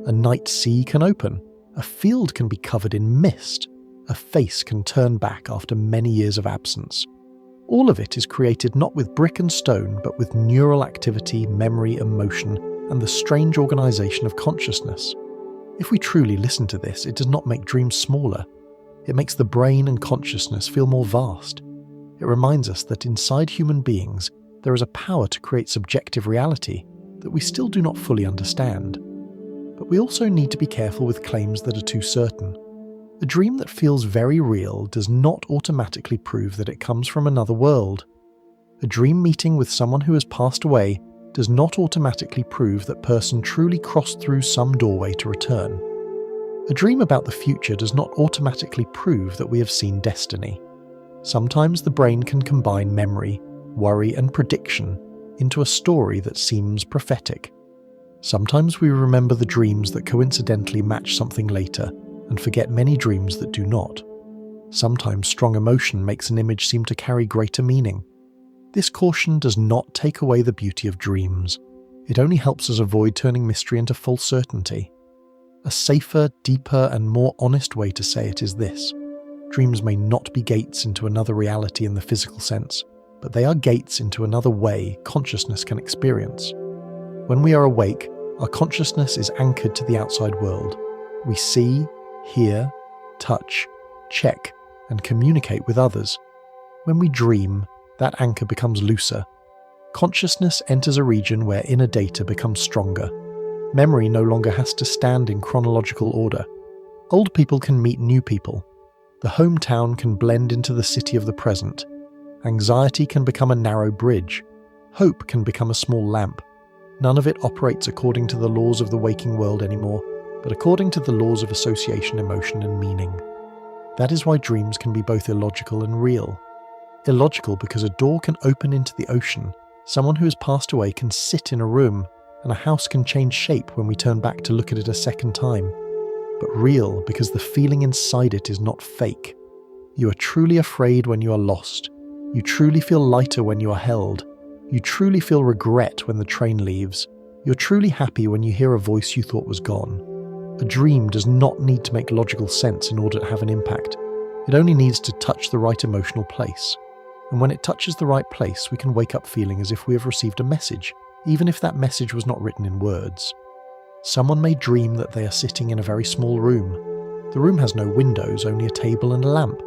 A night sea can open, a field can be covered in mist, a face can turn back after many years of absence. All of it is created not with brick and stone, but with neural activity, memory, emotion, and the strange organization of consciousness. If we truly listen to this, it does not make dreams smaller. It makes the brain and consciousness feel more vast. It reminds us that inside human beings, there is a power to create subjective reality that we still do not fully understand. But we also need to be careful with claims that are too certain. A dream that feels very real does not automatically prove that it comes from another world. A dream meeting with someone who has passed away does not automatically prove that person truly crossed through some doorway to return. A dream about the future does not automatically prove that we have seen destiny. Sometimes the brain can combine memory, worry, and prediction into a story that seems prophetic. Sometimes we remember the dreams that coincidentally match something later and forget many dreams that do not. Sometimes strong emotion makes an image seem to carry greater meaning. This caution does not take away the beauty of dreams. It only helps us avoid turning mystery into false certainty. A safer, deeper, and more honest way to say it is this: dreams may not be gates into another reality in the physical sense, but they are gates into another way consciousness can experience. When we are awake, our consciousness is anchored to the outside world. We see, hear, touch, check, and communicate with others. When we dream, that anchor becomes looser. Consciousness enters a region where inner data becomes stronger. Memory no longer has to stand in chronological order. Old people can meet new people. The hometown can blend into the city of the present. Anxiety can become a narrow bridge. Hope can become a small lamp. None of it operates according to the laws of the waking world anymore, but according to the laws of association, emotion, and meaning. That is why dreams can be both illogical and real. Illogical because a door can open into the ocean, someone who has passed away can sit in a room, and a house can change shape when we turn back to look at it a second time. But real because the feeling inside it is not fake. You are truly afraid when you are lost. You truly feel lighter when you are held. You truly feel regret when the train leaves. You're truly happy when you hear a voice you thought was gone. A dream does not need to make logical sense in order to have an impact. It only needs to touch the right emotional place. And when it touches the right place, we can wake up feeling as if we have received a message, even if that message was not written in words. Someone may dream that they are sitting in a very small room. The room has no windows, only a table and a lamp.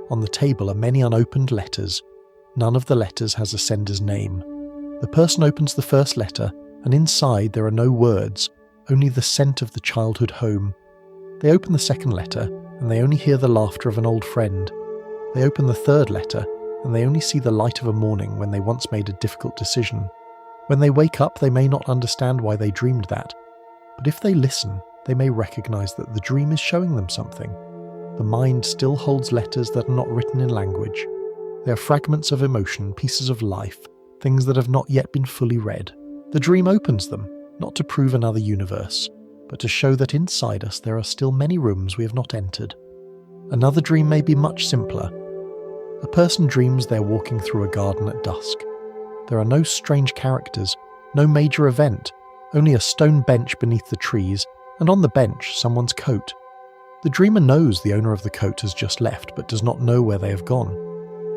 On the table are many unopened letters. None of the letters has a sender's name. The person opens the first letter, and inside there are no words, only the scent of the childhood home. They open the second letter, and they only hear the laughter of an old friend. They open the third letter, and they only see the light of a morning when they once made a difficult decision. When they wake up, they may not understand why they dreamed that, but if they listen, they may recognize that the dream is showing them something. The mind still holds letters that are not written in language. They are fragments of emotion, pieces of life, things that have not yet been fully read. The dream opens them, not to prove another universe, but to show that inside us there are still many rooms we have not entered. Another dream may be much simpler. A person dreams they're walking through a garden at dusk. There are no strange characters, no major event, only a stone bench beneath the trees, and on the bench someone's coat. The dreamer knows the owner of the coat has just left, but does not know where they have gone.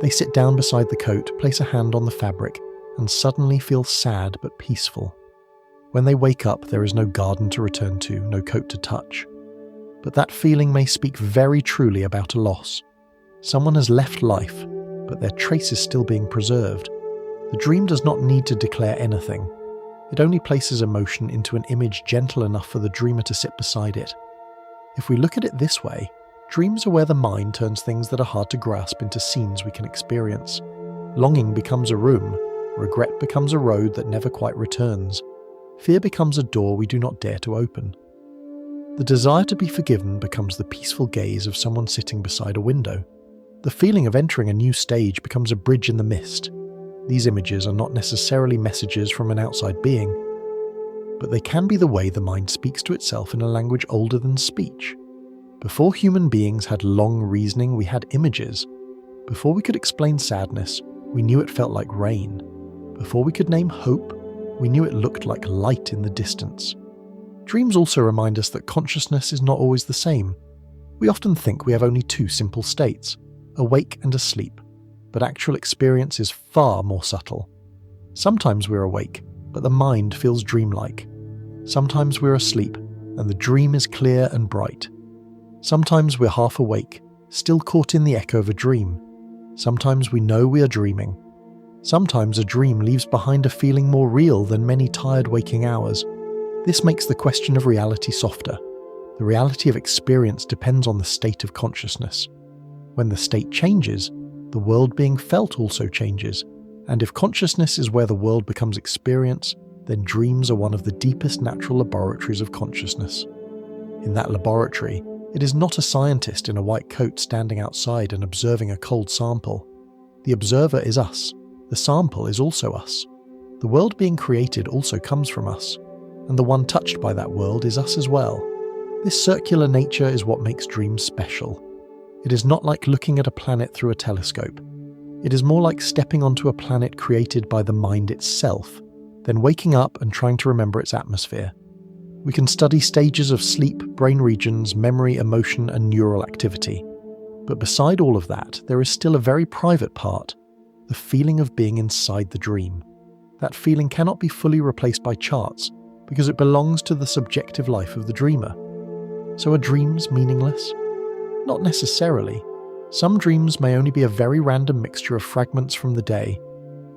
They sit down beside the coat, place a hand on the fabric, and suddenly feel sad but peaceful. When they wake up, there is no garden to return to, no coat to touch. But that feeling may speak very truly about a loss. Someone has left life, but their trace is still being preserved. The dream does not need to declare anything. It only places emotion into an image gentle enough for the dreamer to sit beside it. If we look at it this way, dreams are where the mind turns things that are hard to grasp into scenes we can experience. Longing becomes a room, regret becomes a road that never quite returns. Fear becomes a door we do not dare to open. The desire to be forgiven becomes the peaceful gaze of someone sitting beside a window. The feeling of entering a new stage becomes a bridge in the mist. These images are not necessarily messages from an outside being, but they can be the way the mind speaks to itself in a language older than speech. Before human beings had long reasoning, we had images. Before we could explain sadness, we knew it felt like rain. Before we could name hope, we knew it looked like light in the distance. Dreams also remind us that consciousness is not always the same. We often think we have only two simple states, awake and asleep, but actual experience is far more subtle. Sometimes we're awake, but the mind feels dreamlike. Sometimes we're asleep, and the dream is clear and bright. Sometimes we're half awake, still caught in the echo of a dream. Sometimes we know we are dreaming. Sometimes a dream leaves behind a feeling more real than many tired waking hours. This makes the question of reality softer. The reality of experience depends on the state of consciousness. When the state changes, the world being felt also changes, and if consciousness is where the world becomes experience, then dreams are one of the deepest natural laboratories of consciousness. In that laboratory, it is not a scientist in a white coat standing outside and observing a cold sample. The observer is us. The sample is also us. The world being created also comes from us, and the one touched by that world is us as well. This circular nature is what makes dreams special. It is not like looking at a planet through a telescope. It is more like stepping onto a planet created by the mind itself, then waking up and trying to remember its atmosphere. We can study stages of sleep, brain regions, memory, emotion, and neural activity. But beside all of that, there is still a very private part, the feeling of being inside the dream. That feeling cannot be fully replaced by charts, because it belongs to the subjective life of the dreamer. So are dreams meaningless? Not necessarily. Some dreams may only be a very random mixture of fragments from the day,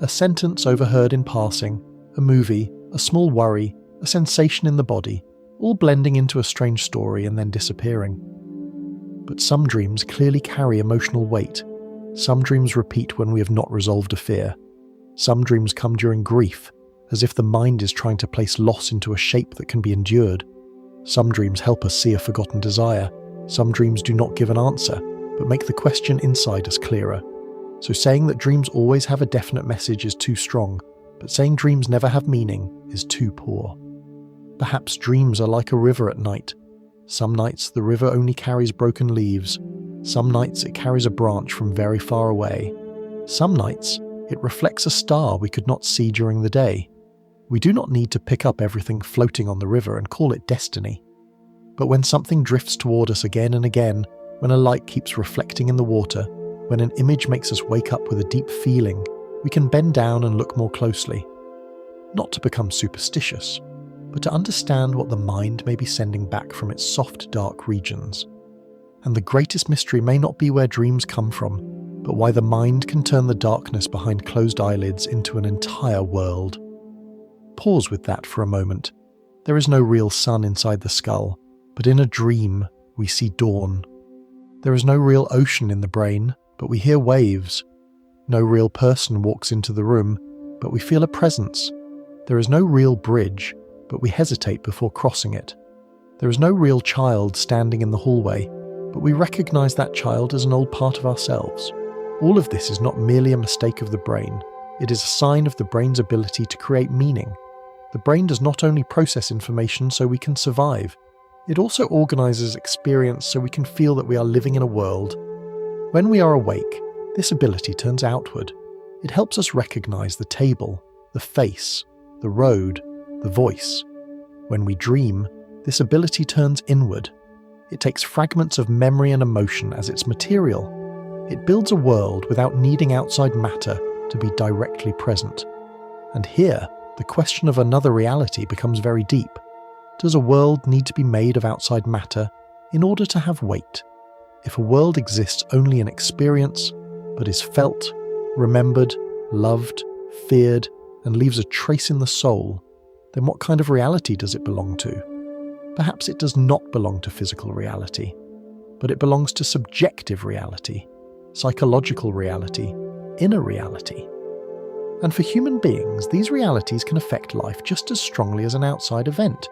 a sentence overheard in passing, a movie, a small worry, a sensation in the body, all blending into a strange story and then disappearing. But some dreams clearly carry emotional weight. Some dreams repeat when we have not resolved a fear. Some dreams come during grief, as if the mind is trying to place loss into a shape that can be endured. Some dreams help us see a forgotten desire. Some dreams do not give an answer, but make the question inside us clearer. So saying that dreams always have a definite message is too strong, but saying dreams never have meaning is too poor. Perhaps dreams are like a river at night. Some nights the river only carries broken leaves. Some nights it carries a branch from very far away. Some nights it reflects a star we could not see during the day. We do not need to pick up everything floating on the river and call it destiny. But when something drifts toward us again and again, when a light keeps reflecting in the water, when an image makes us wake up with a deep feeling, we can bend down and look more closely. Not to become superstitious, but to understand what the mind may be sending back from its soft, dark regions. And the greatest mystery may not be where dreams come from, but why the mind can turn the darkness behind closed eyelids into an entire world. Pause with that for a moment. There is no real sun inside the skull, but in a dream we see dawn. There is no real ocean in the brain, but we hear waves. No real person walks into the room, but we feel a presence. There is no real bridge, but we hesitate before crossing it. There is no real child standing in the hallway, but we recognize that child as an old part of ourselves. All of this is not merely a mistake of the brain. It is a sign of the brain's ability to create meaning. The brain does not only process information so we can survive, it also organizes experience so we can feel that we are living in a world. When we are awake, this ability turns outward. It helps us recognize the table, the face, the road, the voice. When we dream, this ability turns inward. It takes fragments of memory and emotion as its material. It builds a world without needing outside matter to be directly present. And here, the question of another reality becomes very deep. Does a world need to be made of outside matter in order to have weight? If a world exists only in experience, but is felt, remembered, loved, feared, and leaves a trace in the soul, then what kind of reality does it belong to? Perhaps it does not belong to physical reality, but it belongs to subjective reality, psychological reality, inner reality. And for human beings, these realities can affect life just as strongly as an outside event.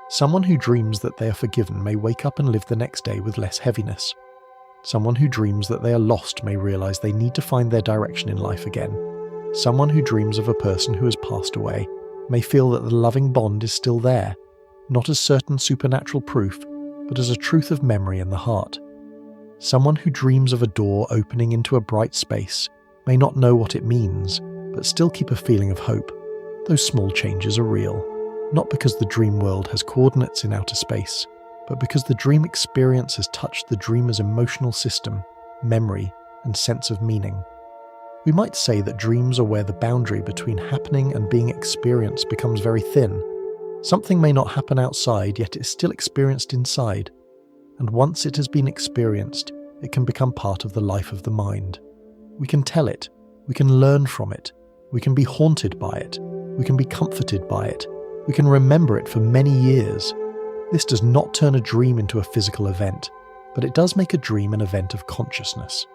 Someone who dreams that they are forgiven may wake up and live the next day with less heaviness. Someone who dreams that they are lost may realize they need to find their direction in life again. Someone who dreams of a person who has passed away may feel that the loving bond is still there, not as certain supernatural proof, but as a truth of memory in the heart. Someone who dreams of a door opening into a bright space may not know what it means, but still keep a feeling of hope. Those small changes are real, not because the dream world has coordinates in outer space, but because the dream experience has touched the dreamer's emotional system, memory, and sense of meaning. We might say that dreams are where the boundary between happening and being experienced becomes very thin. Something may not happen outside, yet it is still experienced inside. And once it has been experienced, it can become part of the life of the mind. We can tell it, we can learn from it, we can be haunted by it, we can be comforted by it, we can remember it for many years. This does not turn a dream into a physical event, but it does make a dream an event of consciousness.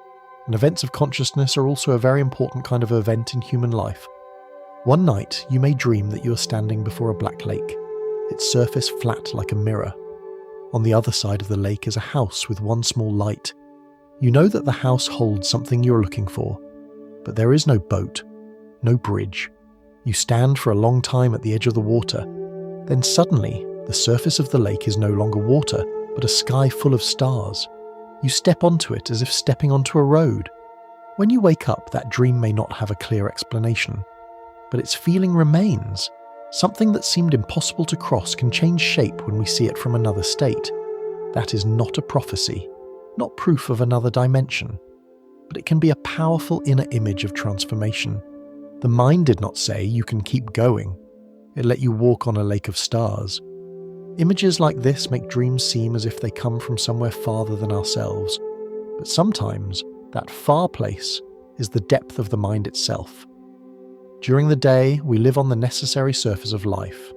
And events of consciousness are also a very important kind of event in human life. One night, you may dream that you are standing before a black lake, its surface flat like a mirror. On the other side of the lake is a house with one small light. You know that the house holds something you're looking for, but there is no boat, no bridge. You stand for a long time at the edge of the water. Then suddenly, the surface of the lake is no longer water, but a sky full of stars. You step onto it as if stepping onto a road. When you wake up, that dream may not have a clear explanation, but its feeling remains. Something that seemed impossible to cross can change shape when we see it from another state. That is not a prophecy, not proof of another dimension, but it can be a powerful inner image of transformation. The mind did not say you can keep going. It let you walk on a lake of stars. Images like this make dreams seem as if they come from somewhere farther than ourselves, but sometimes that far place is the depth of the mind itself. During the day, we live on the necessary surface of life.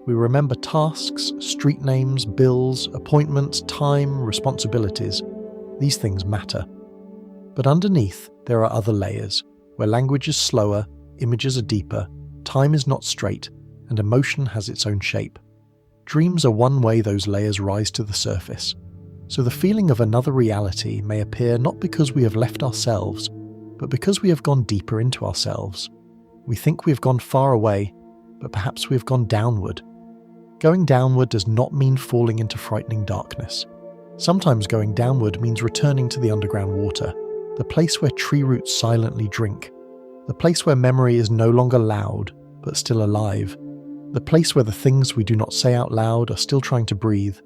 We remember tasks, street names, bills, appointments, time, responsibilities. These things matter. But underneath, there are other layers, where language is slower, images are deeper, time is not straight, and emotion has its own shape. Dreams are one way those layers rise to the surface. So the feeling of another reality may appear not because we have left ourselves, but because we have gone deeper into ourselves. We think we have gone far away, but perhaps we have gone downward. Going downward does not mean falling into frightening darkness. Sometimes going downward means returning to the underground water, the place where tree roots silently drink, the place where memory is no longer loud, but still alive, the place where the things we do not say out loud are still trying to breathe.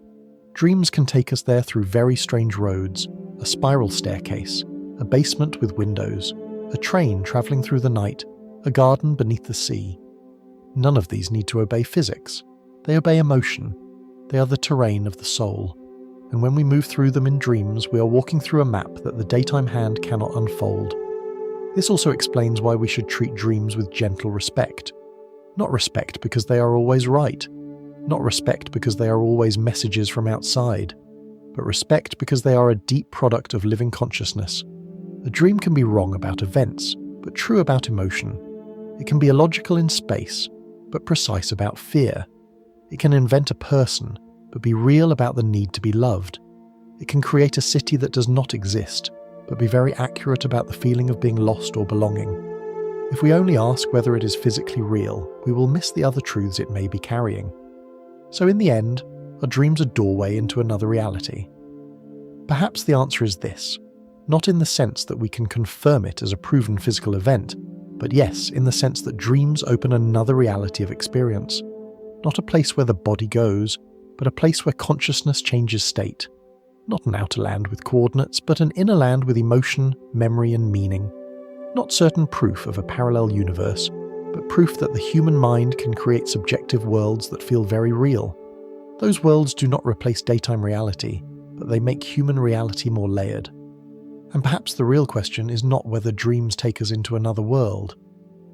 Dreams can take us there through very strange roads, a spiral staircase, a basement with windows, a train travelling through the night, a garden beneath the sea. None of these need to obey physics. They obey emotion. They are the terrain of the soul. And when we move through them in dreams, we are walking through a map that the daytime hand cannot unfold. This also explains why we should treat dreams with gentle respect. Not respect because they are always right. Not respect because they are always messages from outside. But respect because they are a deep product of living consciousness. A dream can be wrong about events, but true about emotion. It can be illogical in space, but precise about fear. It can invent a person, but be real about the need to be loved. It can create a city that does not exist, but be very accurate about the feeling of being lost or belonging. If we only ask whether it is physically real, we will miss the other truths it may be carrying. So in the end, are dreams a doorway into another reality? Perhaps the answer is this, not in the sense that we can confirm it as a proven physical event, but yes, in the sense that dreams open another reality of experience. Not a place where the body goes, but a place where consciousness changes state. Not an outer land with coordinates, but an inner land with emotion, memory, and meaning. Not certain proof of a parallel universe, but proof that the human mind can create subjective worlds that feel very real. Those worlds do not replace daytime reality, but they make human reality more layered. And perhaps the real question is not whether dreams take us into another world.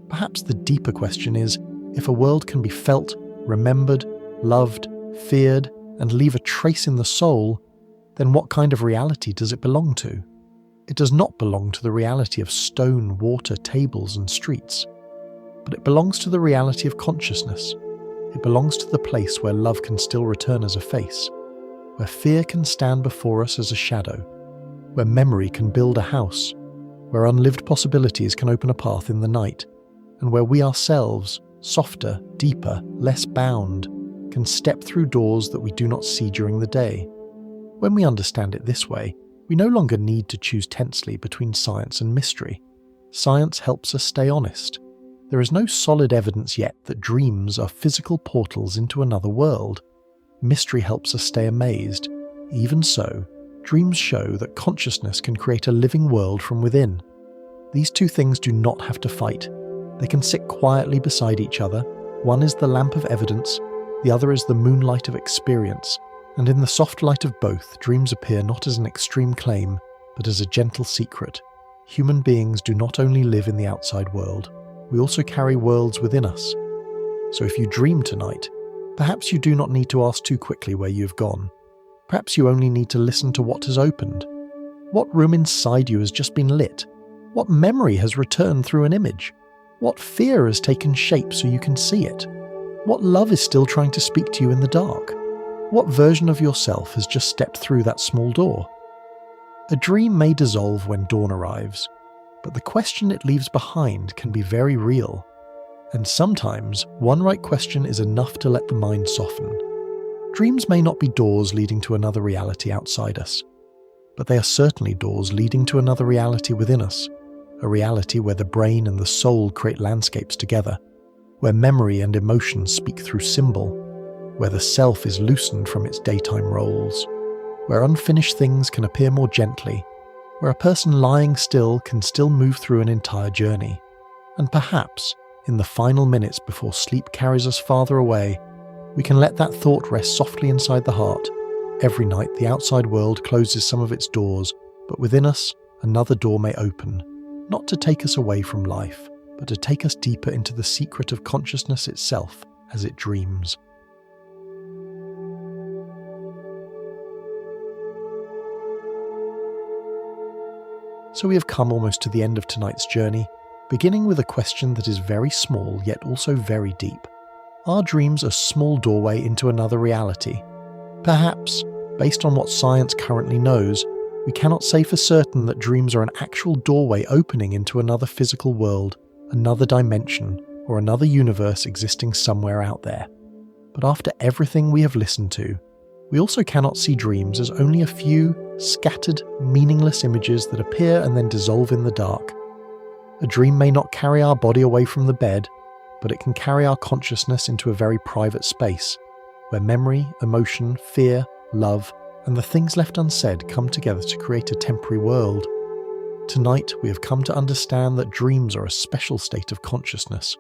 Perhaps the deeper question is, if a world can be felt, remembered, loved, feared, and leave a trace in the soul, then what kind of reality does it belong to? It does not belong to the reality of stone, water, tables, and streets. But it belongs to the reality of consciousness. It belongs to the place where love can still return as a face, where fear can stand before us as a shadow, where memory can build a house, where unlived possibilities can open a path in the night, and where we ourselves, softer, deeper, less bound, can step through doors that we do not see during the day. When we understand it this way, we no longer need to choose tensely between science and mystery. Science helps us stay honest. There is no solid evidence yet that dreams are physical portals into another world. Mystery helps us stay amazed. Even so, dreams show that consciousness can create a living world from within. These two things do not have to fight. They can sit quietly beside each other. One is the lamp of evidence, the other is the moonlight of experience. And in the soft light of both, dreams appear not as an extreme claim, but as a gentle secret. Human beings do not only live in the outside world, we also carry worlds within us. So if you dream tonight, Perhaps you do not need to ask too quickly where you have gone. Perhaps you only need to listen to what has opened. What room inside you has just been lit? What memory has returned through an image? What fear has taken shape so you can see it? What love is still trying to speak to you in the dark? What version of yourself has just stepped through that small door? A dream may dissolve when dawn arrives, but the question it leaves behind can be very real. And sometimes, one right question is enough to let the mind soften. Dreams may not be doors leading to another reality outside us, but they are certainly doors leading to another reality within us, a reality where the brain and the soul create landscapes together, where memory and emotion speak through symbol, where the self is loosened from its daytime roles, where unfinished things can appear more gently, where a person lying still can still move through an entire journey, and perhaps, in the final minutes before sleep carries us farther away, we can let that thought rest softly inside the heart. Every night the outside world closes some of its doors, but within us, another door may open, not to take us away from life, but to take us deeper into the secret of consciousness itself as it dreams. So we have come almost to the end of tonight's journey, beginning with a question that is very small yet also very deep. Are dreams a small doorway into another reality? Perhaps, based on what science currently knows, we cannot say for certain that dreams are an actual doorway opening into another physical world, another dimension, or another universe existing somewhere out there. But after everything we have listened to, we also cannot see dreams as only a few scattered, meaningless images that appear and then dissolve in the dark. A dream may not carry our body away from the bed, but it can carry our consciousness into a very private space, where memory, emotion, fear, love, and the things left unsaid come together to create a temporary world. Tonight, we have come to understand that dreams are a special state of consciousness.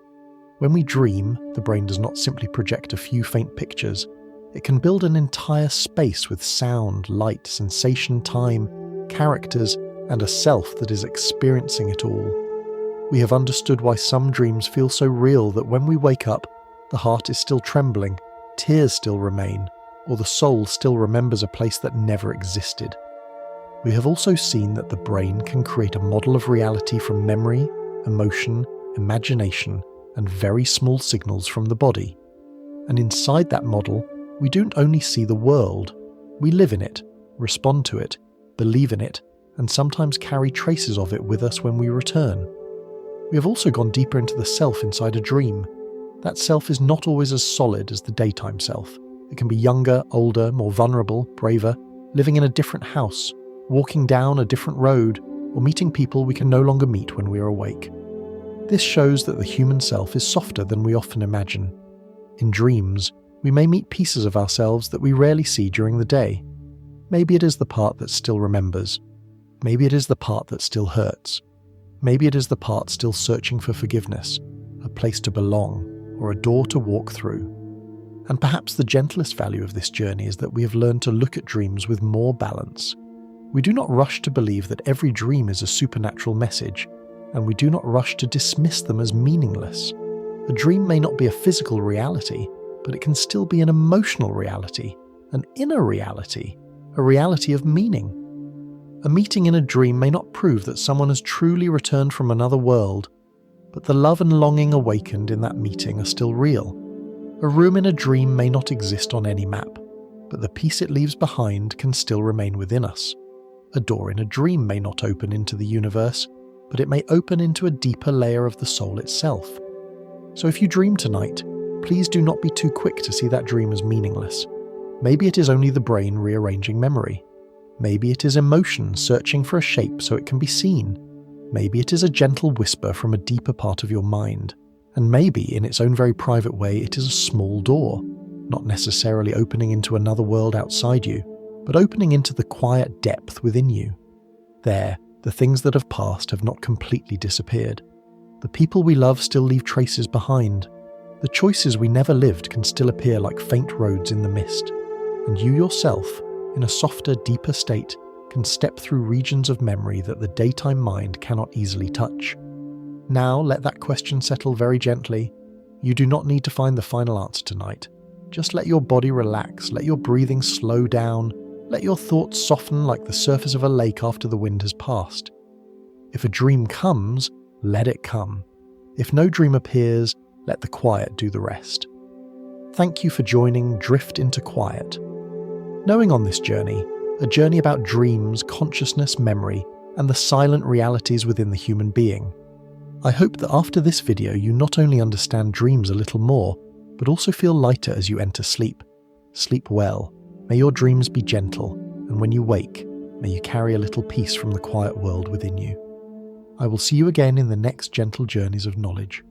When we dream, the brain does not simply project a few faint pictures. It can build an entire space with sound, light, sensation, time, characters, and a self that is experiencing it all. We have understood why some dreams feel so real that when we wake up, the heart is still trembling, tears still remain, or the soul still remembers a place that never existed. We have also seen that the brain can create a model of reality from memory, emotion, imagination, and very small signals from the body. And inside that model, we don't only see the world, we live in it, respond to it, believe in it, and sometimes carry traces of it with us when we return. We have also gone deeper into the self inside a dream. That self is not always as solid as the daytime self. It can be younger, older, more vulnerable, braver, living in a different house, walking down a different road, or meeting people we can no longer meet when we are awake. This shows that the human self is softer than we often imagine. In dreams, we may meet pieces of ourselves that we rarely see during the day. Maybe it is the part that still remembers. Maybe it is the part that still hurts. Maybe it is the part still searching for forgiveness, a place to belong, or a door to walk through. And perhaps the gentlest value of this journey is that we have learned to look at dreams with more balance. We do not rush to believe that every dream is a supernatural message, and we do not rush to dismiss them as meaningless. A dream may not be a physical reality, but it can still be an emotional reality, an inner reality, a reality of meaning. A meeting in a dream may not prove that someone has truly returned from another world, but the love and longing awakened in that meeting are still real. A room in a dream may not exist on any map, but the peace it leaves behind can still remain within us. A door in a dream may not open into the universe, but it may open into a deeper layer of the soul itself. So if you dream tonight, please do not be too quick to see that dream as meaningless. Maybe it is only the brain rearranging memory. Maybe it is emotion searching for a shape so it can be seen. Maybe it is a gentle whisper from a deeper part of your mind. And maybe, in its own very private way, it is a small door, not necessarily opening into another world outside you, but opening into the quiet depth within you. There, the things that have passed have not completely disappeared. The people we love still leave traces behind. The choices we never lived can still appear like faint roads in the mist. And you yourself, in a softer, deeper state, can step through regions of memory that the daytime mind cannot easily touch. Now let that question settle very gently. You do not need to find the final answer tonight. Just let your body relax, let your breathing slow down, let your thoughts soften like the surface of a lake after the wind has passed. If a dream comes, let it come. If no dream appears, let the quiet do the rest. Thank you for joining Drift into Quiet. Knowing on this journey, a journey about dreams, consciousness, memory, and the silent realities within the human being. I hope that after this video you not only understand dreams a little more, but also feel lighter as you enter sleep. Sleep well. May your dreams be gentle, and when you wake, may you carry a little peace from the quiet world within you. I will see you again in the next gentle journeys of knowledge.